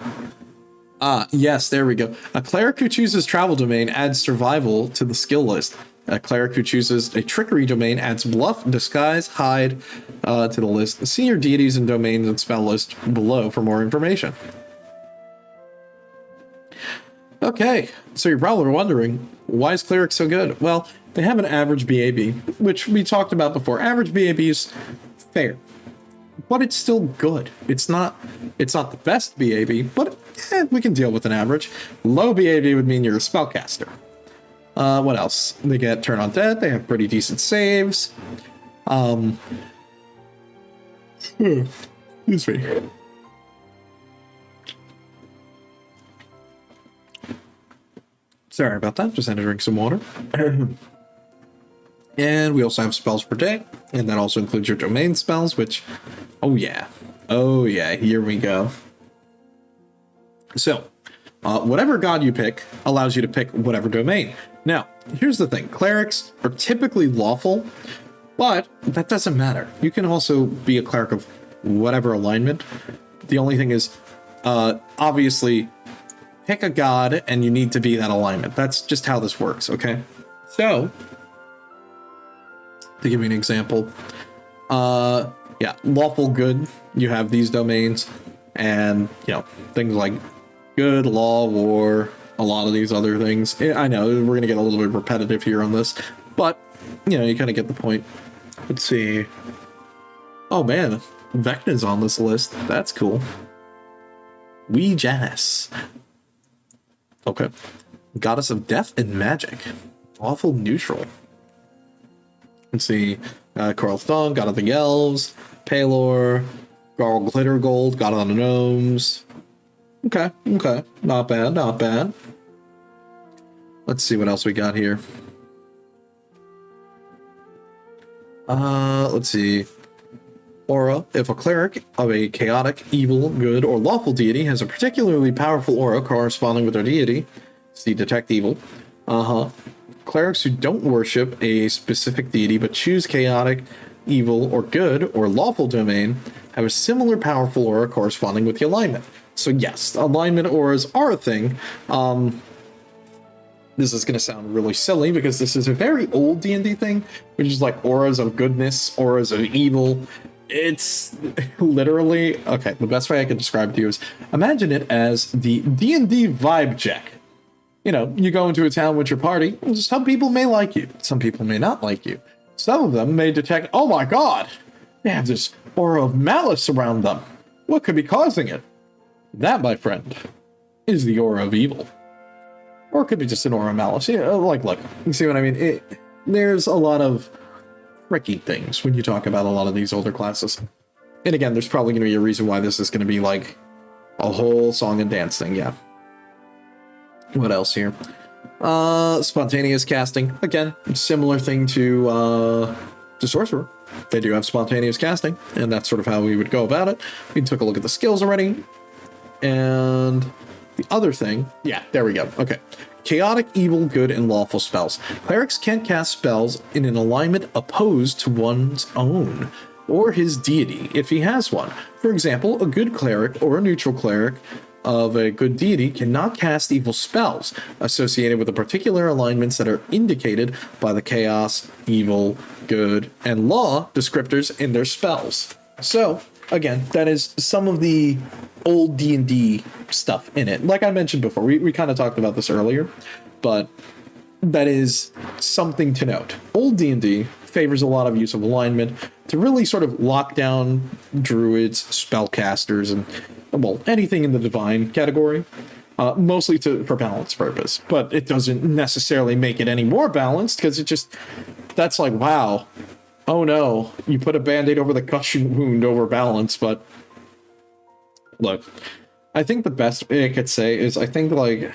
Yes, there we go. A cleric who chooses travel domain adds survival to the skill list. A cleric who chooses a trickery domain adds bluff, disguise, hide to the list. See your deities and domains and spell list below for more information. Okay, so you're probably wondering, why is cleric so good? Well, they have an average BAB, which we talked about before. Average BAB is fair, but it's still good. It's not the best BAB, but we can deal with an average. Low BAB would mean you're a spellcaster. What else? They get turn on dead. They have pretty decent saves. Excuse me. Sorry about that. Just had to drink some water. And we also have spells per day, and that also includes your domain spells, which, oh yeah, here we go. So, whatever god you pick allows you to pick whatever domain. Now, here's the thing. Clerics are typically lawful, but that doesn't matter. You can also be a cleric of whatever alignment. The only thing is, obviously, pick a god and you need to be that alignment. That's just how this works, okay? So, to give you an example, lawful good, you have these domains, and, things like good, law, war, a lot of these other things. I know, we're going to get a little bit repetitive here on this, but, you kind of get the point. Let's see. Oh man, Vecna's on this list. That's cool. Wee Janice. Okay. Goddess of Death and Magic. Awful neutral. Let's see. Carl Thong, God of the Elves. Palor. Garl Glittergold, God of the Gnomes. Okay. Not bad. Let's see what else we got here. Let's see. Aura. If a cleric of a chaotic, evil, good, or lawful deity has a particularly powerful aura corresponding with their deity, see Detect Evil. Clerics who don't worship a specific deity but choose chaotic, evil, or good, or lawful domain have a similar powerful aura corresponding with the alignment. So yes, alignment auras are a thing. This is going to sound really silly because this is a very old D&D thing, which is like auras of goodness, auras of evil. It's literally, okay, the best way I can describe it to you is imagine it as the D&D vibe check. You go into a town with your party, some people may like you, some people may not like you. Some of them may detect, oh my god, they have this aura of malice around them. What could be causing it? That, my friend, is the aura of evil. Or it could be just an aura of malice. Look, you see what I mean? There's a lot of tricky things when you talk about a lot of these older classes. And again, there's probably going to be a reason why this is going to be like a whole song and dance thing, yeah. What else here? Spontaneous casting. Again, similar thing to Sorcerer. They do have spontaneous casting, and that's sort of how we would go about it. We took a look at the skills already. And the other thing, yeah, there we go. Okay. Chaotic, evil, good, and lawful spells. Clerics can't cast spells in an alignment opposed to one's own or his deity if he has one. For example, a good cleric or a neutral cleric of a good deity cannot cast evil spells associated with the particular alignments that are indicated by the chaos, evil, good, and law descriptors in their spells. So, again, that is some of the old D&D stuff in it. Like I mentioned before, we kind of talked about this earlier, but that is something to note. Old D&D favors a lot of use of alignment to really sort of lock down druids, spellcasters, and, well, anything in the divine category. mostly for balance purpose. But it doesn't necessarily make it any more balanced, because that's like, wow, oh no, you put a band-aid over the cushion wound over balance. But look, I think the best I could say is, I think like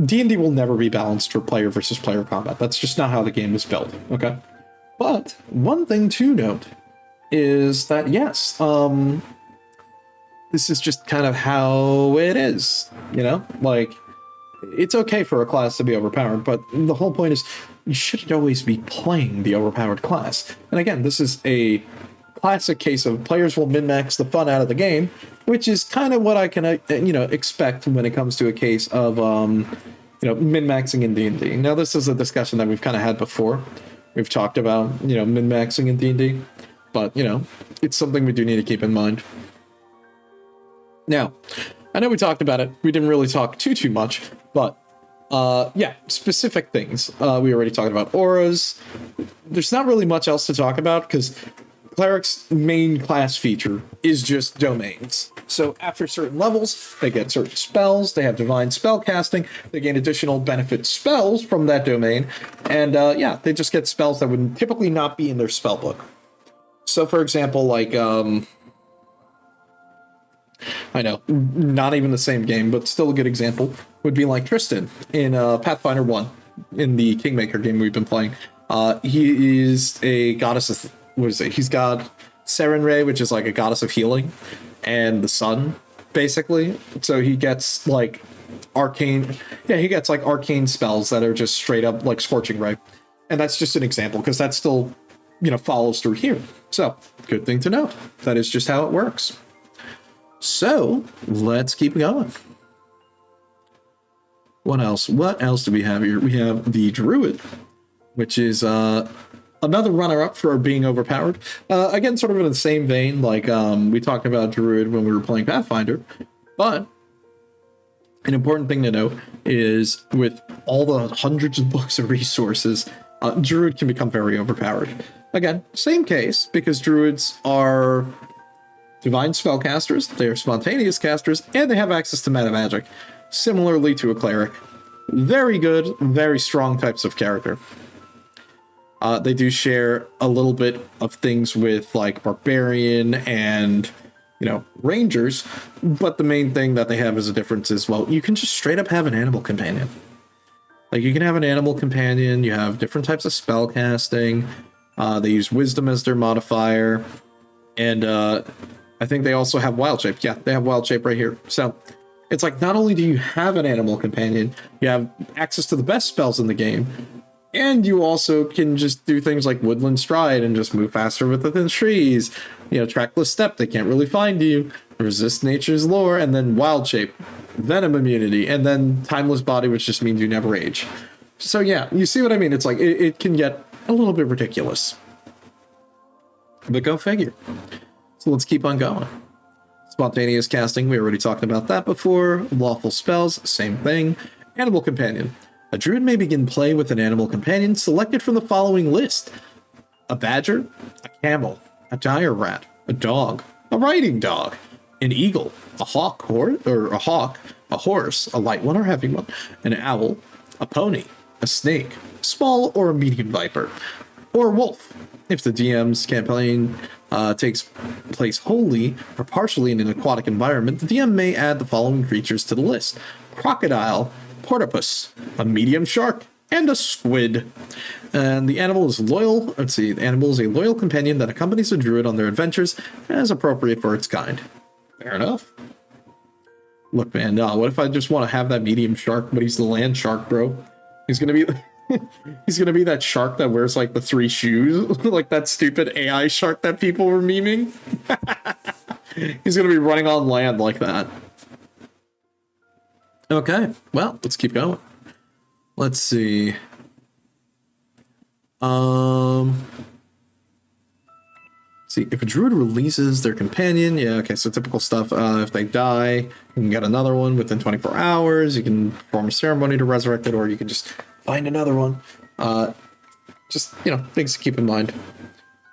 D&D will never be balanced for player versus player combat. That's just not how the game is built, okay? But one thing to note is that, yes, this is just kind of how it is, you know? Like, it's okay for a class to be overpowered, but the whole point is you shouldn't always be playing the overpowered class. And again, this is a classic case of players will min-max the fun out of the game, which is kind of what I can, expect when it comes to a case of, min-maxing in D&D. Now, this is a discussion that we've kind of had before. We've talked about, min-maxing in D&D, but, it's something we do need to keep in mind. Now, I know we talked about it. We didn't really talk too much, but specific things. We already talked about auras. There's not really much else to talk about, because Cleric's main class feature is just domains. So after certain levels, they get certain spells, they have divine spell casting, they gain additional benefit spells from that domain, and they just get spells that would typically not be in their spell book. So for example, like, I know, not even the same game, but still a good example, would be like Tristan in Pathfinder 1, in the Kingmaker game we've been playing. He is a goddess of, he's got Serenray, which is like a goddess of healing, and the sun, basically. So he gets like arcane spells that are just straight up like Scorching Ray. And that's just an example, because that still, follows through here. So, good thing to note. That is just how it works. So, let's keep going. What else? What else do we have here? We have the Druid, which is another runner-up for being overpowered. Again, sort of in the same vein, like we talked about Druid when we were playing Pathfinder. But an important thing to note is, with all the hundreds of books of resources, Druid can become very overpowered. Again, same case, because Druids are divine spellcasters, they are spontaneous casters, and they have access to meta magic, similarly to a cleric. Very good, very strong types of character. They do share a little bit of things with like barbarian and, rangers, but the main thing that they have as a difference is, well, you can just straight up have an animal companion. Like, you can have an animal companion, you have different types of spell casting, they use wisdom as their modifier, and I think they also have wild shape. Yeah, they have wild shape right here. So it's like, not only do you have an animal companion, you have access to the best spells in the game, and you also can just do things like Woodland Stride and just move faster within trees. Trackless Step, they can't really find you. Resist Nature's Lore, and then Wild Shape, Venom Immunity, and then Timeless Body, which just means you never age. So yeah, you see what I mean? It's like, it can get a little bit ridiculous. But go figure. So let's keep on going. Spontaneous casting, we already talked about that before. Lawful spells, same thing. Animal companion. A druid may begin play with an animal companion selected from the following list: a badger, a camel, a dire rat, a dog, a riding dog, an eagle, a hawk, a horse, a light one or heavy one, an owl, a pony, a snake, small or a medium viper, or a wolf. If the DM's campaign takes place wholly or partially in an aquatic environment, the DM may add the following creatures to the list: crocodile, portopus, a medium shark, and a squid. And the animal is loyal. The animal is a loyal companion that accompanies a druid on their adventures as appropriate for its kind. Fair enough. Look, man, what if I just want to have that medium shark, but he's the land shark, bro? He's gonna be he's gonna be that shark that wears like the 3 shoes, like that stupid AI shark that people were memeing. He's gonna be running on land like that. Okay, well, let's keep going. Let's see. See, if a druid releases their companion, yeah, okay, so typical stuff. If they die, you can get another one within 24 hours. You can perform a ceremony to resurrect it, or you can just find another one. Just, things to keep in mind.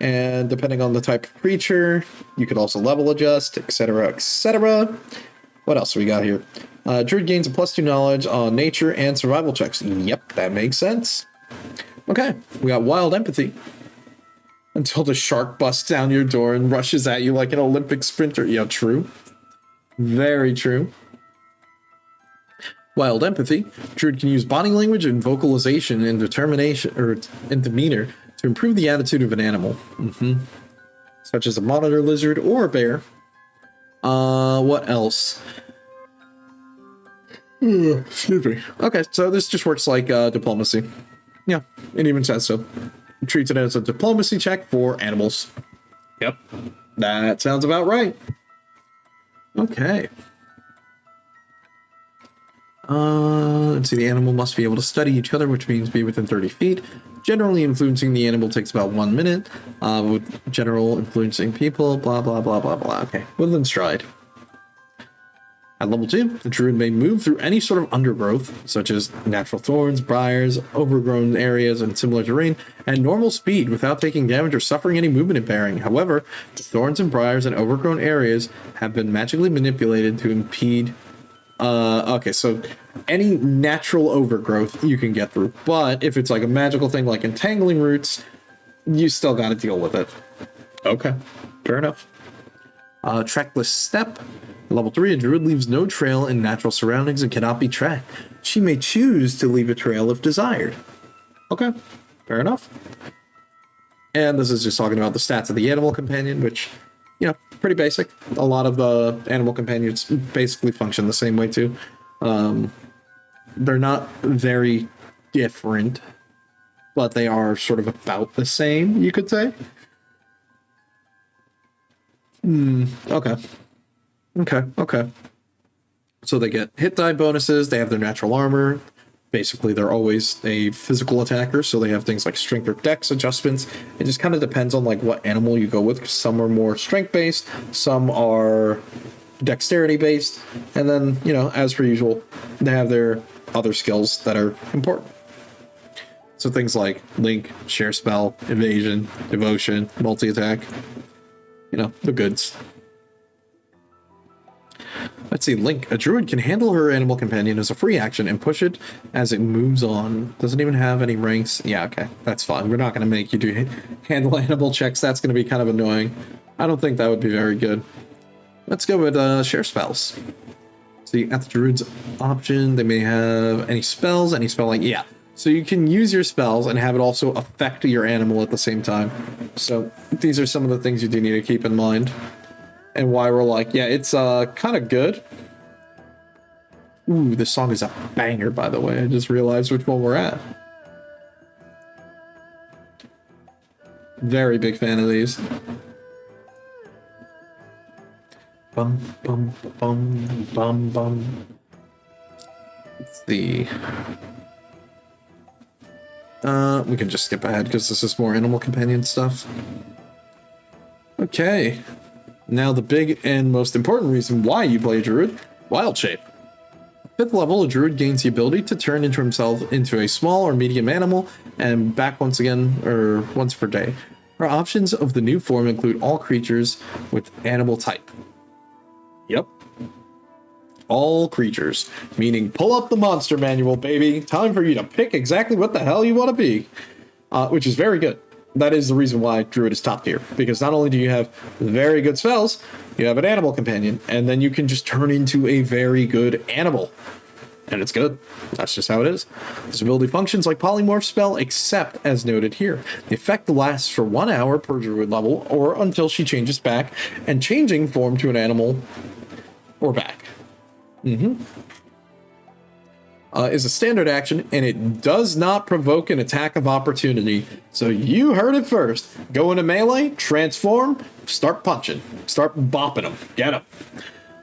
And depending on the type of creature, you could also level adjust, etc., etc. What else we got here? Druid gains a +2 knowledge on nature and survival checks. Yep, that makes sense. Okay, we got wild empathy. Until the shark busts down your door and rushes at you like an Olympic sprinter. Yeah, true. Very true. Wild empathy. Druid can use body language and vocalization and determination or and demeanor to improve the attitude of an animal. Such as a monitor lizard or a bear. What else? Excuse me. Okay, so this just works like diplomacy. Yeah, it even says so. It treats it as a diplomacy check for animals. Yep, that sounds about right. Okay. Let's see, the animal must be able to study each other, which means be within 30 feet. Generally influencing the animal takes about 1 minute. With general influencing people, blah, blah, blah, blah, blah. Okay, Woodland Stride. At level 2, the druid may move through any sort of undergrowth, such as natural thorns, briars, overgrown areas, and similar terrain, at normal speed without taking damage or suffering any movement impairing. However, the thorns and briars and overgrown areas have been magically manipulated to impede... okay, so any natural overgrowth you can get through, but if it's like a magical thing like entangling roots, you still gotta deal with it. Okay, fair enough. Trackless step. Level 3, a druid leaves no trail in natural surroundings and cannot be tracked. She may choose to leave a trail if desired. Okay, fair enough. And this is just talking about the stats of the animal companion, which, you know, pretty basic. A lot of the animal companions basically function the same way too. They're not very different, but they are sort of about the same, you could say. Okay. Okay. So they get hit die bonuses, they have their natural armor. Basically, they're always a physical attacker, so they have things like strength or dex adjustments. It just kind of depends on like what animal you go with. Some are more strength-based, some are dexterity-based, and then, you know, as per usual, they have their other skills that are important. So things like Link, Share Spell, Evasion, Devotion, Multi-Attack, you know, the goods. Let's see, Link. A druid can handle her animal companion as a free action and push it as it moves on. Doesn't even have any ranks. Yeah, okay, that's fine. We're not going to make you do handle animal checks. That's going to be kind of annoying. I don't think that would be very good. Let's go with share spells. See, at the druid's option, they may have any spells, any spell like, yeah. So you can use your spells and have it also affect your animal at the same time. So these are some of the things you do need to keep in mind. And why we're like, yeah, it's kind of good. Ooh, this song is a banger, by the way. I just realized which one we're at. Very big fan of these. Bum, bum, bum, bum, bum. Let's see. We can just skip ahead because this is more animal companion stuff. Okay. Now the big and most important reason why you play a druid, wild shape. 5th level, a druid gains the ability to turn into himself into a small or medium animal and back once per day. Our options of the new form include all creatures with animal type. Yep. All creatures, meaning pull up the monster manual, baby. Time for you to pick exactly what the hell you want to be, which is very good. That is the reason why druid is top tier, because not only do you have very good spells, you have an animal companion, and then you can just turn into a very good animal. And it's good. That's just how it is. This ability functions like polymorph spell, except as noted here. The effect lasts for 1 hour per druid level, or until she changes back, and changing form to an animal or back. Is a standard action, and it does not provoke an attack of opportunity. So you heard it first. Go into melee, transform, start punching, start bopping them, get them.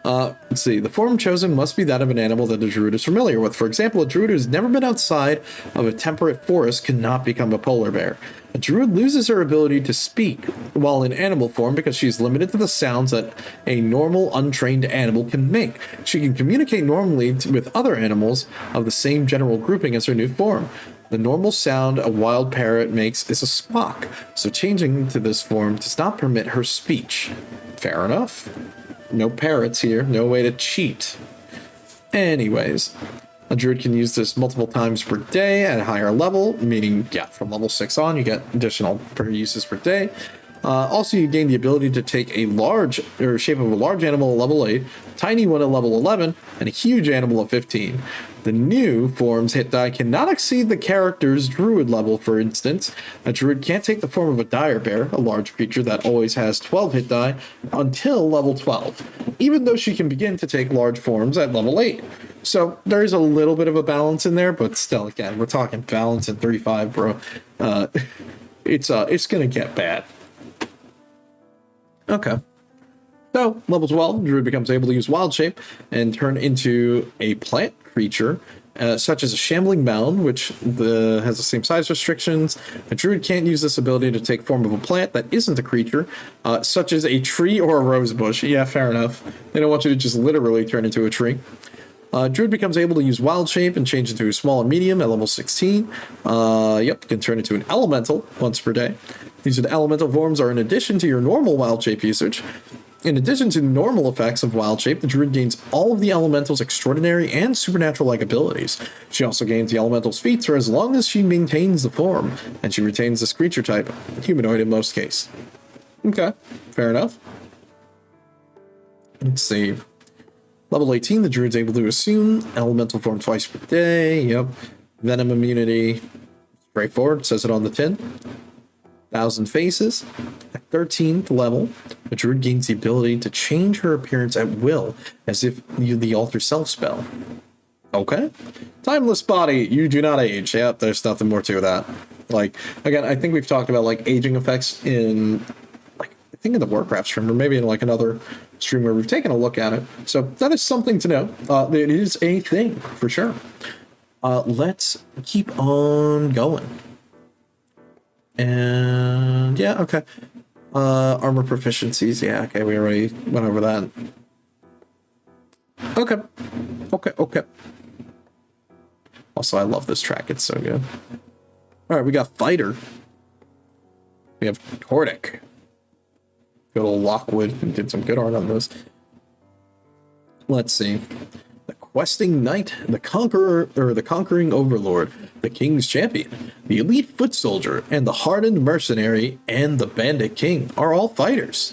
Let's see. The form chosen must be that of an animal that the druid is familiar with. For example, a druid who's never been outside of a temperate forest cannot become a polar bear. A druid loses her ability to speak while in animal form because she's limited to the sounds that a normal, untrained animal can make. She can communicate normally with other animals of the same general grouping as her new form. The normal sound a wild parrot makes is a squawk, so changing to this form does not permit her speech. Fair enough. No parrots here, no way to cheat. Anyways, a druid can use this multiple times per day at a higher level, meaning, yeah, from level 6 on, you get additional uses per day. Also, you gain the ability to take a large, or shape of a large animal at level 8, tiny one at level 11, and a huge animal at 15. The new form's hit die cannot exceed the character's druid level, for instance. A druid can't take the form of a dire bear, a large creature that always has 12 hit die, until level 12, even though she can begin to take large forms at level 8. So there is a little bit of a balance in there, but still, again, we're talking balance in 3.5, bro. It's gonna get bad. Okay. So, level 12, Druid becomes able to use Wild Shape and turn into a plant creature, such as a Shambling Mound, which has the same size restrictions. A Druid can't use this ability to take form of a plant that isn't a creature, such as a tree or a rose bush. Yeah, fair enough. They don't want you to just literally turn into a tree. Druid becomes able to use Wild Shape and change into a small and medium at level 16. Can turn into an Elemental once per day. These elemental forms are in addition to your normal Wild Shape usage. In addition to the normal effects of Wild Shape, the Druid gains all of the Elemental's extraordinary and supernatural-like abilities. She also gains the Elemental's feats for as long as she maintains the form, and she retains this creature type, humanoid in most cases. Okay, fair enough. Let's see. Level 18, the Druid's able to assume Elemental form twice per day. Yep. Venom immunity. Straightforward, says it on the tin. 1,000 faces. At 13th level, the Druid gains the ability to change her appearance at will, as if the Alter Self spell. Okay. Timeless body, you do not age. Yep, there's nothing more to that. Like, again, I think we've talked about, like, aging effects in, like, I think in the Warcraft stream, or maybe in, like, another stream where we've taken a look at it. So that is something to know. It is a thing, for sure. Let's keep on going. And yeah, okay. Armor proficiencies, yeah, okay, we already went over that. Okay. Also, I love this track, it's so good. Alright, we got Fighter. We have Tordic. Good old Lockwood, who did some good art on this. Let's see. The Questing Knight, the Conqueror, or the Conquering Overlord, the King's Champion, the Elite Foot Soldier, and the Hardened Mercenary, and the Bandit King are all fighters.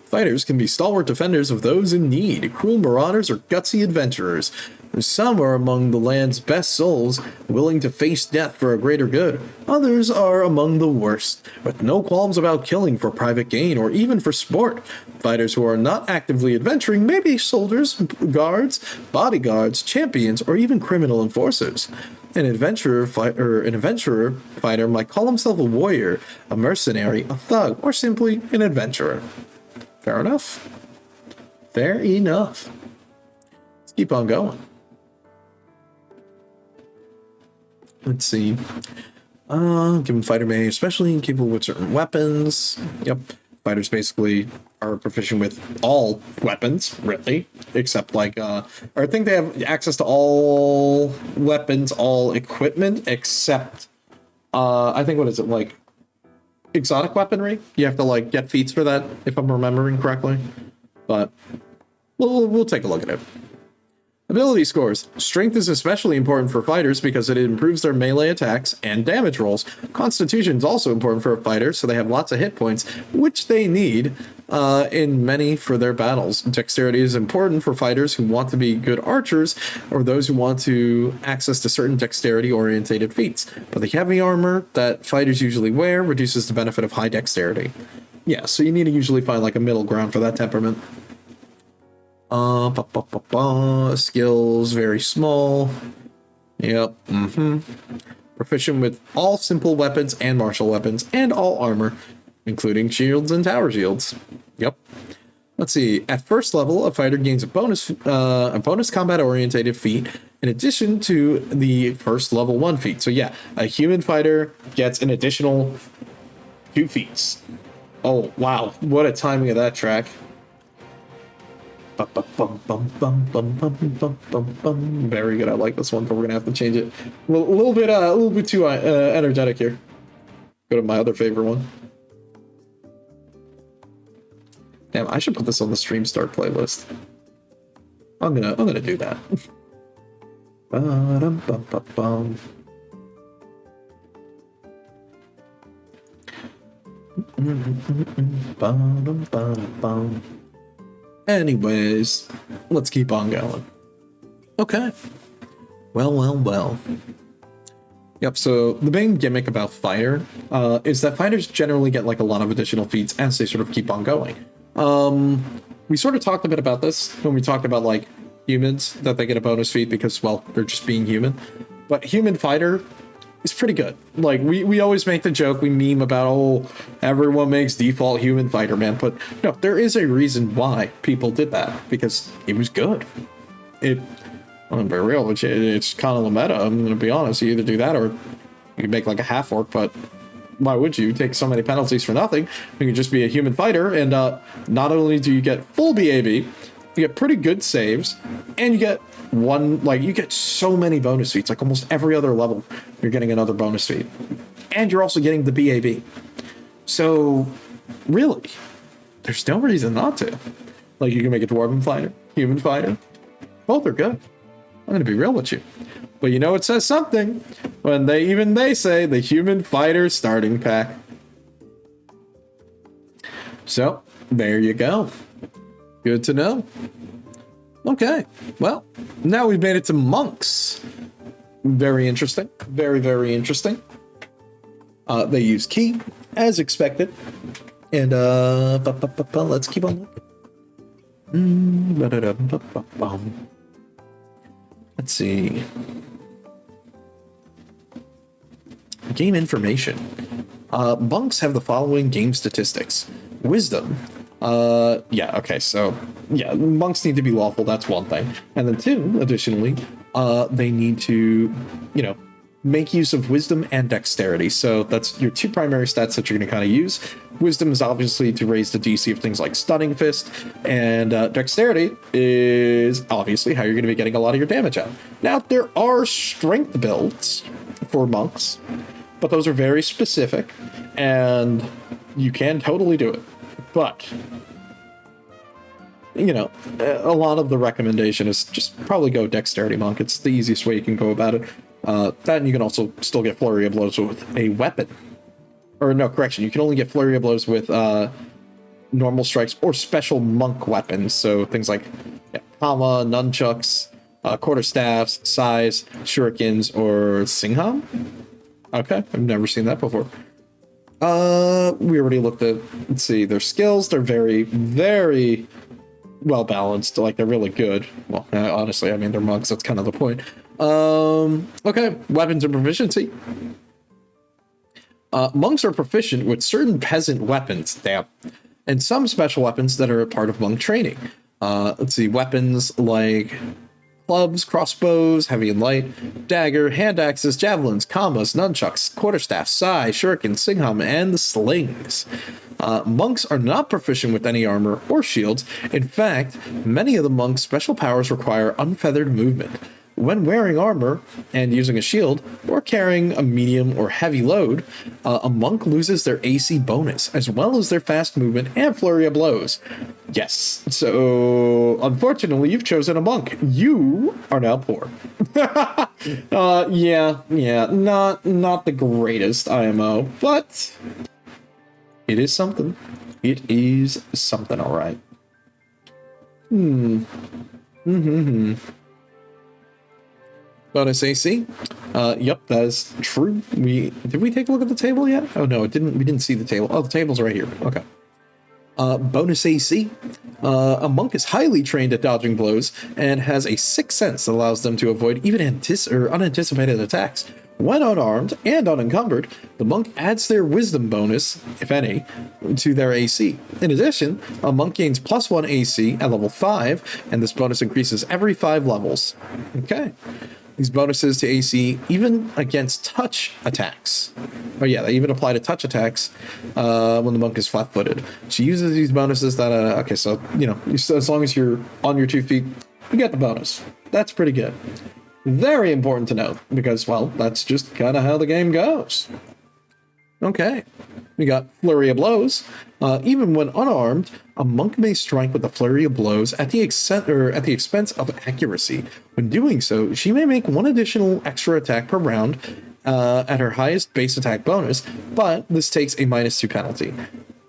Fighters can be stalwart defenders of those in need, cruel marauders, or gutsy adventurers. Some are among the land's best souls, willing to face death for a greater good. Others are among the worst, with no qualms about killing for private gain or even for sport. Fighters who are not actively adventuring may be soldiers, guards, bodyguards, champions, or even criminal enforcers. An adventurer fighter might call himself a warrior, a mercenary, a thug, or simply an adventurer. Fair enough. Fair enough. Let's keep on going. Let's see. Given fighter may especially capable with certain weapons. Yep. Fighters basically are proficient with all weapons, really, except like, or I think they have access to all weapons, all equipment, except, I think, what is it, like, exotic weaponry? You have to, like, get feats for that, if I'm remembering correctly. But we'll take a look at it. Ability scores. Strength is especially important for fighters because it improves their melee attacks and damage rolls. Constitution is also important for a fighter, so they have lots of hit points, which they need in many for their battles. Dexterity is important for fighters who want to be good archers or those who want to access to certain dexterity-orientated feats. But the heavy armor that fighters usually wear reduces the benefit of high dexterity. Yeah, so you need to usually find like a middle ground for that temperament. Skills, very small. Yep. Proficient with all simple weapons and martial weapons, and all armor, including shields and tower shields. Yep. Let's see. At first level, a fighter gains a bonus combat-orientated feat in addition to the first level 1 feat. So yeah, a human fighter gets an additional 2 feats. Oh, wow. What a timing of that track. Very good. I like this one, but we're gonna have to change it a little bit too energetic here. Go to my other favorite one. Damn, I should put this on the stream start playlist. I'm gonna do that. Ba-dum-bum-bum-bum. Ba-dum-ba-dum-bum. Anyways, let's keep on going. Okay. Well. Yep, so the main gimmick about Fighter is that fighters generally get like a lot of additional feats as they sort of keep on going. We sort of talked a bit about this when we talked about like humans, that they get a bonus feat because, well, they're just being human. But human fighter is pretty good. Like, we always make the joke, we meme about, oh, everyone makes default human fighter, man. But no, there is a reason why people did that, because it was good. I'm gonna be real, it's kind of the meta. I'm gonna be honest. You either do that or you can make like a half orc, but why would you take so many penalties for nothing? You can just be a human fighter, and not only do you get full BAB, you get pretty good saves, and you get you get so many bonus feats. Like almost every other level, you're getting another bonus feat, and you're also getting the BAB. So really, there's no reason not to. Like, you can make a dwarven fighter, human fighter, both are good. I'm gonna be real with you. But you know, it says something when they say the human fighter starting pack. So there you go. Good to know. Okay, well, now we've made it to monks. Very interesting. Very interesting. They use key as expected. And let's keep on looking. Let's see. Game information. Monks have the following game statistics. Wisdom. Monks need to be lawful, that's one thing. And then two, additionally, they need to, make use of wisdom and dexterity. So that's your two primary stats that you're going to kind of use. Wisdom is obviously to raise the DC of things like Stunning Fist, and dexterity is obviously how you're going to be getting a lot of your damage out. Now, there are strength builds for monks, but those are very specific, and you can totally do it. But, a lot of the recommendation is just probably go Dexterity Monk. It's the easiest way you can go about it. That, and you can also still get Flurry of Blows with a weapon. Or no, correction, you can only get Flurry of Blows with normal strikes or special monk weapons. So things like Kama, nunchucks, quarterstaffs, sais, shurikens, or singham. Okay, I've never seen that before. We already looked at, let's see, their skills. They're very, very well balanced. Like, they're really good. Well, honestly, I mean, they're monks. That's kind of the point. Okay, weapons and proficiency. Monks are proficient with certain peasant weapons, and some special weapons that are a part of monk training. Let's see, weapons like clubs, crossbows, heavy and light, dagger, hand axes, javelins, kamas, nunchucks, quarterstaffs, sai, shuriken, singham, and the slings. Monks are not proficient with any armor or shields. In fact, many of the monks' special powers require unfeathered movement. When wearing armor and using a shield, or carrying a medium or heavy load, a monk loses their AC bonus, as well as their fast movement and flurry of blows. Yes, so unfortunately, you've chosen a monk. You are now poor. Not the greatest IMO, but it is something. It is something, all right. Bonus AC. Yep, that is true. Did we take a look at the table yet? Oh no, it didn't. We didn't see the table. Oh, the table's right here. Okay. Bonus AC. A monk is highly trained at dodging blows and has a sixth sense that allows them to avoid even unanticipated attacks. When unarmed and unencumbered, the monk adds their wisdom bonus, if any, to their AC. In addition, a monk gains +1 AC at level 5, and this bonus increases every 5 levels. Okay. These bonuses to AC even against touch attacks. Oh yeah, they even apply to touch attacks when the monk is flat-footed. She uses these bonuses that, okay, so, as long as you're on your 2 feet, you get the bonus. That's pretty good. Very important to note, because, well, that's just kind of how the game goes. Okay. We got Flurry of Blows. Even when unarmed, a monk may strike with a flurry of blows at the expense of accuracy. When doing so, she may make one additional extra attack per round at her highest base attack bonus, but this takes a -2 penalty,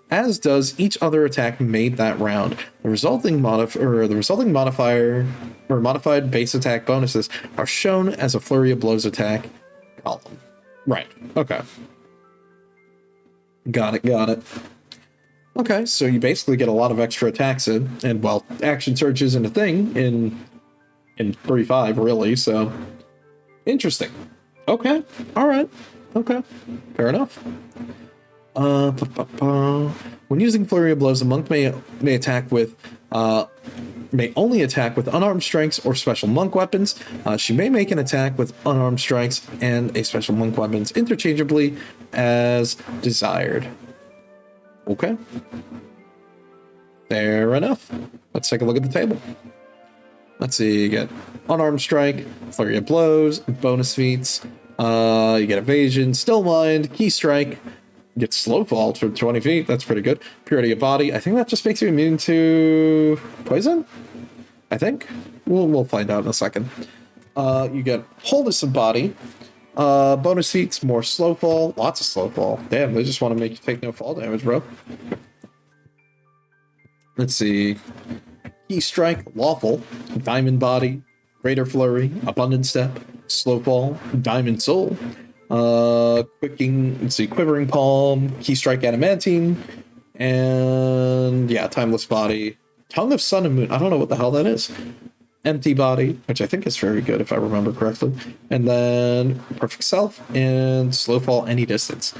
as does each other attack made that round. The resulting modifier or modified base attack bonuses are shown as a flurry of blows attack column. Right. Okay. Got it. Okay, so you basically get a lot of extra attacks in, and well, action surge isn't a thing in 3.5 really, so interesting. Okay, all right, okay, fair enough. When using flurry of blows, a monk may only attack with unarmed strikes or special monk weapons. She may make an attack with unarmed strikes and a special monk weapons interchangeably as desired. Okay. Fair enough. Let's take a look at the table. Let's see, you get unarmed strike, flurry of blows, bonus feats, you get evasion, still mind, key strike, you get slow fall for 20 feet, that's pretty good. Purity of body, I think that just makes you immune to poison? I think. We'll find out in a second. You get wholeness of body, bonus feats, more slow fall, lots of slow fall. Damn, they just want to make you take no fall damage, bro. Let's see. Key strike, lawful, diamond body, greater flurry, abundant step, slow fall, diamond soul, quivering palm, key strike adamantine, and yeah, timeless body, tongue of sun and moon. I don't know what the hell that is. Empty body, which I think is very good if I remember correctly, and then perfect self and slow fall any distance.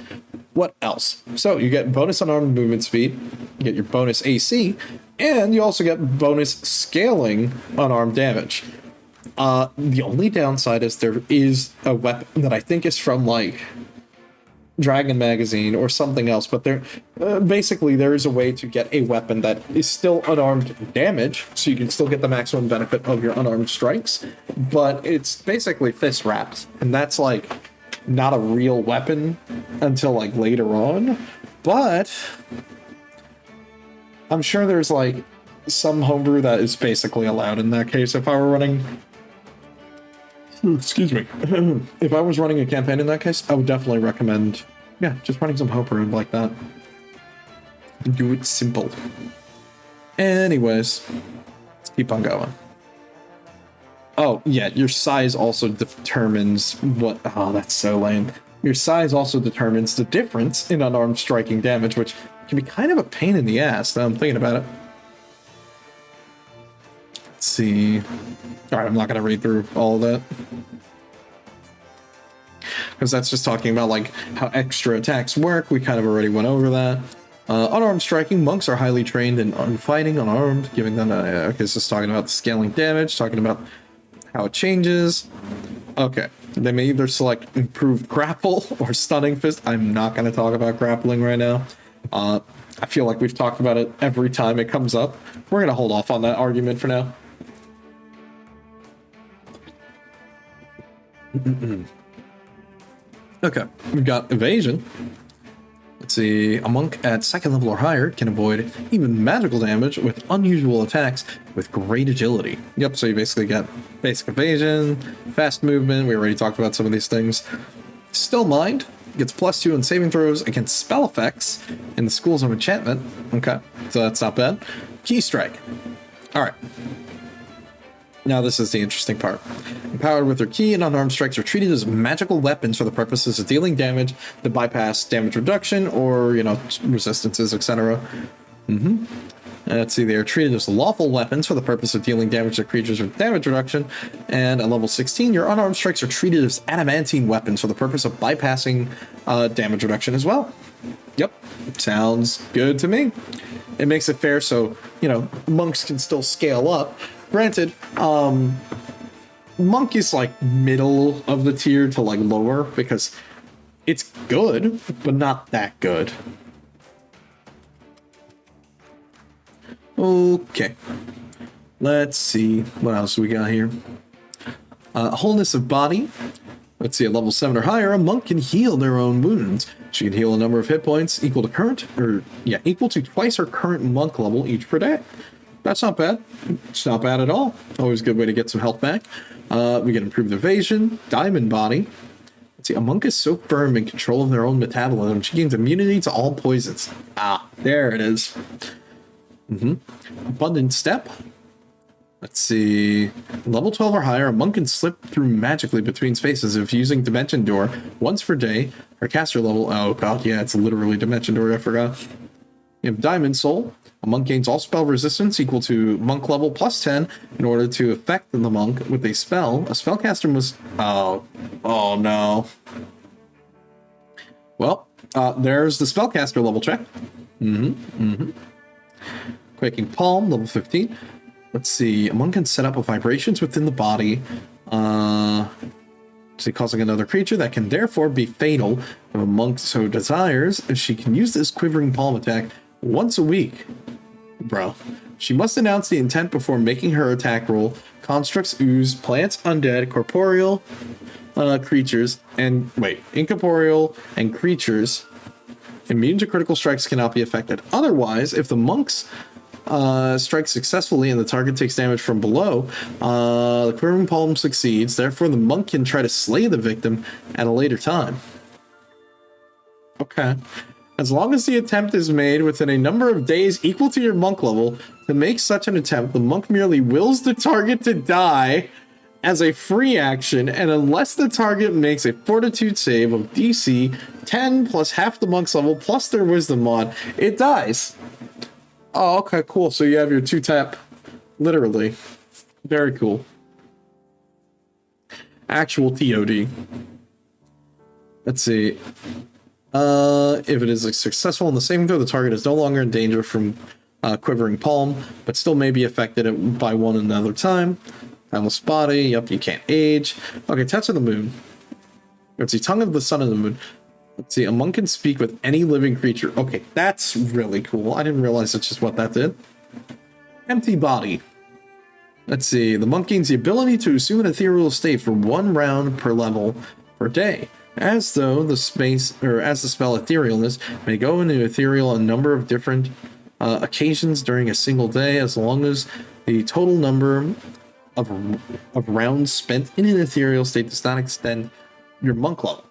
What else? So you get bonus unarmed movement speed, you get your bonus AC, and you also get bonus scaling unarmed damage. The only downside is there is a weapon that I think is from like Dragon Magazine or something else, but there basically there is a way to get a weapon that is still unarmed damage, so you can still get the maximum benefit of your unarmed strikes, but it's basically fist wrapped, and that's like not a real weapon until like later on. But I'm sure there's like some homebrew that is basically allowed in that case. If I were running excuse me. If I was running a campaign in that case, I would definitely recommend, yeah, just running some homebrew like that. Do it simple. Anyways, let's keep on going. Oh, yeah, your size also determines what... Oh, that's so lame. Your size also determines the difference in unarmed striking damage, which can be kind of a pain in the ass, now I'm thinking about it. Let's see. Alright, I'm not going to read through all of that, because that's just talking about like how extra attacks work. We kind of already went over that. Unarmed striking. Monks are highly trained in fighting unarmed, giving them okay, this is talking about the scaling damage, talking about how it changes. Okay, they may either select improved grapple or stunning fist. I'm not going to talk about grappling right now. I feel like we've talked about it every time it comes up. We're going to hold off on that argument for now. Okay, we've got evasion. Let's see, a monk at 2nd level or higher can avoid even magical damage with unusual attacks with great agility. Yep, so you basically get basic evasion, fast movement, we already talked about some of these things. Still mind, gets +2 in saving throws against spell effects in the Schools of Enchantment. Okay, so that's not bad. Key strike. Alright. Now this is the interesting part. Empowered with her key, and unarmed strikes are treated as magical weapons for the purposes of dealing damage that bypass damage reduction or, you know, resistances, etc. Let's see, they are treated as lawful weapons for the purpose of dealing damage to creatures with damage reduction. And at level 16, your unarmed strikes are treated as adamantine weapons for the purpose of bypassing damage reduction as well. Yep, sounds good to me. It makes it fair so, you know, monks can still scale up. Granted, monk is like middle of the tier to like lower because it's good, but not that good. Okay, let's see what else we got here. Wholeness of body. Let's see, at level 7 or higher, a monk can heal their own wounds. She can heal a number of hit points equal to twice her current monk level each per day. That's not bad. It's not bad at all. Always a good way to get some health back. We get improved evasion, diamond body. Let's see, a monk is so firm in control of their own metabolism, she gains immunity to all poisons. Ah, there it is. Abundant step. Let's see. Level 12 or higher, a monk can slip through magically between spaces if using Dimension Door once per day. Her caster level, oh god, yeah, it's literally Dimension Door, I forgot. You have Diamond Soul. A monk gains all spell resistance equal to monk level plus 10 in order to affect the monk with a spell. A spellcaster must... Oh no. Well, there's the spellcaster level check. Quaking Palm, level 15. Let's see. A monk can set up vibrations within the body, causing another creature that can therefore be fatal. If a monk so desires, she can use this quivering palm attack once a week. Bro. She must announce the intent before making her attack roll. Constructs, ooze, plants, undead, corporeal creatures, and incorporeal and creatures immune to critical strikes cannot be affected. Otherwise, if the monk's strike successfully and the target takes damage from below, the quivering palm succeeds. Therefore, the monk can try to slay the victim at a later time. Okay. As long as the attempt is made within a number of days equal to your monk level, to make such an attempt, the monk merely wills the target to die as a free action, and unless the target makes a fortitude save of DC 10 plus half the monk's level plus their wisdom mod, it dies. Oh, okay, cool. So you have your 2-tap, literally. Very cool. Actual TOD. Let's see. If it is successful in the saving throw, the target is no longer in danger from quivering palm, but still may be affected by one another time. Timeless body. Yep, you can't age. Okay, touch of the moon. Let's see. Tongue of the sun and the moon. Let's see. A monk can speak with any living creature. Okay, that's really cool. I didn't realize that's just what that did. Empty body. Let's see. The monk gains the ability to assume an ethereal state for 1 round per level per day. As though the as the spell etherealness may go into ethereal a number of different occasions during a single day, as long as the total number of rounds spent in an ethereal state does not extend your monk level.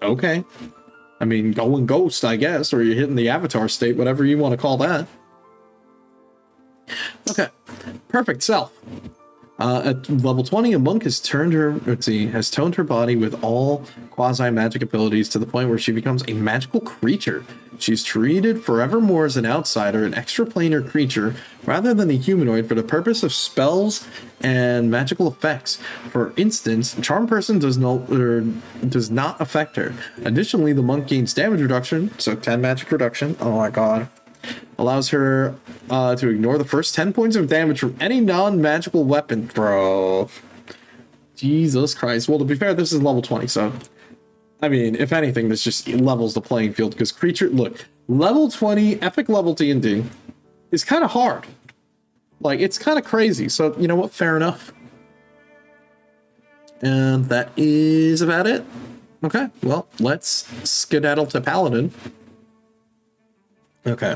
Okay. I mean, going ghost, I guess, or you're hitting the avatar state, whatever you want to call that. Okay. Perfect self. At level 20, a monk has toned her body with all quasi-magic abilities to the point where she becomes a magical creature. She's treated forevermore as an outsider, an extraplanar creature, rather than a humanoid for the purpose of spells and magical effects. For instance, Charm Person does not affect her. Additionally, the monk gains damage reduction, so 10 magic reduction. Oh my god. Allows her to ignore the first 10 points of damage from any non-magical weapon. Bro. Jesus Christ. Well, to be fair, this is level 20, so... I mean, if anything, this just levels the playing field, because look, level 20, epic level D&D is kind of hard. Like, it's kind of crazy, so, you know what? Fair enough. And that is about it. Okay, well, let's skedaddle to Paladin. Okay,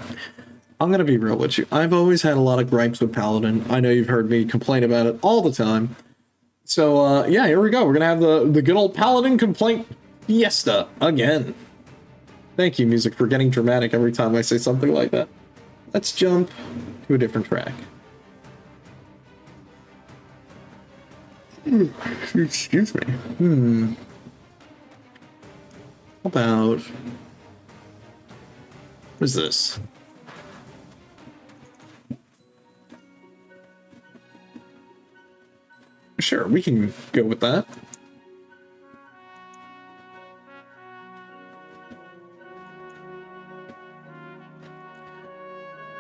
I'm gonna be real with you. I've always had a lot of gripes with Paladin. I know you've heard me complain about it all the time. So, yeah, here we go. We're gonna have the good old Paladin complaint fiesta again. Thank you, music, for getting dramatic every time I say something like that. Let's jump to a different track. Excuse me. How about... what is this? Sure, we can go with that.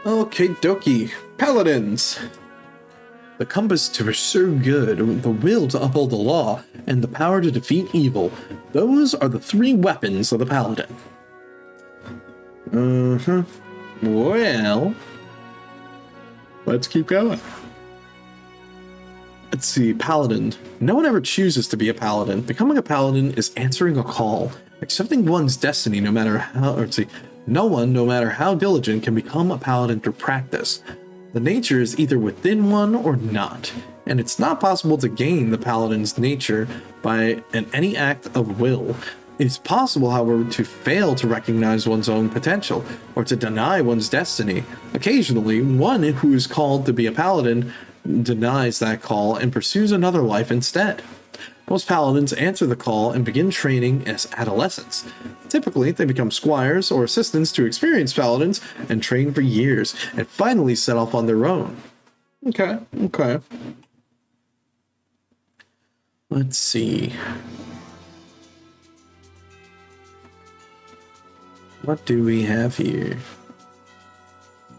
Okay, dokie. Paladins! The compass to pursue good, the will to uphold the law, and the power to defeat evil. Those are the 3 weapons of the Paladin. Well, let's keep going. Let's see, Paladin. No one ever chooses to be a Paladin. Becoming a Paladin is answering a call. Accepting one's destiny, no matter how, or see, no one, no matter how diligent, can become a paladin through practice. The nature is either within one or not, and it's not possible to gain the paladin's nature by any act of will. It's possible, however, to fail to recognize one's own potential, or to deny one's destiny. Occasionally, one who is called to be a paladin denies that call and pursues another life instead. Most paladins answer the call and begin training as adolescents. Typically, they become squires or assistants to experienced paladins and train for years, and finally set off on their own. Okay. Let's see. What do we have here?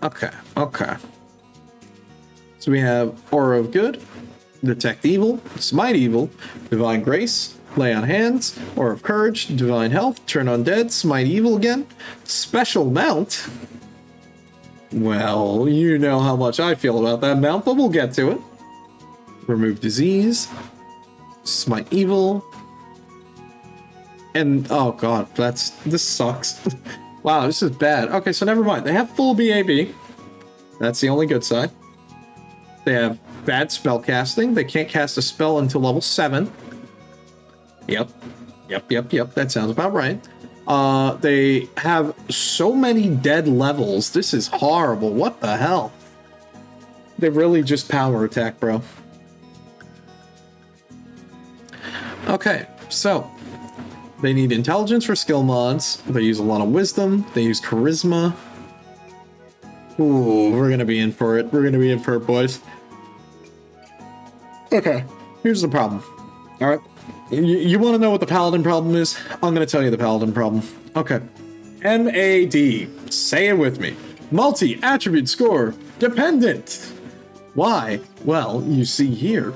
Okay. So we have Aura of Good, Detect Evil, Smite Evil, Divine Grace, Lay on Hands, Aura of Courage, Divine Health, Turn Undead, Smite Evil again, Special Mount. Well, you know how much I feel about that mount, but we'll get to it. Remove Disease, Smite Evil, and oh god, this sucks. Wow, this is bad. Okay, so never mind. They have full BAB. That's the only good side. They have bad spell casting. They can't cast a spell until level 7. Yep. That sounds about right. They have so many dead levels. This is horrible. What the hell? They really just power attack, bro. Okay, so they need intelligence for skill mods. They use a lot of wisdom. They use charisma. Ooh, we're gonna be in for it. We're gonna be in for it, boys. Okay, here's the problem. All right, you want to know what the paladin problem is? I'm gonna tell you the paladin problem. Okay, MAD. Say it with me. Multi-attribute score dependent. Why? Well, you see here.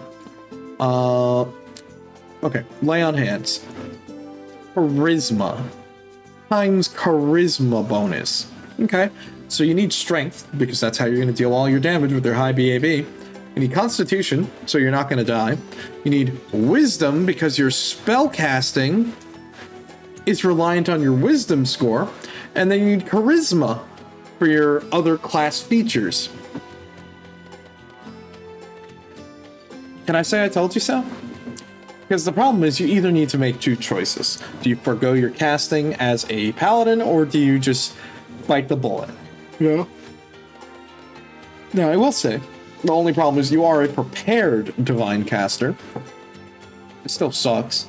Okay, lay on hands. Charisma times charisma bonus. Okay, so you need strength because that's how you're going to deal all your damage with their high BAB. You need constitution, so you're not going to die. You need wisdom because your spell casting is reliant on your wisdom score. And then you need charisma for your other class features. Can I say I told you so? Because the problem is you either need to make two choices. Do you forego your casting as a paladin, or do you just bite the bullet? Yeah. Now, I will say, the only problem is you are a prepared divine caster. It still sucks.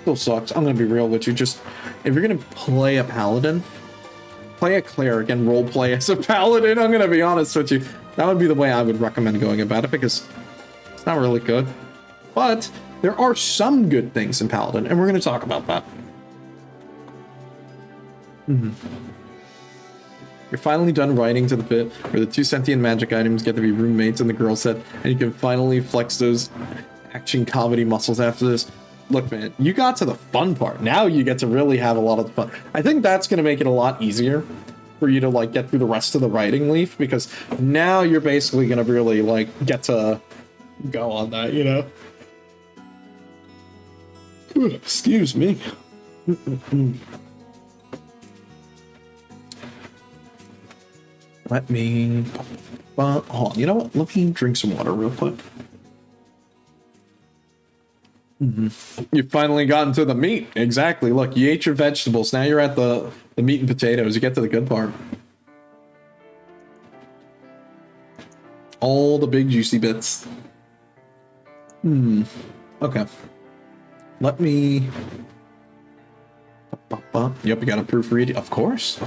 I'm going to be real with you. Just, if you're going to play a paladin, play a cleric and roleplay as a paladin. I'm going to be honest with you. That would be the way I would recommend going about it, because it's not really good. But there are some good things in Paladin, and we're going to talk about that. You're finally done writing to the bit where the two sentient magic items get to be roommates in the girl set, and you can finally flex those action comedy muscles after this. Look, man, you got to the fun part. Now you get to really have a lot of fun. I think that's going to make it a lot easier for you to, like, get through the rest of the writing leaf, because now you're basically going to really, like, get to go on that, you know? Excuse me. Let me... hold on. You know what? Let me drink some water real quick. You finally gotten to the meat. Exactly. Look, you ate your vegetables. Now you're at the meat and potatoes. You get to the good part. All the big juicy bits. Okay. Let me... Yep, you gotta proofread. Of course.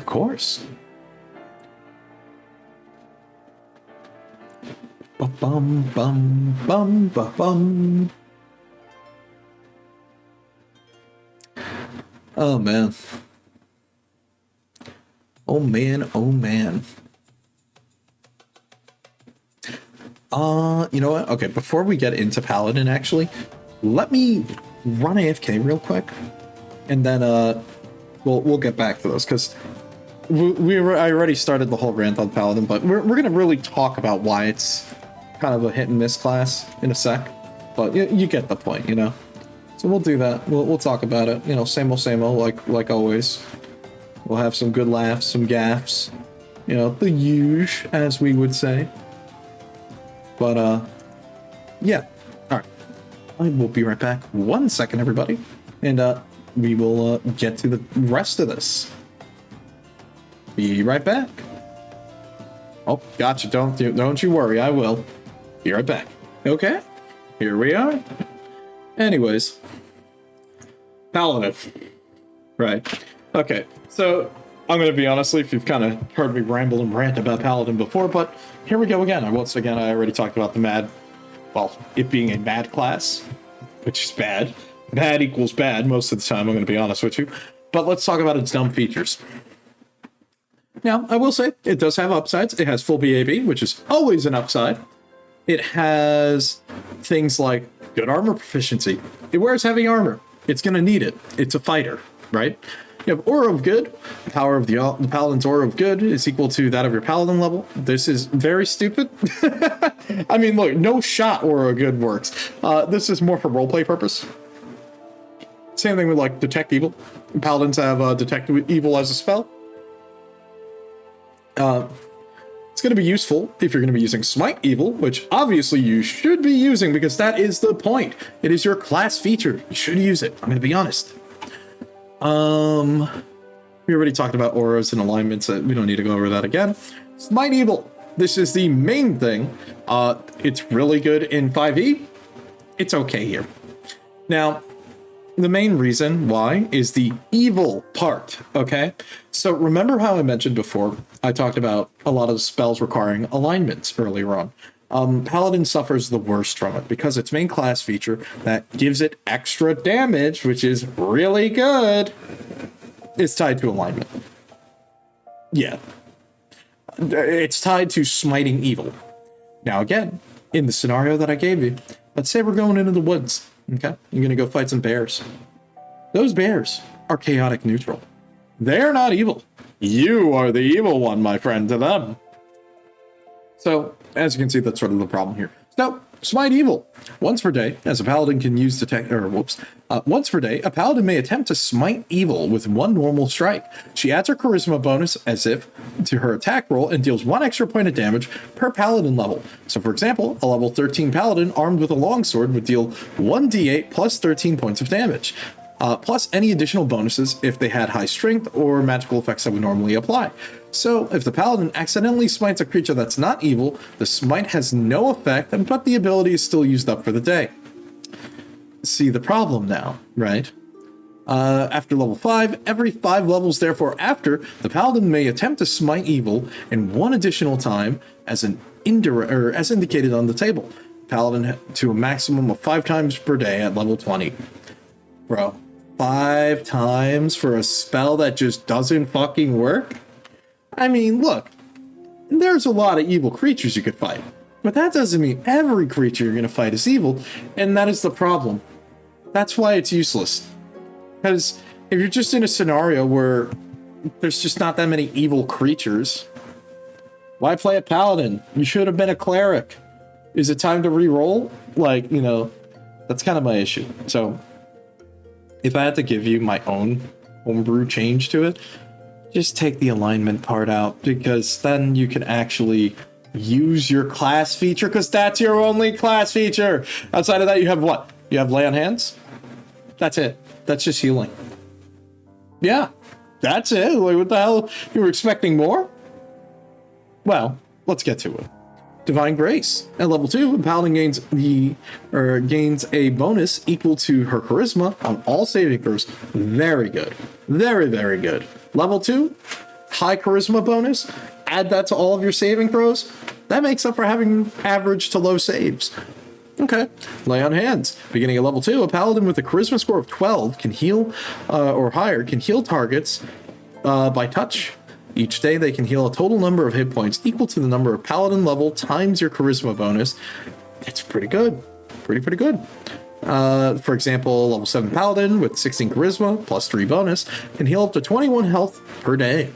Bum bum bum bum bum. Oh man. Oh man. You know what? Okay, before we get into Paladin, actually, let me run AFK real quick, and then we'll get back to those, because I already started the whole rant on Paladin, but we're gonna really talk about why it's kind of a hit and miss class in a sec. But you get the point, you know. So So we'll do that. We'll talk about it. You know, same old, like always. We'll have some good laughs, some gaffs. You know, the huge, as we would say. But, yeah. All right. I will be right back. 1 second, everybody. And, we will, get to the rest of this. Be right back. Oh, gotcha. Don't you worry. I will. Be right back. Okay. Here we are. Anyways. Paladin. Right. Okay. So, I'm going to be honest, if you've kind of heard me ramble and rant about Paladin before, but here we go again. Once again, I already talked about the mad, well, it being a mad class, which is bad. Bad equals bad most of the time, I'm going to be honest with you. But let's talk about its dumb features. Now, I will say, it does have upsides. It has full BAB, which is always an upside. It has things like good armor proficiency. It wears heavy armor. It's going to need it. It's a fighter, right? You have Aura of Good. The power of the Paladin's Aura of Good is equal to that of your Paladin level. This is very stupid. I mean, look, no shot Aura of Good works. This is more for roleplay purpose. Same thing with, like, Detect Evil. Paladins have Detect Evil as a spell. It's going to be useful if you're going to be using Smite Evil, which obviously you should be using because that is the point. It is your class feature. You should use it. I'm going to be honest. We already talked about auras and alignments. We don't need to go over that again. Smite Evil. This is the main thing. It's really good in 5e. It's okay here. Now, the main reason why is the evil part, okay? So remember how I mentioned before, I talked about a lot of spells requiring alignments earlier on. Paladin suffers the worst from it because its main class feature that gives it extra damage, which is really good, is tied to alignment. Yeah. It's tied to smiting evil. Now again, in the scenario that I gave you, let's say we're going into the woods. Okay, you're gonna go fight some bears. Those bears are chaotic neutral. They're not evil. You are the evil one, my friend, to them. So, as you can see, that's sort of the problem here. Now, Smite Evil. Once per day, as a paladin can use once per day, a paladin may attempt to smite evil with one normal strike. She adds her charisma bonus as if to her attack roll and deals 1 extra point of damage per paladin level. So for example, a level 13 paladin armed with a longsword would deal 1d8 plus 13 points of damage. Plus any additional bonuses if they had high strength or magical effects that would normally apply. So if the paladin accidentally smites a creature that's not evil, the smite has no effect, but the ability is still used up for the day. See the problem now, right? After level 5, every 5 levels therefore after, the paladin may attempt to smite evil in 1 additional time as as indicated on the table. Paladin to a maximum of 5 times per day at level 20. Bro, 5 times for a spell that just doesn't fucking work? I mean, look, there's a lot of evil creatures you could fight, but that doesn't mean every creature you're going to fight is evil, and that is the problem. That's why it's useless. Because if you're just in a scenario where there's just not that many evil creatures, why play a paladin? You should have been a cleric. Is it time to re-roll? Like, you know, that's kind of my issue. So, if I had to give you my own homebrew change to it, just take the alignment part out, because then you can actually use your class feature, because that's your only class feature. Outside of that, you have what? You have lay on hands? That's it. That's just healing. Yeah, that's it. Like, what the hell? You were expecting more? Well, let's get to it. Divine Grace. At level 2, Paladin gains a bonus equal to her charisma on all saving throws. Very good. Very, very good. Level 2, high charisma bonus. Add that to all of your saving throws. That makes up for having average to low saves. Okay. Lay on hands. Beginning at level 2, a paladin with a charisma score of 12 can heal, or higher, can heal targets by touch. Each day, they can heal a total number of hit points equal to the number of paladin level times your charisma bonus. That's pretty good. Pretty good. For example, level 7 paladin with 16 charisma plus 3 bonus can heal up to 21 health per day.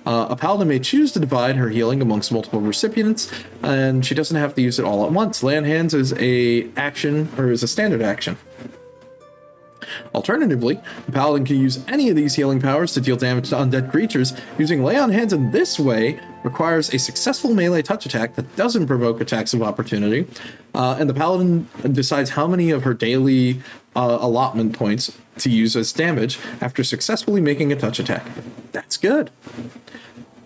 A paladin may choose to divide her healing amongst multiple recipients, and she doesn't have to use it all at once. Lay on hands is a standard action. Alternatively, the paladin can use any of these healing powers to deal damage to undead creatures. Using lay on hands in this way requires a successful melee touch attack that doesn't provoke attacks of opportunity, and the paladin decides how many of her daily allotment points to use as damage after successfully making a touch attack. That's good.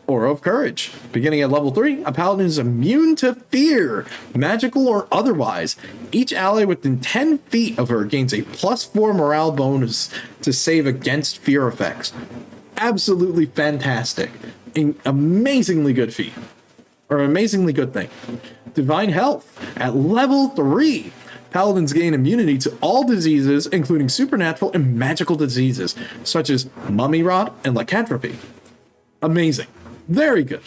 Aura of Courage. Beginning at level 3, a paladin is immune to fear, magical or otherwise. Each ally within 10 feet of her gains a +4 morale bonus to save against fear effects. Absolutely fantastic. An amazingly good feat. Or amazingly good thing. Divine Health. At level 3, paladins gain immunity to all diseases, including supernatural and magical diseases, such as mummy rot and lycanthropy. Amazing. Very good.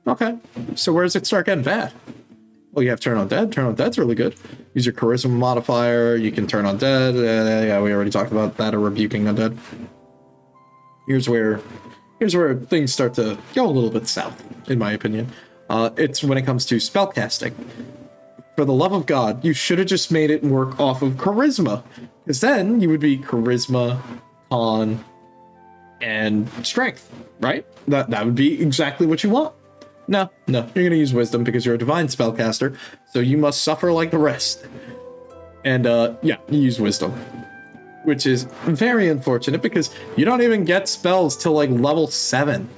Okay, so where does it start getting bad? Well, you have Turn Undead. Turn Undead's really good. Use your Charisma modifier. You can Turn Undead. Yeah, we already talked about that, or Rebuking Undead. Here's where things start to go a little bit south, in my opinion. It's when it comes to spellcasting. For the love of God, you should have just made it work off of Charisma, because then you would be Charisma, Con, and Strength, right? That would be exactly what you want. No, you're going to use Wisdom because you're a divine spellcaster, so you must suffer like the rest. And yeah, you use Wisdom, which is very unfortunate because you don't even get spells till like level 7.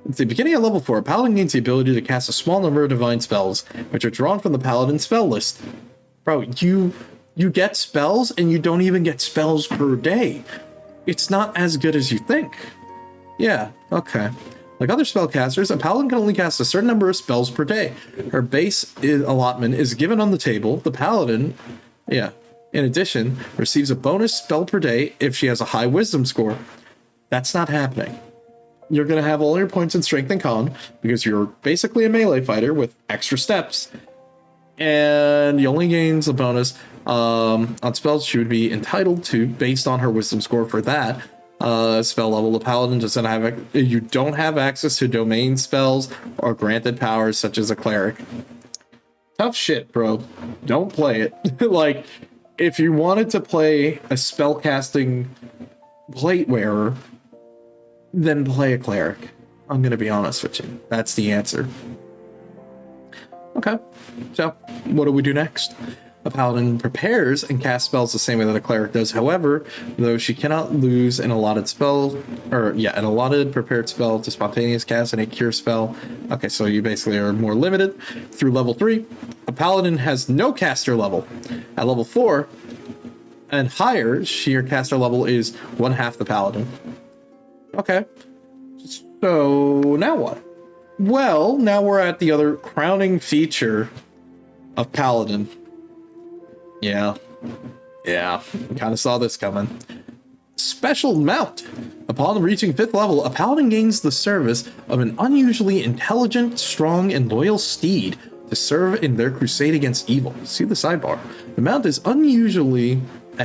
At the beginning of level 4, a paladin gains the ability to cast a small number of divine spells, which are drawn from the paladin spell list. Bro, you get spells and you don't even get spells per day. It's not as good as you think. Yeah, okay. Like other spellcasters, a paladin can only cast a certain number of spells per day. Her base allotment is given on the table. The paladin, in addition, receives a bonus spell per day if she has a high wisdom score. That's not happening. You're going to have all your points in strength and con because you're basically a melee fighter with extra steps. And you only gains a bonus on spells she would be entitled to based on her wisdom score for that spell level. The paladin doesn't have you don't have access to domain spells or granted powers such as a cleric. Tough shit, bro. Don't play it. Like, if you wanted to play a spellcasting plate wearer, then play a cleric. I'm gonna be honest with you. That's the answer. Okay, so what do we do next? A paladin prepares and casts spells the same way that a cleric does. However, though she cannot lose an allotted prepared spell to spontaneous cast and a cure spell. Okay, so you basically are more limited. Through level 3, a paladin has no caster level. At level 4 and higher, her caster level is 1/2 the paladin. Okay, so now what? Well, now we're at the other crowning feature of paladin. Yeah, kind of saw this coming. Special mount. Upon reaching 5th level, a paladin gains the service of an unusually intelligent, strong, and loyal steed to serve in their crusade against evil. See the sidebar. The mount is usually a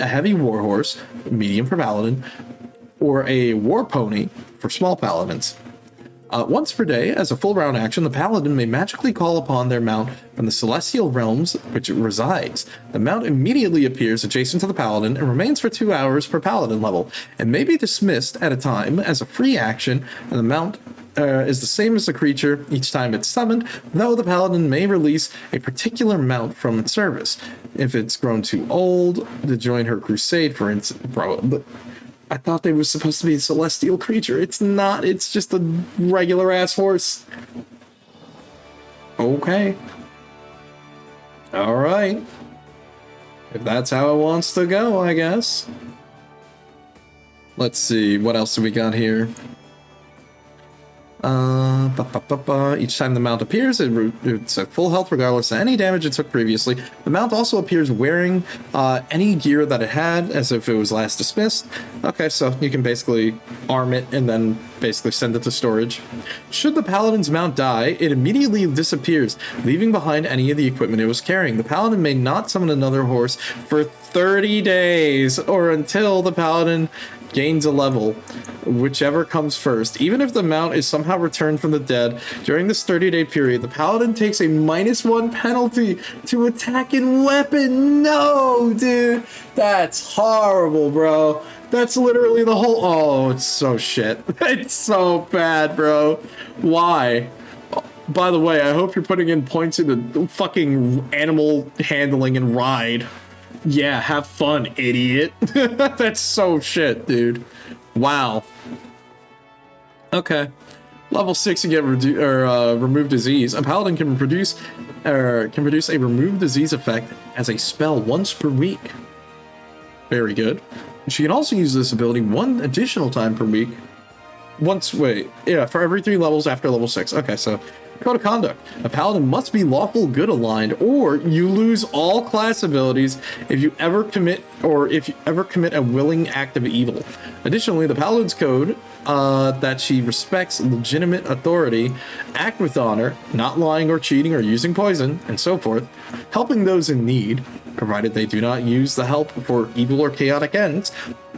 heavy warhorse, medium for paladin, or a war pony for small paladins. Once per day, as a full round action, the paladin may magically call upon their mount from the celestial realms which it resides. The mount immediately appears adjacent to the paladin and remains for 2 hours per paladin level, and may be dismissed at a time as a free action, and the mount is the same as the creature each time it's summoned, though the paladin may release a particular mount from its service. If it's grown too old to join her crusade, for instance... Bro, I thought they were supposed to be a celestial creature. It's not. It's just a regular ass horse. Okay. All right. If that's how it wants to go, I guess. Let's see. What else do we got here? Each time the mount appears, it's at full health regardless of any damage it took previously. The mount also appears wearing any gear that it had as if it was last dismissed. Okay, so you can basically arm it and then basically send it to storage. Should the paladin's mount die, it immediately disappears, leaving behind any of the equipment it was carrying. The paladin may not summon another horse for 30 days or until the paladin gains a level, whichever comes first. Even if the mount is somehow returned from the dead during this 30-day period, the paladin takes a -1 penalty to attack and weapon. No, dude, that's horrible, bro. That's literally the whole. Oh, it's so shit. It's so bad, bro. Why? By the way, I hope you're putting in points in the fucking animal handling and ride. Yeah, have fun, idiot. That's so shit, dude. Wow. Okay. Level 6, you get remove disease. A paladin can produce a remove disease effect as a spell once per week. Very good. She can also use this ability one additional time per week. For every 3 levels after level 6. Okay, so code of conduct. A paladin must be lawful good aligned, or you lose all class abilities if you ever commit a willing act of evil. Additionally, the paladin's code that she respects legitimate authority, act with honor, not lying or cheating or using poison, and so forth, helping those in need, provided they do not use the help for evil or chaotic ends,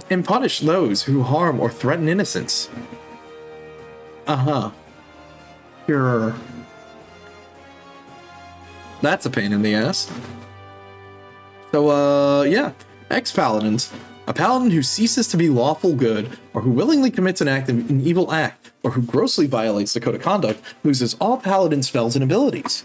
and punish those who harm or threaten innocents. Sure. That's a pain in the ass. So, yeah. Ex-paladins. A paladin who ceases to be lawful good, or who willingly commits an evil act, or who grossly violates the code of conduct, loses all paladin spells and abilities.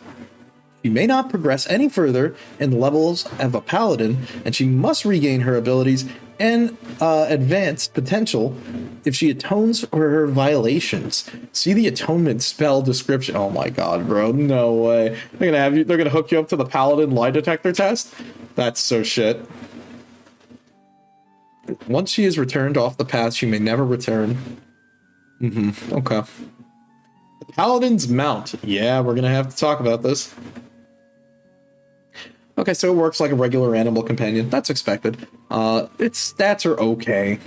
She may not progress any further in the levels of a paladin, and she must regain her abilities and advanced potential if she atones for her violations. See the atonement spell description. Oh my god, bro. No way. They're gonna hook you up to the paladin lie detector test? That's so shit. Once she is returned off the path, she may never return. Okay. The paladin's mount. Yeah, we're gonna have to talk about this. Okay, so it works like a regular animal companion. That's expected. Its stats are okay.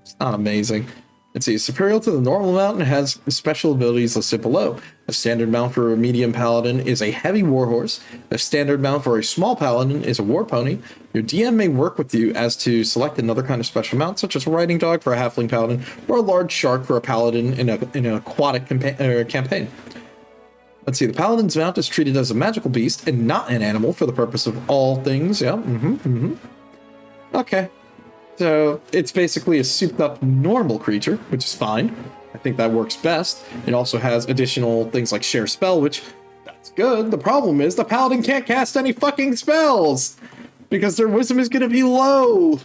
It's not amazing. Let's see, superior to the normal mount and has special abilities listed below. A standard mount for a medium paladin is a heavy warhorse. A standard mount for a small paladin is a war pony. Your DM may work with you as to select another kind of special mount, such as a riding dog for a halfling paladin, or a large shark for a paladin in an aquatic campaign. Let's see, the paladin's mount is treated as a magical beast and not an animal for the purpose of all things. Yeah, Okay. So it's basically a souped up normal creature, which is fine. I think that works best. It also has additional things like share spell, which that's good. The problem is the paladin can't cast any fucking spells because their wisdom is going to be low.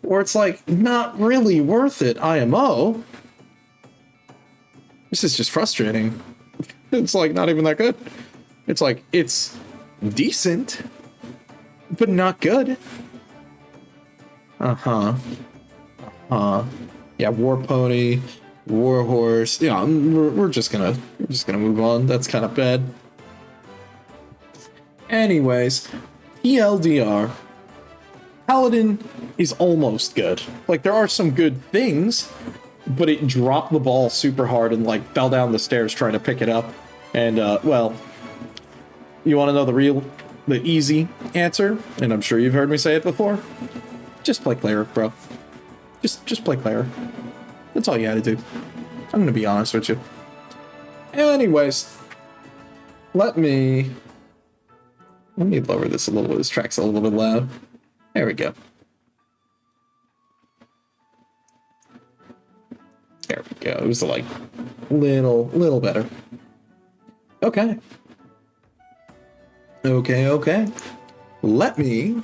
Or it's like not really worth it, IMO. This is just frustrating. It's like not even that good. It's like it's decent, but not good. Yeah, war pony, war horse. Yeah, we're just gonna move on. That's kind of bad. Anyways, TLDR. Paladin is almost good. Like there are some good things, but it dropped the ball super hard and like fell down the stairs trying to pick it up. And well, you want to know the easy answer? And I'm sure you've heard me say it before. Just play cleric, bro. Just play cleric. That's all you had to do. I'm gonna be honest with you. Anyways, let me lower this a little bit. This track's a little bit loud. There we go. There we go. It was like little better. Okay. Let me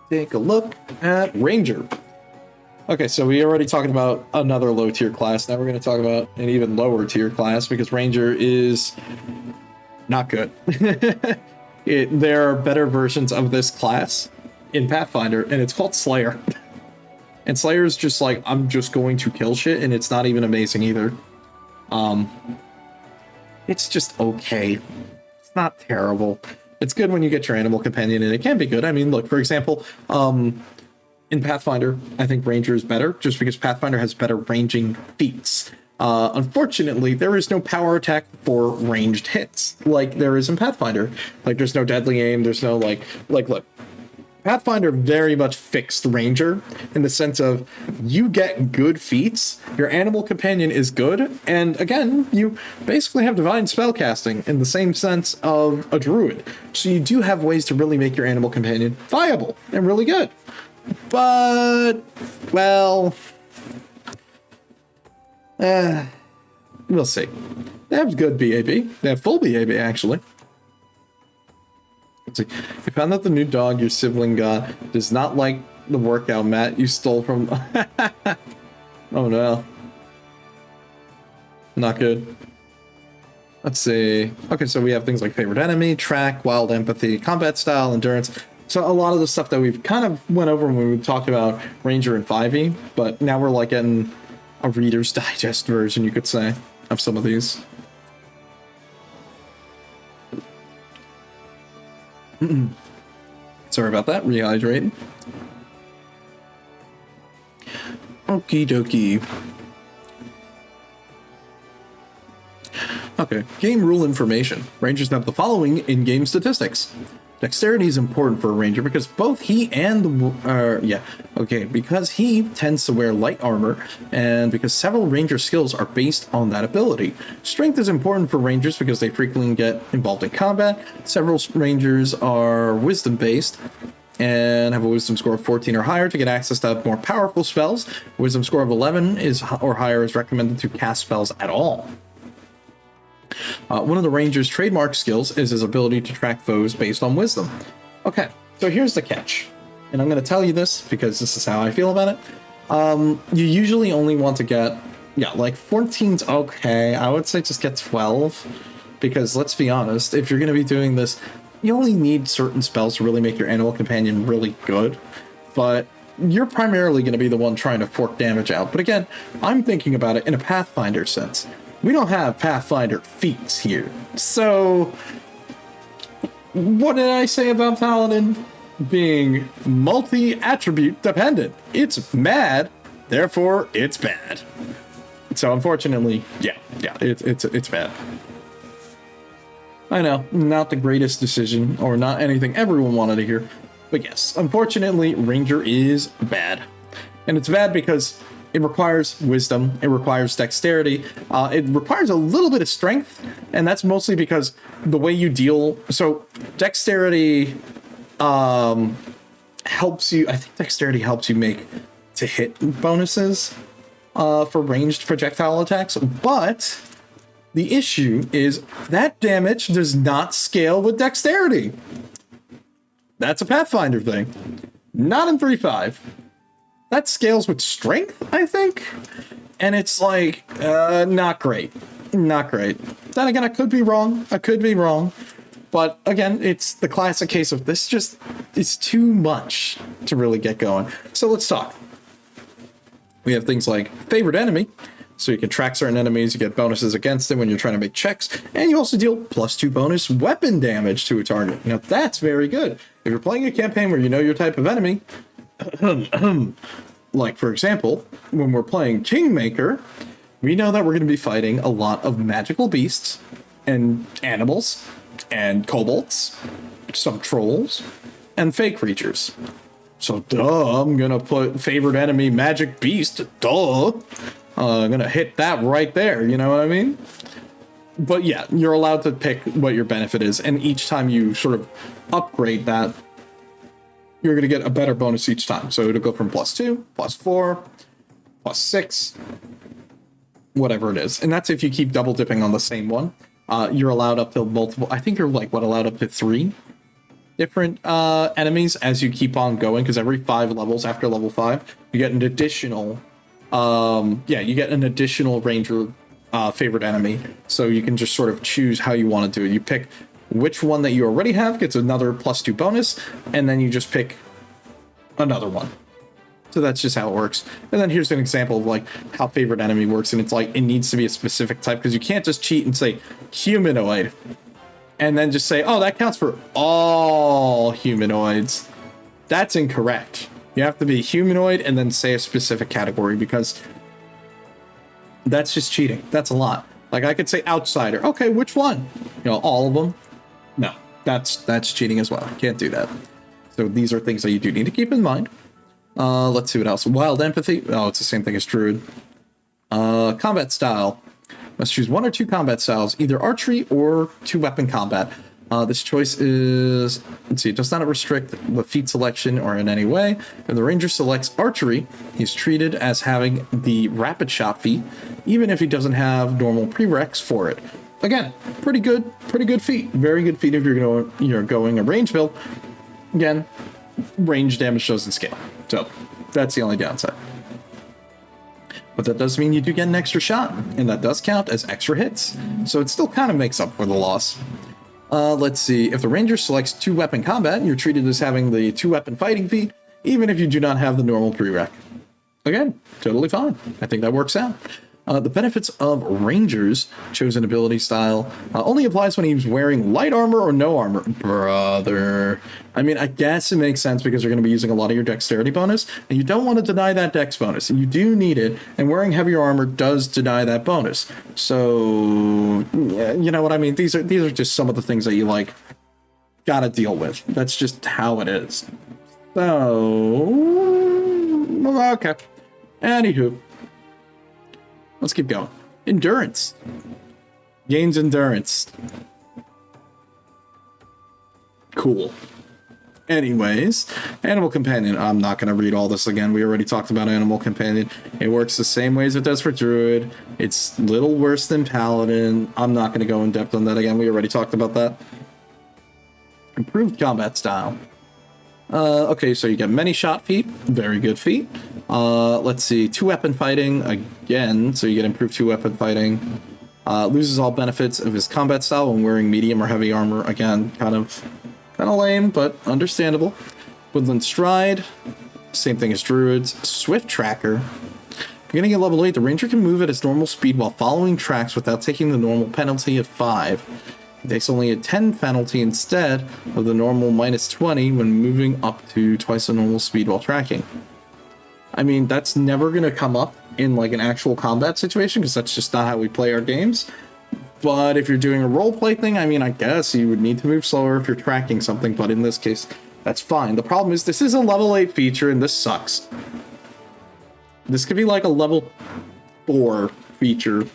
take a look at Ranger. Okay, so we already talked about another low tier class. Now we're going to talk about an even lower tier class because Ranger is not good. There are better versions of this class in Pathfinder, and it's called Slayer. And Slayer is just like, I'm just going to kill shit, and it's not even amazing either. It's just okay. It's not terrible. It's good when you get your animal companion, and it can be good. I mean, look, for example, in Pathfinder, I think Ranger is better, just because Pathfinder has better ranging feats. Unfortunately, there is no power attack for ranged hits, like there is in Pathfinder. Like, there's no deadly aim, there's no, like, look. Pathfinder very much fixed Ranger in the sense of you get good feats, your animal companion is good, and again, you basically have divine spellcasting in the same sense of a druid. So you do have ways to really make your animal companion viable and really good. But, well, we'll see. They have good BAB. They have full BAB, actually. Let's see. You found out the new dog your sibling got does not like the workout mat you stole from... Oh, no. Not good. Let's see. Okay, so we have things like favorite enemy, track, wild empathy, combat style, endurance. So a lot of the stuff that we've kind of went over when we talked about Ranger and 5e, but now we're like getting a Reader's Digest version, you could say, of some of these. Sorry about that, rehydrating. Okie dokie. Okay, game rule information. Rangers have the following in-game statistics. Dexterity is important for a ranger because both he and because he tends to wear light armor and because several ranger skills are based on that ability. Strength is important for rangers because they frequently get involved in combat. Several rangers are wisdom based and have a wisdom score of 14 or higher to get access to more powerful spells. Wisdom score of 11 or higher is recommended to cast spells at all. One of the ranger's trademark skills is his ability to track foes based on wisdom. Okay, so here's the catch. And I'm going to tell you this because this is how I feel about it. You usually only want to get, like 14's okay. I would say just get 12. Because let's be honest, if you're going to be doing this, you only need certain spells to really make your animal companion really good. But you're primarily going to be the one trying to fork damage out. But again, I'm thinking about it in a Pathfinder sense. We don't have Pathfinder feats here. So, what did I say about Paladin? Being multi-attribute dependent. It's mad, therefore it's bad. So unfortunately, it's bad. I know, not the greatest decision, or not anything everyone wanted to hear. But yes, unfortunately, Ranger is bad. And it's bad because it requires wisdom, it requires dexterity, it requires a little bit of strength, and that's mostly because the way you deal... So, dexterity helps you... I think dexterity helps you make to hit bonuses for ranged projectile attacks, but the issue is that damage does not scale with dexterity. That's a Pathfinder thing. Not in 3.5. That scales with strength, I think. And it's like, not great. Not great. Then again, I could be wrong. But again, it's the classic case of this just is too much to really get going. So let's talk. We have things like favorite enemy. So you can track certain enemies, you get bonuses against them when you're trying to make checks, and you also deal +2 bonus weapon damage to a target. Now that's very good. If you're playing a campaign where you know your type of enemy, like for example, when we're playing Kingmaker, we know that we're going to be fighting a lot of magical beasts and animals and kobolds, some trolls, and fake creatures. So duh, I'm going to put favorite enemy magic beast, duh. I'm going to hit that right there, you know what I mean? But yeah, you're allowed to pick what your benefit is, and each time you sort of upgrade that, you're going to get a better bonus each time. So it'll go from +2, +4, +6, whatever it is. And that's if you keep double dipping on the same one. You're allowed up to multiple, I think you're allowed up to 3 different enemies as you keep on going, because every 5 levels after level 5, you get an additional, you get an additional ranger favorite enemy. So you can just sort of choose how you want to do it. You pick which one that you already have gets another +2 bonus, and then you just pick another one. So that's just how it works. And then here's an example of like how favorite enemy works, and it's like it needs to be a specific type, because you can't just cheat and say humanoid and then just say, oh, that counts for all humanoids. That's incorrect. You have to be humanoid and then say a specific category, because that's just cheating. That's a lot. Like I could say outsider. Okay, which one? You know, all of them? No, that's cheating as well. Can't do that. So these are things that you do need to keep in mind. Let's see what else. Wild Empathy. Oh, it's the same thing as Druid. Combat style. Must choose one or two combat styles, either archery or two-weapon combat. This choice is, let's see, it does not restrict the feat selection or in any way. If the ranger selects archery, he's treated as having the rapid shot feat, even if he doesn't have normal prereqs for it. Again, pretty good feat. Very good feat if you're going a range build. Again, range damage doesn't scale, so that's the only downside. But that does mean you do get an extra shot, and that does count as extra hits, so it still kind of makes up for the loss. Let's see, if the ranger selects two-weapon combat, you're treated as having the two-weapon fighting feat, even if you do not have the normal prereq. Again, totally fine. I think that works out. The benefits of Ranger's chosen ability style only applies when he's wearing light armor or no armor. Brother. I mean, I guess it makes sense because you're going to be using a lot of your dexterity bonus, and you don't want to deny that dex bonus. You do need it, and wearing heavier armor does deny that bonus. So, yeah, you know what I mean? These are just some of the things that you, like, gotta deal with. That's just how it is. So, okay. Anywho. Let's keep going. Endurance. Gains endurance. Cool. Anyways, Animal Companion. I'm not going to read all this again. We already talked about Animal Companion. It works the same way as it does for Druid. It's a little worse than Paladin. I'm not going to go in depth on that again. We already talked about that. Improved combat style. Okay, so you get many shot feat. Very good feat. Let's see, two-weapon fighting again, so you get improved two-weapon fighting. Loses all benefits of his combat style when wearing medium or heavy armor. Again, kind of lame, but understandable. Woodland Stride, same thing as Druids. Swift Tracker. Beginning at level 8, the Ranger can move at his normal speed while following tracks without taking the normal penalty of 5. He takes only a 10 penalty instead of the normal minus 20 when moving up to twice the normal speed while tracking. I mean, that's never going to come up in like an actual combat situation because that's just not how we play our games. But if you're doing a roleplay thing, I mean, I guess you would need to move slower if you're tracking something, but in this case, that's fine. The problem is this is a level 8 feature and this sucks. This could be like a level 4 feature.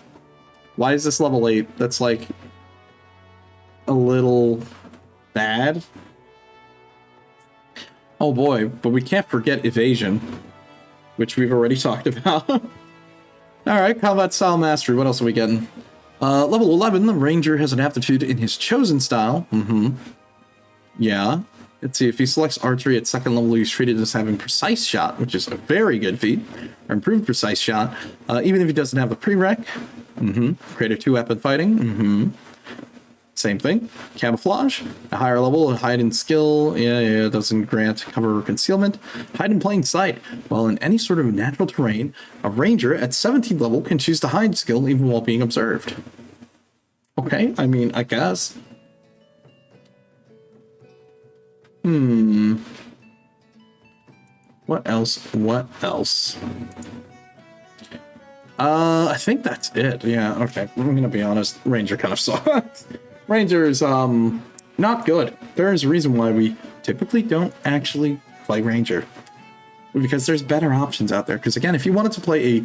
Why is this level 8? That's like a little bad. Oh boy, but we can't forget evasion, which we've already talked about. Alright, combat style mastery. What else are we getting? Level 11, the Ranger has an aptitude in his chosen style. Yeah. Let's see, if he selects archery at second level, he's treated as having precise shot, which is a very good feat. Or improved precise shot. Even if he doesn't have the prereq. Creative two-weapon fighting. Same thing. Camouflage. A higher level, a hide and skill. Yeah, doesn't grant cover or concealment. Hide in plain sight. While in any sort of natural terrain, a ranger at 17th level can choose the hide skill even while being observed. Okay, I mean, I guess. What else? I think that's it. Yeah, okay. I'm gonna be honest. Ranger kind of sucks. Ranger is, not good. There is a reason why we typically don't actually play Ranger. Because there's better options out there. Because again, if you wanted to play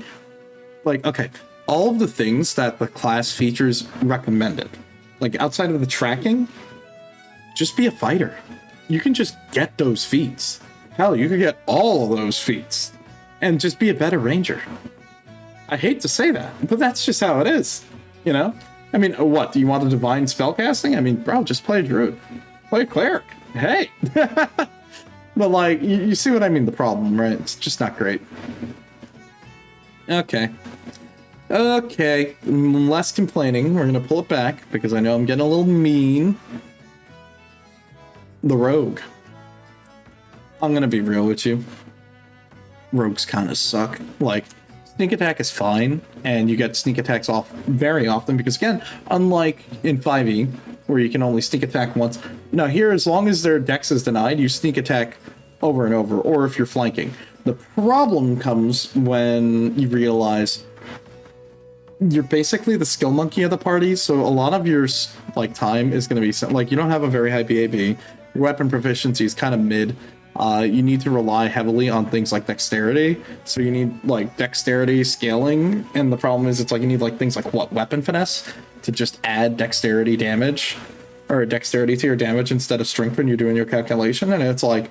all of the things that the class features recommended, like outside of the tracking, just be a fighter. You can just get those feats. Hell, you could get all of those feats and just be a better Ranger. I hate to say that, but that's just how it is, you know? I mean, what, do you want a divine spellcasting? I mean, bro, just play a druid. Play a cleric. Hey! But, like, you see what I mean, the problem, right? It's just not great. Okay, less complaining. We're gonna pull it back, because I know I'm getting a little mean. The rogue. I'm gonna be real with you. Rogues kind of suck. Like, sneak attack is fine, and you get sneak attacks off very often, because again, unlike in 5e, where you can only sneak attack once, now here, as long as their dex is denied, you sneak attack over and over, or if you're flanking. The problem comes when you realize you're basically the skill monkey of the party, so a lot of your, like, time is going to be, like, you don't have a very high BAB, Your weapon proficiency is kind of mid. You need to rely heavily on things like dexterity. So you need like dexterity scaling, and the problem is it's like you need like things like what, weapon finesse to just add dexterity damage or dexterity to your damage instead of strength when you're doing your calculation. And it's like,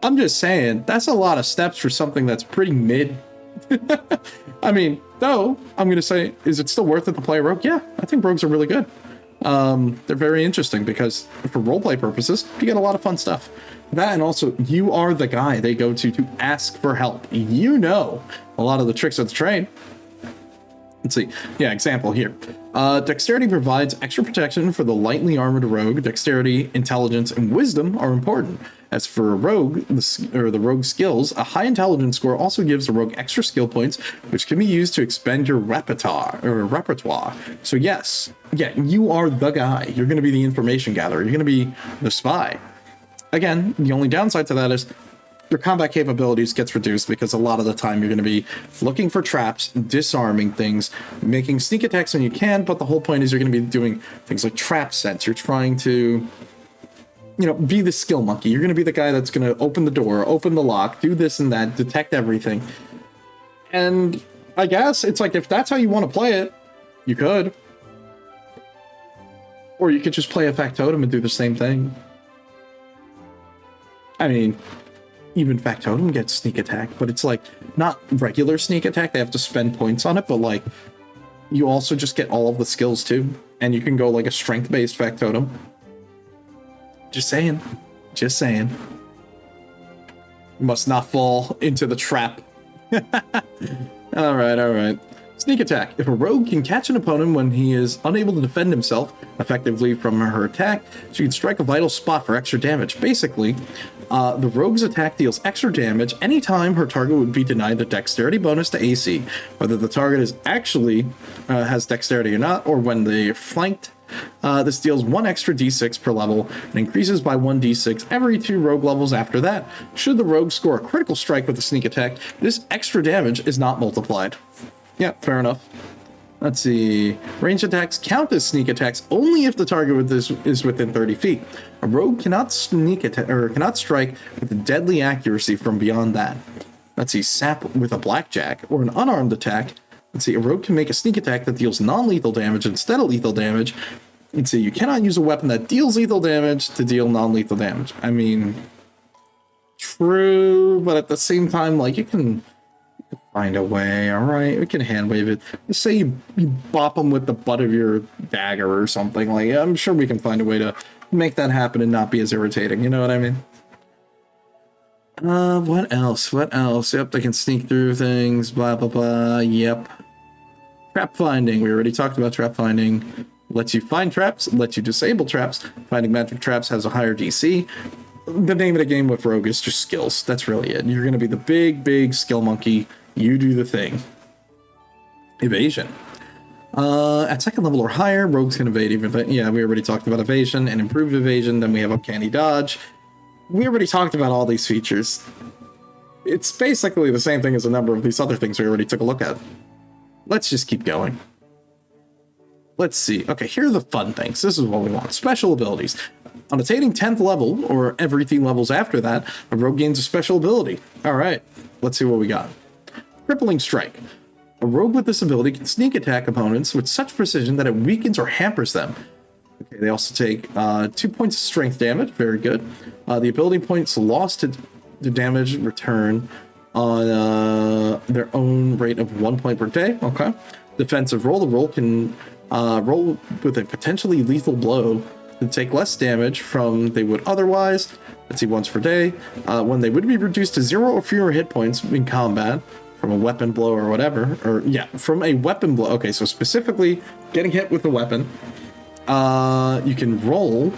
I'm just saying that's a lot of steps for something that's pretty mid. I mean, though, I'm going to say, is it still worth it to play a rogue? Yeah, I think rogues are really good. They're very interesting because for roleplay purposes, you get a lot of fun stuff. That, and also you are the guy they go to ask for help. You know a lot of the tricks of the trade. Let's see. Yeah, example here. Dexterity provides extra protection for the lightly armored rogue. Dexterity, intelligence, and wisdom are important. As for a rogue, the rogue skills, a high intelligence score also gives the rogue extra skill points, which can be used to expand your repertoire. So yes, yeah, you are the guy. You're going to be the information gatherer. You're going to be the spy. Again, the only downside to that is your combat capabilities gets reduced because a lot of the time you're going to be looking for traps, disarming things, making sneak attacks when you can, but the whole point is you're going to be doing things like trap sets. You're trying to, you know, be the skill monkey. You're going to be the guy that's going to open the door, open the lock, do this and that, detect everything. And I guess it's like, if that's how you want to play it, you could. Or you could just play a factotum and do the same thing. I mean, even factotum gets sneak attack, but it's like not regular sneak attack. They have to spend points on it, but like you also just get all of the skills too. And you can go like a strength-based factotum. Just saying. Just saying. You must not fall into the trap. All right. Sneak attack. If a rogue can catch an opponent when he is unable to defend himself effectively from her attack, she can strike a vital spot for extra damage. Basically, the rogue's attack deals extra damage anytime her target would be denied the dexterity bonus to AC, whether the target is actually has dexterity or not, or when they're flanked. This deals 1 extra d6 per level and increases by 1 d6 every 2 rogue levels after that. Should the rogue score a critical strike with a sneak attack, this extra damage is not multiplied. Yeah, fair enough. Let's see. Ranged attacks count as sneak attacks only if the target is within 30 feet. A rogue cannot cannot strike with deadly accuracy from beyond that. Let's see. Sap with a blackjack or an unarmed attack. Let's see. A rogue can make a sneak attack that deals non-lethal damage instead of lethal damage. Let's see. You cannot use a weapon that deals lethal damage to deal non-lethal damage. I mean, true, but at the same time, like you can find a way. All right, we can hand wave it. Just say you bop them with the butt of your dagger or something. Like, I'm sure we can find a way to make that happen and not be as irritating. You know what I mean? What else? Yep, they can sneak through things. Blah blah blah. Yep. Trap finding. We already talked about trap finding. Lets you find traps. Lets you disable traps. Finding magic traps has a higher DC. The name of the game with rogue is just skills. That's really it. You're going to be the big skill monkey. You do the thing. Evasion. At second level or higher, rogues can evade even. Yeah, we already talked about evasion and improved evasion. Then we have uncanny dodge. We already talked about all these features. It's basically the same thing as a number of these other things we already took a look at. Let's just keep going. Let's see. Okay, here are the fun things. This is what we want. Special abilities. On attaining 10th level, or every 3 levels after that, a rogue gains a special ability. All right, let's see what we got. Crippling Strike. A rogue with this ability can sneak attack opponents with such precision that it weakens or hampers them. Okay, they also take 2 points of strength damage. Very good. The ability points lost to damage return on their own rate of 1 point per day. Okay. Defensive roll. The roll can roll with a potentially lethal blow to take less damage from they would otherwise. Let's see, once per day. When they would be reduced to 0 or fewer hit points in combat from a weapon blow or whatever. Or, yeah, from a weapon blow. Okay, so specifically getting hit with a weapon. You can roll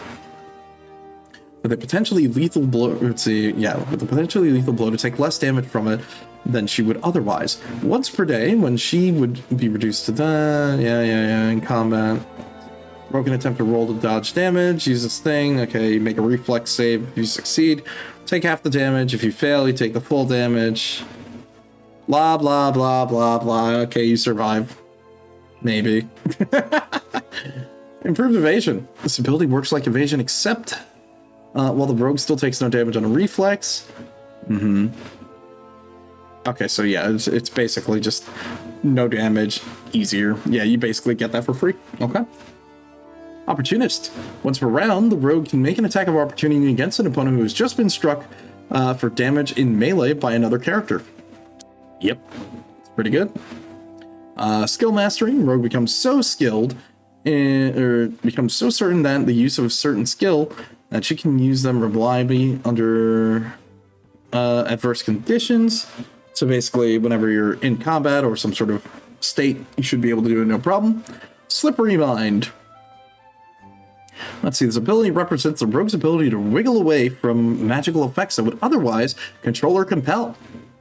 with a potentially lethal blow. Let's see, yeah, with a potentially lethal blow to take less damage from it than she would otherwise. Once per day, when she would be reduced to that. Yeah, in combat. Broken attempt to roll to dodge damage. Use this thing. Okay, you make a reflex save. If you succeed, take half the damage. If you fail, you take the full damage. Blah, blah, blah, blah, blah. Okay, you survive. Maybe. Improved evasion. This ability works like evasion, except while the rogue still takes no damage on a reflex. Okay, so yeah, it's basically just no damage, easier. Yeah, you basically get that for free. Okay. Opportunist. Once per round, the rogue can make an attack of opportunity against an opponent who has just been struck for damage in melee by another character. Yep, it's pretty good. Skill mastery. Rogue becomes so skilled, or becomes so certain that the use of a certain skill that she can use them reliably under adverse conditions. So basically, whenever you're in combat or some sort of state, you should be able to do it no problem. Slippery Mind. Let's see, this ability represents the rogue's ability to wiggle away from magical effects that would otherwise control or compel.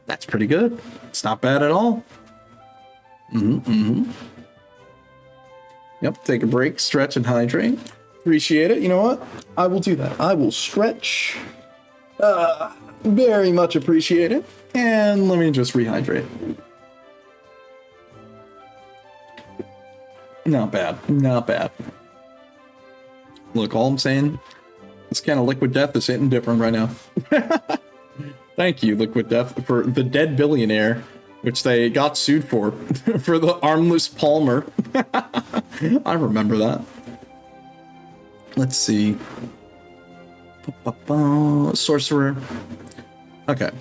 That's pretty good. It's not bad at all. Yep, take a break, stretch, and hydrate. Appreciate it. You know what? I will do that. I will stretch. Very much appreciate it. And let me just rehydrate. Not bad. Not bad. Look, all I'm saying, this kind of Liquid Death is hitting different right now. Thank you, Liquid Death, for the dead billionaire, which they got sued for the armless Palmer. I remember that. Let's see. Sorcerer. Okay.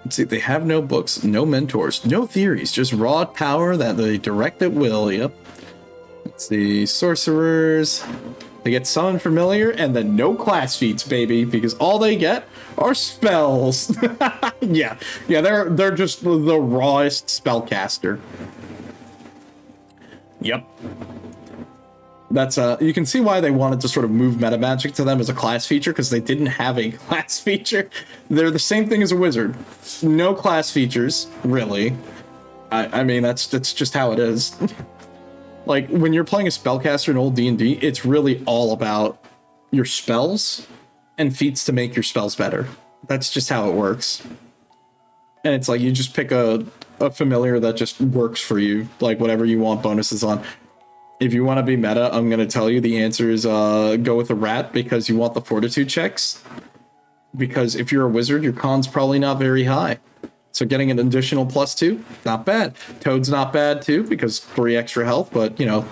Let's see, they have no books, no mentors, no theories, just raw power that they direct at will. Yep. Let's see, sorcerers. They get summoned familiar and then no class feats, baby, because all they get are spells. yeah, they're just the rawest spellcaster. Yep. That's you can see why they wanted to sort of move meta magic to them as a class feature, because they didn't have a class feature. They're the same thing as a wizard. No class features, really. I mean, that's just how it is. Like, when you're playing a spellcaster in old D&D, it's really all about your spells and feats to make your spells better. That's just how it works. And it's like, you just pick a familiar that just works for you, like whatever you want bonuses on. If you want to be meta, I'm going to tell you the answer is go with a rat, because you want the fortitude checks. Because if you're a wizard, your con's probably not very high. So getting an additional +2, not bad. Toad's not bad too, because 3 extra health, but you know,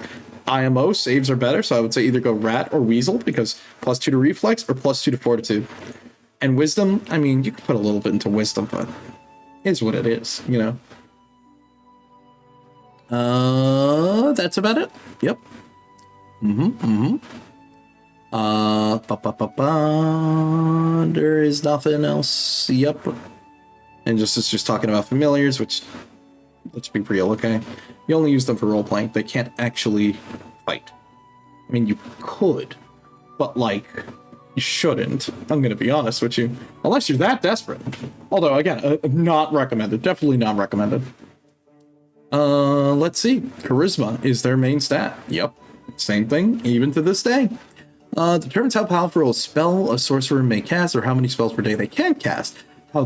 IMO saves are better. So I would say either go rat or weasel, because +2 to reflex or +2 to fortitude. And wisdom, I mean, you could put a little bit into wisdom, but it's what it is, you know. That's about it. Yep. There is nothing else. Yep. And it's just talking about familiars, which, let's be real, okay? You only use them for role-playing. They can't actually fight. I mean, you could, but, like, you shouldn't. I'm gonna be honest with you. Unless you're that desperate. Although, again, not recommended. Definitely not recommended. Let's see. Charisma is their main stat. Yep. Same thing, even to this day. Determines how powerful a spell a sorcerer may cast, or how many spells per day they can cast. How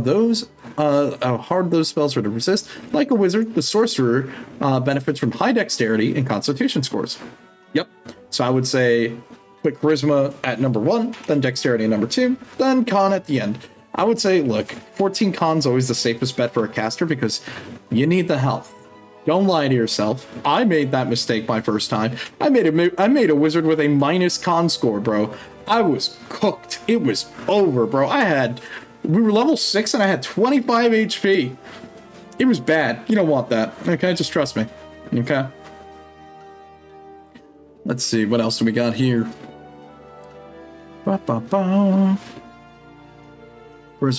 hard those spells are to resist. Like a wizard, the sorcerer benefits from high dexterity and constitution scores. Yep. So I would say put charisma at number 1, then dexterity at number 2, then con at the end. I would say, look, 14 con's always the safest bet for a caster, because you need the health. Don't lie to yourself. I made that mistake my first time. I made a wizard with a minus con score, bro. I was cooked. It was over, bro. We were level 6 and I had 25 HP. It was bad. You don't want that. Okay, just trust me. Okay. Let's see, what else do we got here? Charisma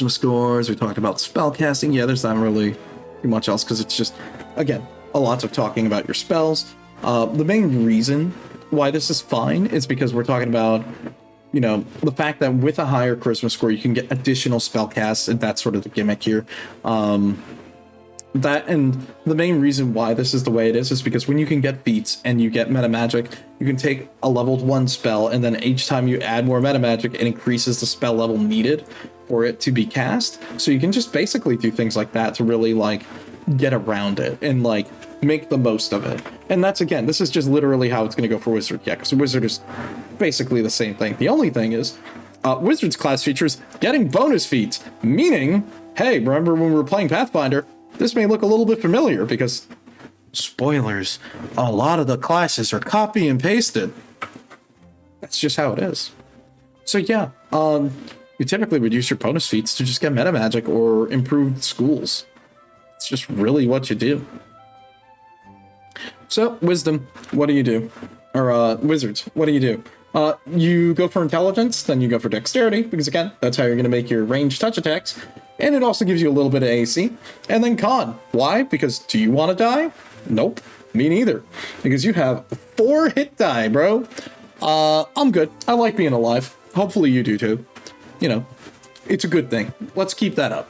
scores. We talked about spell casting. Yeah, there's not really too much else, because it's just, again, a lot of talking about your spells. The main reason why this is fine is because we're talking about, you know, the fact that with a higher charisma score, you can get additional spell casts, and that's sort of the gimmick here. That, and the main reason why this is the way it is because when you can get feats and you get meta magic, you can take a leveled 1 spell, and then each time you add more meta magic, it increases the spell level needed for it to be cast. So you can just basically do things like that to really, like, get around it. And, like, make the most of it. And that's, again, this is just literally how it's going to go for Wizard. Yeah, because Wizard is basically the same thing. The only thing is, Wizard's class features getting bonus feats, meaning, hey, remember when we were playing Pathfinder? This may look a little bit familiar because, spoilers, a lot of the classes are copy and pasted. That's just how it is. So yeah, you typically would use your bonus feats to just get meta magic or improved schools. It's just really what you do. So, wisdom, what do you do? Or, wizards, what do you do? You go for intelligence, then you go for dexterity, because again, that's how you're going to make your ranged touch attacks. And it also gives you a little bit of AC. And then con. Why? Because do you want to die? Nope. Me neither. Because you have 4 hit die, bro. I'm good. I like being alive. Hopefully you do too. You know, it's a good thing. Let's keep that up.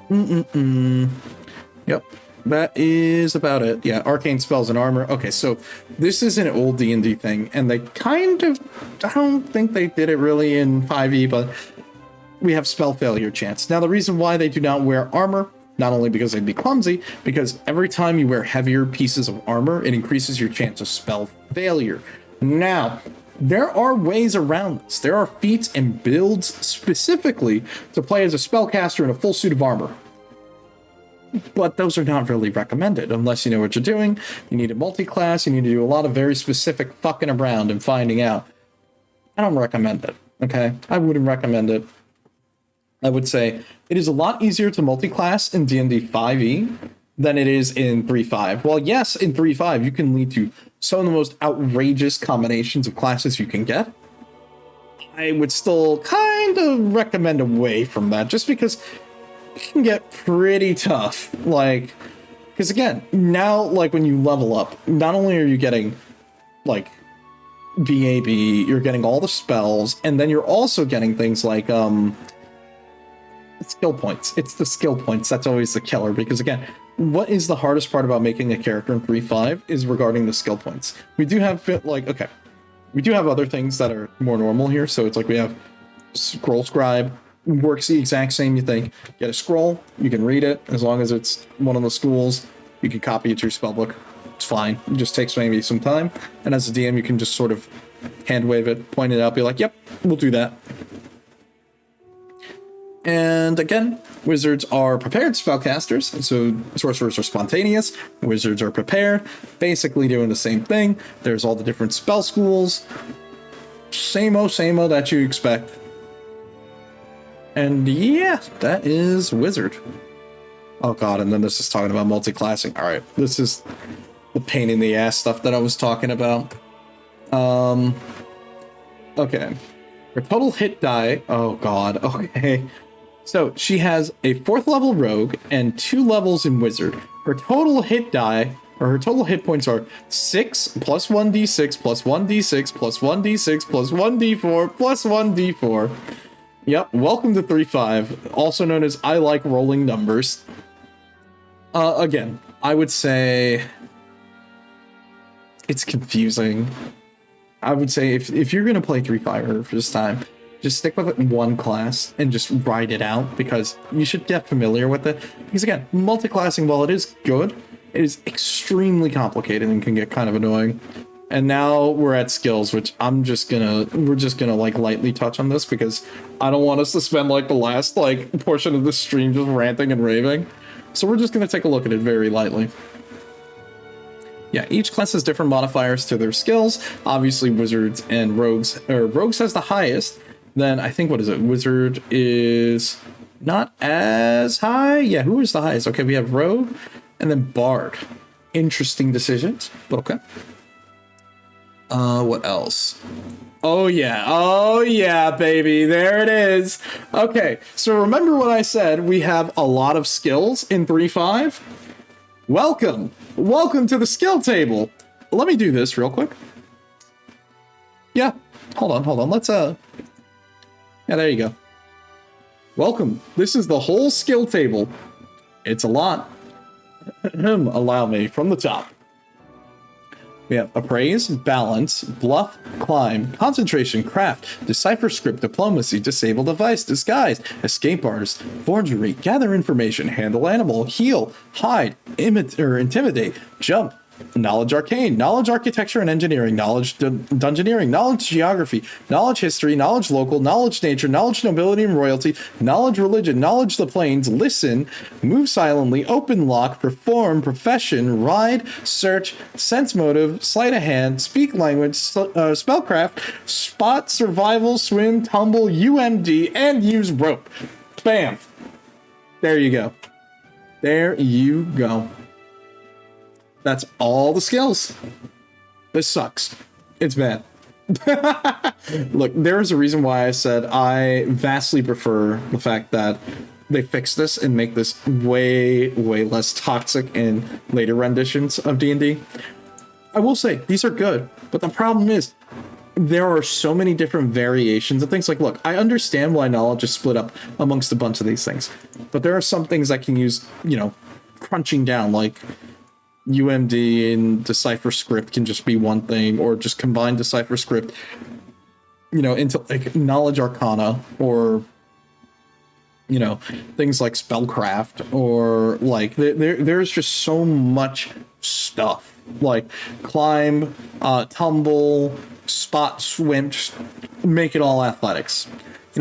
Yep. That is about it. Yeah, arcane spells and armor. Okay, so this is an old D&D thing, and they kind of, I don't think they did it really in 5e, but we have spell failure chance. Now, the reason why they do not wear armor, not only because they'd be clumsy, because every time you wear heavier pieces of armor, it increases your chance of spell failure. Now, there are ways around this. There are feats and builds specifically to play as a spellcaster in a full suit of armor. But those are not really recommended unless you know what you're doing. You need a multi-class. You need to do a lot of very specific fucking around and finding out. I don't recommend it, okay? I wouldn't recommend it. I would say it is a lot easier to multi-class in D&D 5e than it is in 3.5. Well, yes, in 3.5 you can lead to some of the most outrageous combinations of classes you can get. I would still kind of recommend away from that just because it can get pretty tough. Like, because again, now, like, when you level up, not only are you getting, like, BAB, you're getting all the spells, and then you're also getting things like, skill points. It's the skill points that's always the killer, because again, what is the hardest part about making a character in 3.5 is regarding the skill points. We do have, like, okay, we do have other things that are more normal here, so it's like we have Scroll Scribe, works the exact same. You think, get a scroll, you can read it, as long as it's one of the schools, you can copy it to your spellbook. It's fine. It just takes maybe some time, and as a DM, you can just sort of hand wave it, point it out, be like, yep, we'll do that. And again, wizards are prepared spellcasters, so sorcerers are spontaneous, wizards are prepared, basically doing the same thing. There's all the different spell schools, same-o that you expect. And yeah, that is wizard. Oh god, and then this is talking about multi-classing. Alright, this is the pain in the ass stuff that I was talking about. Okay. Her total hit die, oh god, okay. So, she has a 4th level rogue and 2 levels in wizard. Her total hit die, or her total hit points are 6 plus 1d6 plus 1d6 plus 1d6 plus 1d4 plus 1d4. Yep, welcome to 3.5, also known as I like rolling numbers. Again, I would say it's confusing. I would say if you're going to play 3.5 for this time, just stick with it in one class and just ride it out, because you should get familiar with it. Because again, multi-classing, while it is good, it is extremely complicated and can get kind of annoying. And now we're at skills, which we're just gonna like lightly touch on this because I don't want us to spend like the last like portion of the stream just ranting and raving. So we're just gonna take a look at it very lightly. Yeah, each class has different modifiers to their skills. Obviously, wizards and rogues, or rogues has the highest. Then I think, what is it? Wizard is not as high. Yeah, who is the highest? Okay, we have rogue and then bard. Interesting decisions, but okay. What else? Oh yeah, baby, there it is. Okay, so remember what I said, we have a lot of skills in 3.5? Welcome to the skill table. Let me do this real quick. Yeah, hold on, let's, yeah, there you go. Welcome, this is the whole skill table. It's a lot. Allow me, from the top. We have appraise, balance, bluff, climb, concentration, craft, decipher script, diplomacy, disable device, disguise, escape artist, forgery, gather information, handle animal, heal, hide, intimidate, jump, knowledge arcane, knowledge architecture and engineering, knowledge dungeoneering, knowledge geography, knowledge history, knowledge local, knowledge nature, knowledge nobility and royalty, knowledge religion, knowledge the plains, listen, move silently, open lock, perform, profession, ride, search, sense motive, sleight of hand, speak language, spellcraft, spot, survival, swim, tumble, UMD, and use rope. Bam. There you go. There you go. That's all the skills. This sucks. It's bad. Look, there's a reason why I said I vastly prefer the fact that they fix this and make this way, way less toxic in later renditions of D&D. I will say, these are good, but the problem is, there are so many different variations of things. Like, look, I understand why knowledge is split up amongst a bunch of these things, but there are some things I can use, crunching down, like UMD and decipher script can just be one thing, or just combine decipher script, into like knowledge arcana, or things like spellcraft, or like there's just so much stuff, like climb, tumble, spot, swim, just make it all athletics,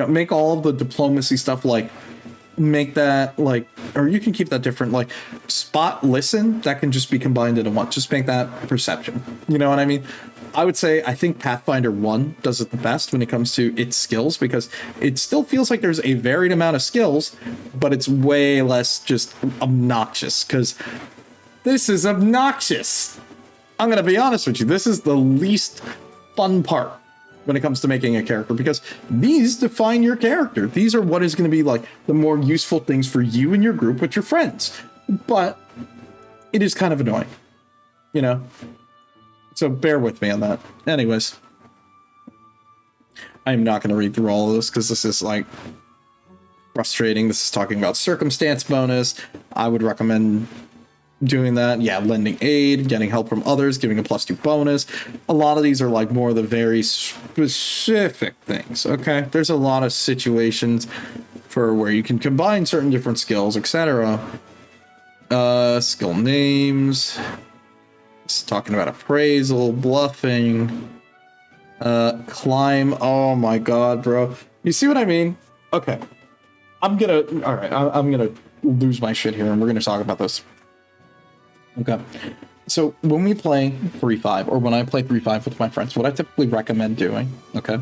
make all of the diplomacy stuff, like make that like, or you can keep that different, like spot, listen, that can just be combined into one. Just make that perception. You know what I mean? I would say I think Pathfinder 1 does it the best when it comes to its skills, because it still feels like there's a varied amount of skills, but it's way less just obnoxious, because this is obnoxious. I'm going to be honest with you. This is the least fun part when it comes to making a character, because these define your character. These are what is going to be like the more useful things for you and your group with your friends. But it is kind of annoying, So bear with me on that. Anyways, I'm not going to read through all of this because this is like frustrating. This is talking about circumstance bonus. I would recommend doing that. Yeah, lending aid, getting help from others, giving a +2 bonus. A lot of these are like more of the very specific things, okay? There's a lot of situations for where you can combine certain different skills, etc. Skill names. It's talking about appraisal, bluffing, climb. Oh my god, bro. You see what I mean? Okay. I'm gonna lose my shit here, and we're gonna talk about this. Okay, so when we play 3.5, or when I play 3.5 with my friends, what I typically recommend doing, okay,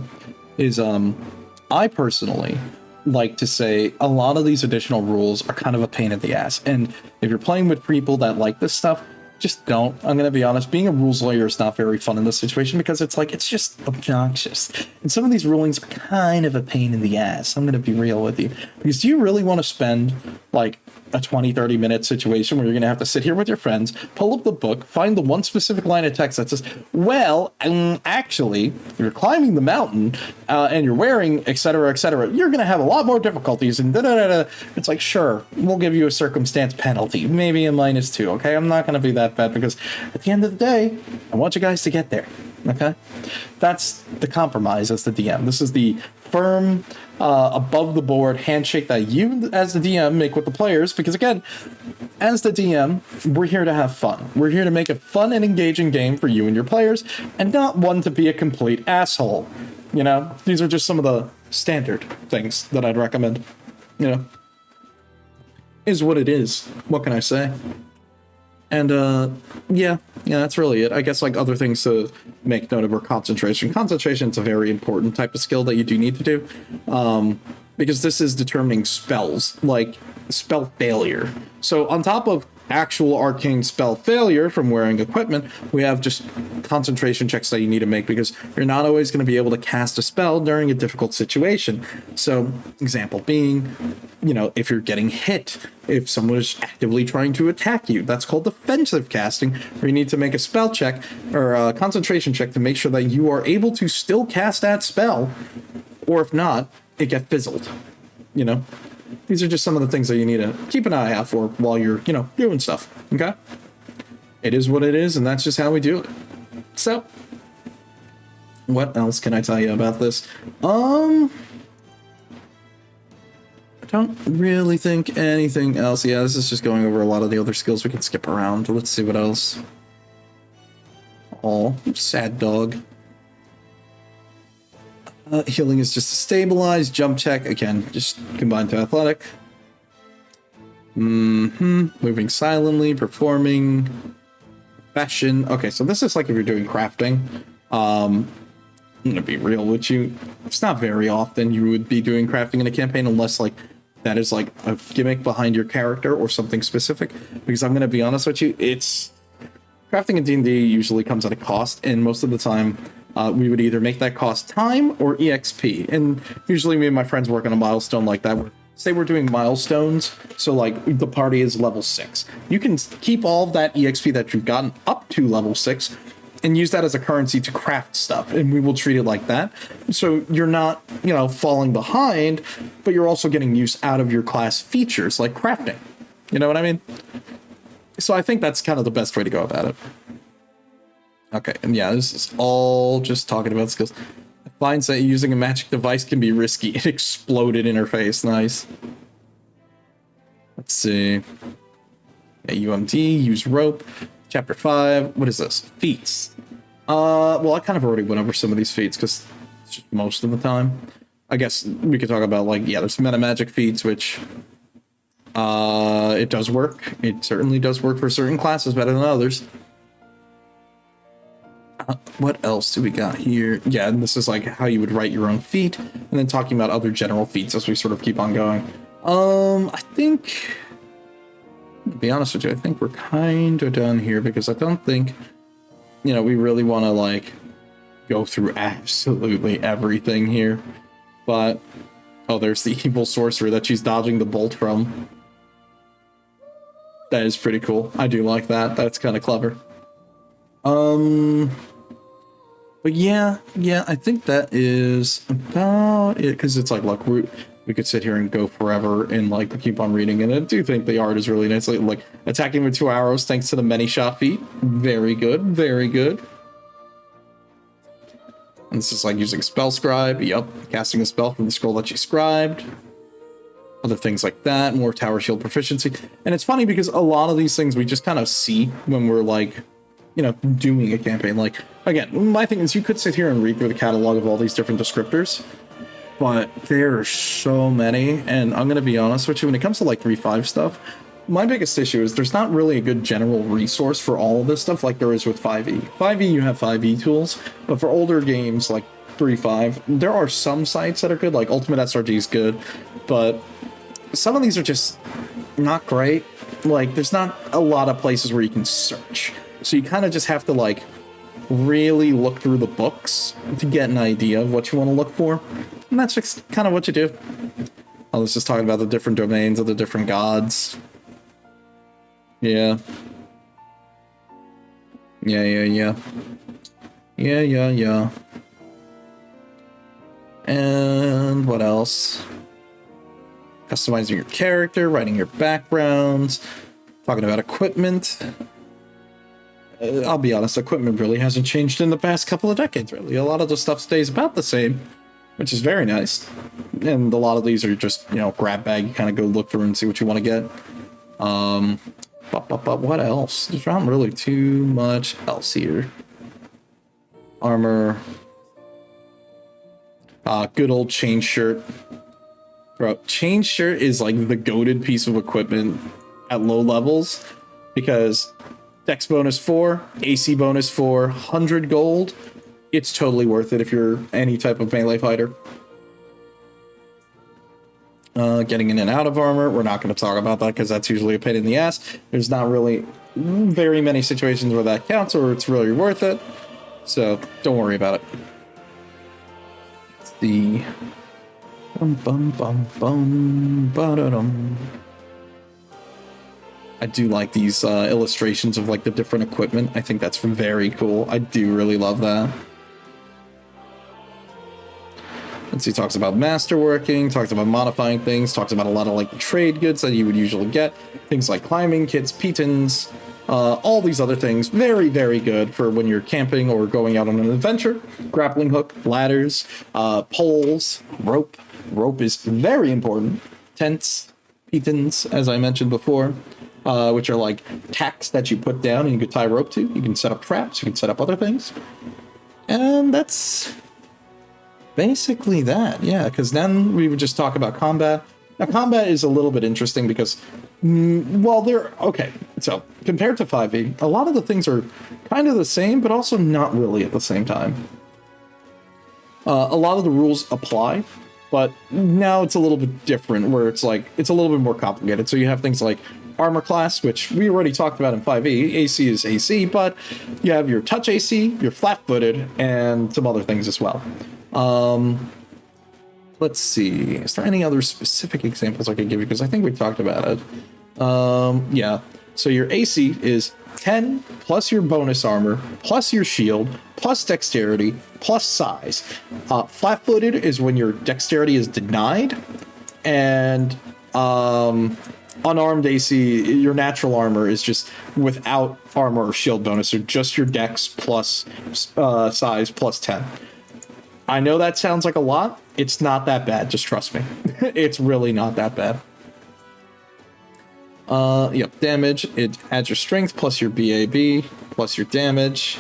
is I personally like to say a lot of these additional rules are kind of a pain in the ass, and if you're playing with people that like this stuff, just don't. I'm going to be honest, being a rules lawyer is not very fun in this situation, because it's like, it's just obnoxious. And some of these rulings are kind of a pain in the ass. I'm going to be real with you. Because do you really want to spend like a 20-30 minute situation where you're going to have to sit here with your friends, pull up the book, find the one specific line of text that says, well, actually, if you're climbing the mountain and you're wearing, etc., you're going to have a lot more difficulties, and da-da-da-da. It's like, sure, we'll give you a circumstance penalty, maybe a -2, okay? I'm not going to be that bad, because at the end of the day, I want you guys to get there, okay? That's the compromise as the DM. This is the firm, above the board handshake that you as the DM make with the players, because again, as the DM, we're here to have fun. We're here to make a fun and engaging game for you and your players, and not one to be a complete asshole. These are just some of the standard things that I'd recommend. Is what it is. What can I say? And yeah, that's really it. I guess like other things to make note of are concentration. Concentration is a very important type of skill that you do need to do, because this is determining spells, like spell failure. So on top of actual arcane spell failure from wearing equipment, we have just concentration checks that you need to make, because you're not always going to be able to cast a spell during a difficult situation. So example being, if you're getting hit, if someone is actively trying to attack you, that's called defensive casting, where you need to make a spell check or a concentration check to make sure that you are able to still cast that spell, or if not, it gets fizzled. These are just some of the things that you need to keep an eye out for while you're, doing stuff, okay? It is what it is, and that's just how we do it. So, what else can I tell you about this? I don't really think anything else. Yeah, this is just going over a lot of the other skills we can skip around. Let's see what else. Oh, sad dog. Healing is just a stabilize, jump check. Again, just combined to athletic. Moving silently, performing, fashion. Okay, so this is like if you're doing crafting. I'm gonna be real with you. It's not very often you would be doing crafting in a campaign unless like that is like a gimmick behind your character or something specific. Because I'm gonna be honest with you, it's crafting in D&D usually comes at a cost, and most of the time we would either make that cost time or EXP. And usually me and my friends work on a milestone like that. Say we're doing milestones, so like the party is level 6. You can keep all of that EXP that you've gotten up to level 6 and use that as a currency to craft stuff, and we will treat it like that. So you're not, falling behind, but you're also getting use out of your class features like crafting. You know what I mean? So I think that's kind of the best way to go about it. Okay, and yeah, this is all just talking about skills. It finds that using a magic device can be risky. It exploded interface. Nice. Let's see. Yeah, UMD, use rope. Chapter 5. What is this? Feats. Well, I kind of already went over some of these feats because it's just most of the time. I guess we could talk about, like, yeah, there's meta magic feats, which it does work. It certainly does work for certain classes better than others. What else do we got here? Yeah, and this is like how you would write your own feat, and then talking about other general feats as we sort of keep on going. I think, to be honest with you, I think we're kind of done here because I don't think, we really want to like go through absolutely everything here. But, oh, there's the evil sorcerer that she's dodging the bolt from. That is pretty cool. I do like that. That's kind of clever. But yeah, I think that is about it, because it's like, look, we could sit here and go forever and like keep on reading, and I do think the art is really nice. Like attacking with 2 arrows thanks to the many shot feat. Very good, very good. And this is like using spell scribe. Yep, casting a spell from the scroll that you scribed. Other things like that, more tower shield proficiency. And it's funny because a lot of these things we just kind of see when we're like, doing a campaign. Like, again, my thing is you could sit here and read through the catalog of all these different descriptors, but there are so many, and I'm going to be honest with you, when it comes to like 3.5 stuff, my biggest issue is there's not really a good general resource for all of this stuff like there is with 5e. 5e, you have 5e tools, but for older games like 3.5, there are some sites that are good, like Ultimate SRG is good, but some of these are just not great. Like, there's not a lot of places where you can search. So you kind of just have to, like, really look through the books to get an idea of what you want to look for. And that's just kind of what you do. I was just talking about the different domains of the different gods. Yeah. Yeah. And what else? Customizing your character, writing your backgrounds, talking about equipment. I'll be honest, equipment really hasn't changed in the past couple of decades, really. A lot of the stuff stays about the same, which is very nice. And a lot of these are just, grab bag. You kind of go look through and see what you want to get. But what else? There's not really too much else here. Armor. Good old chain shirt. Bro, chain shirt is like the goated piece of equipment at low levels because Dex bonus 4, AC bonus 4, 100 gold. It's totally worth it if you're any type of melee fighter. Getting in and out of armor, we're not going to talk about that because that's usually a pain in the ass. There's not really very many situations where that counts or it's really worth it. So don't worry about it. Let's see. Ba-da-dum. I do like these illustrations of like the different equipment. I think that's very cool. I do really love that. And so he talks about masterworking, talks about modifying things, talks about a lot of like the trade goods that you would usually get, things like climbing kits, pitons, all these other things. Very, very good for when you're camping or going out on an adventure. Grappling hook, ladders, poles, rope. Rope is very important. Tents, pitons, as I mentioned before, which are like tacks that you put down and you can tie rope to. You can set up traps, you can set up other things. And that's basically that, yeah, because then we would just talk about combat. Now, combat is a little bit interesting because, well, okay, so compared to 5e, a lot of the things are kind of the same, but also not really at the same time. A lot of the rules apply, but now it's a little bit different, where it's like, it's a little bit more complicated. So you have things like armor class, which we already talked about in 5e. AC is AC, but you have your touch AC, your flat-footed, and some other things as well. Let's see. Is there any other specific examples I could give you? Because I think we talked about it. Yeah. So your AC is 10 plus your bonus armor, plus your shield, plus dexterity, plus size. Flat-footed is when your dexterity is denied, and unarmed AC, your natural armor is just without armor or shield bonus, or just your dex plus size plus 10. I know that sounds like a lot. It's not that bad, just trust me. It's really not that bad. Yep, damage, it adds your strength plus your BAB plus your damage.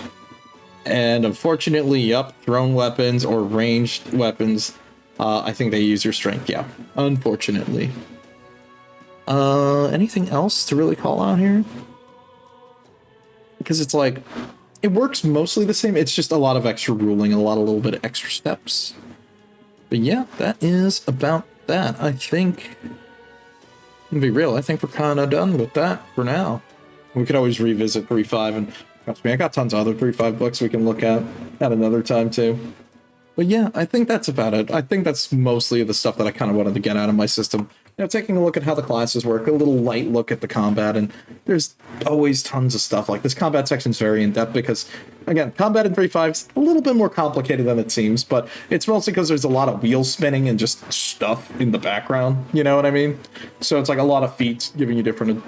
And unfortunately, yep, thrown weapons or ranged weapons, I think they use your strength, yeah, unfortunately. Anything else to really call out here? Because it's like, it works mostly the same. It's just a lot of extra ruling, a little bit of extra steps. But yeah, that is about that. I think, to be real, I think we're kind of done with that for now. We could always revisit 3.5, and trust me, I got tons of other 3.5 books we can look at another time too. But yeah, I think that's about it. I think that's mostly the stuff that I kind of wanted to get out of my system. You know, taking a look at how the classes work, a little light look at the combat, and there's always tons of stuff. Like, this combat section is very in-depth because, again, combat in 3.5 is a little bit more complicated than it seems, but it's mostly because there's a lot of wheel spinning and just stuff in the background, you know what I mean? So it's like a lot of feats giving you different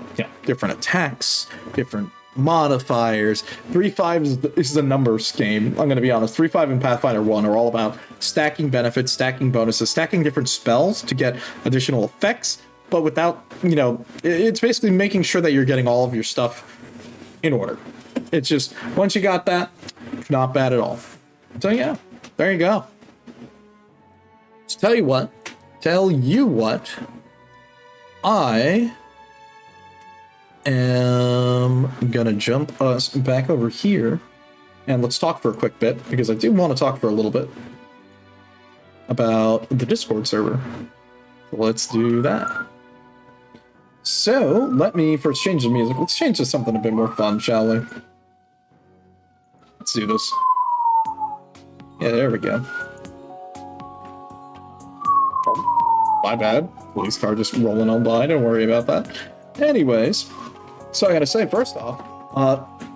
attacks, different modifiers. 3.5 is the numbers game. I'm going to be honest. 3.5 and Pathfinder 1 are all about stacking benefits, stacking bonuses, stacking different spells to get additional effects, but without, you know, it's basically making sure that you're getting all of your stuff in order. It's just, once you got that, not bad at all. So yeah, there you go. So tell you what, I am gonna jump us back over here and let's talk for a quick bit, because I do want to talk for a little bit about the Discord server. Let's do that. So let me first change the music. Let's change to something a bit more fun, shall we? Let's do this. Yeah, there we go. Oh, my bad. Police car just rolling on by. Don't worry about that. Anyways, so I gotta say, first off,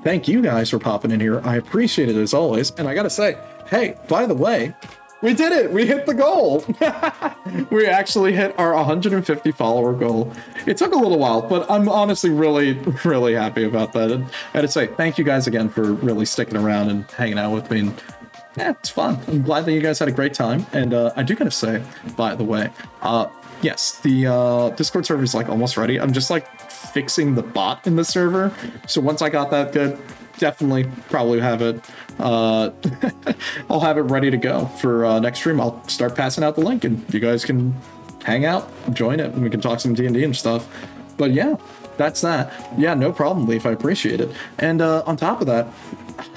thank you guys for popping in here. I appreciate it as always. And I gotta say, hey, by the way, we did it! We hit the goal! We actually hit our 150 follower goal. It took a little while, but I'm honestly really, really happy about that. And I gotta say, thank you guys again for really sticking around and hanging out with me. And yeah, it's fun. I'm glad that you guys had a great time. And I do gotta say, by the way, yes, the Discord server is like almost ready. I'm just like fixing the bot in the server. So once I got that good, definitely probably have it. I'll have it ready to go for next stream. I'll start passing out the link and you guys can hang out, join it, and we can talk some D&D and stuff. But yeah, that's that. Yeah, no problem, Leaf. I appreciate it. And on top of that,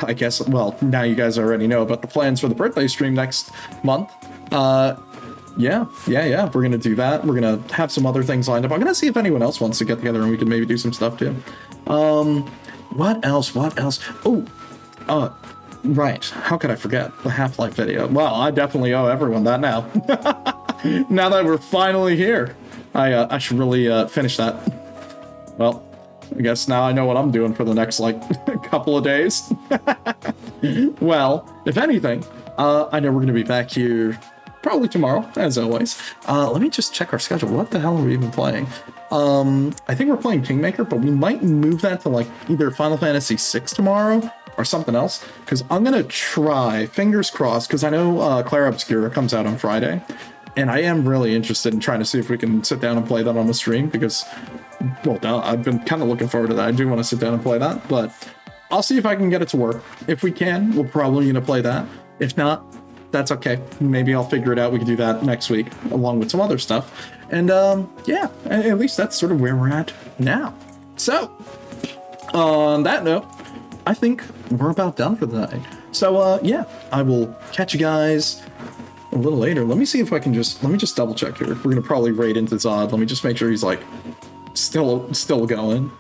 I guess, well, now you guys already know about the plans for the birthday stream next month. Yeah, we're gonna do that. We're gonna have some other things lined up. I'm gonna see if anyone else wants to get together and we can maybe do some stuff too. What else? Oh, right. How could I forget the Half-Life video? Well, I definitely owe everyone that now. Now that we're finally here, I should really finish that. Well, I guess now I know what I'm doing for the next, like, couple of days. Well, if anything, I know we're gonna be back here probably tomorrow, as always. Let me just check our schedule. What the hell are we even playing? I think we're playing Kingmaker, but we might move that to like either Final Fantasy VI tomorrow or something else, because I'm gonna try, fingers crossed, because I know Claire Obscura comes out on Friday, and I am really interested in trying to see if we can sit down and play that on the stream, because, well, I've been kind of looking forward to that. I do want to sit down and play that, but I'll see if I can get it to work. If we can, we'll probably play that. If not, that's okay. Maybe I'll figure it out. We can do that next week, along with some other stuff. And yeah, at least that's sort of where we're at now. So, on that note, I think we're about done for the night. So yeah, I will catch you guys a little later. Let me see if I can let me just double check here. We're gonna probably raid into Zod. Let me just make sure he's like still going.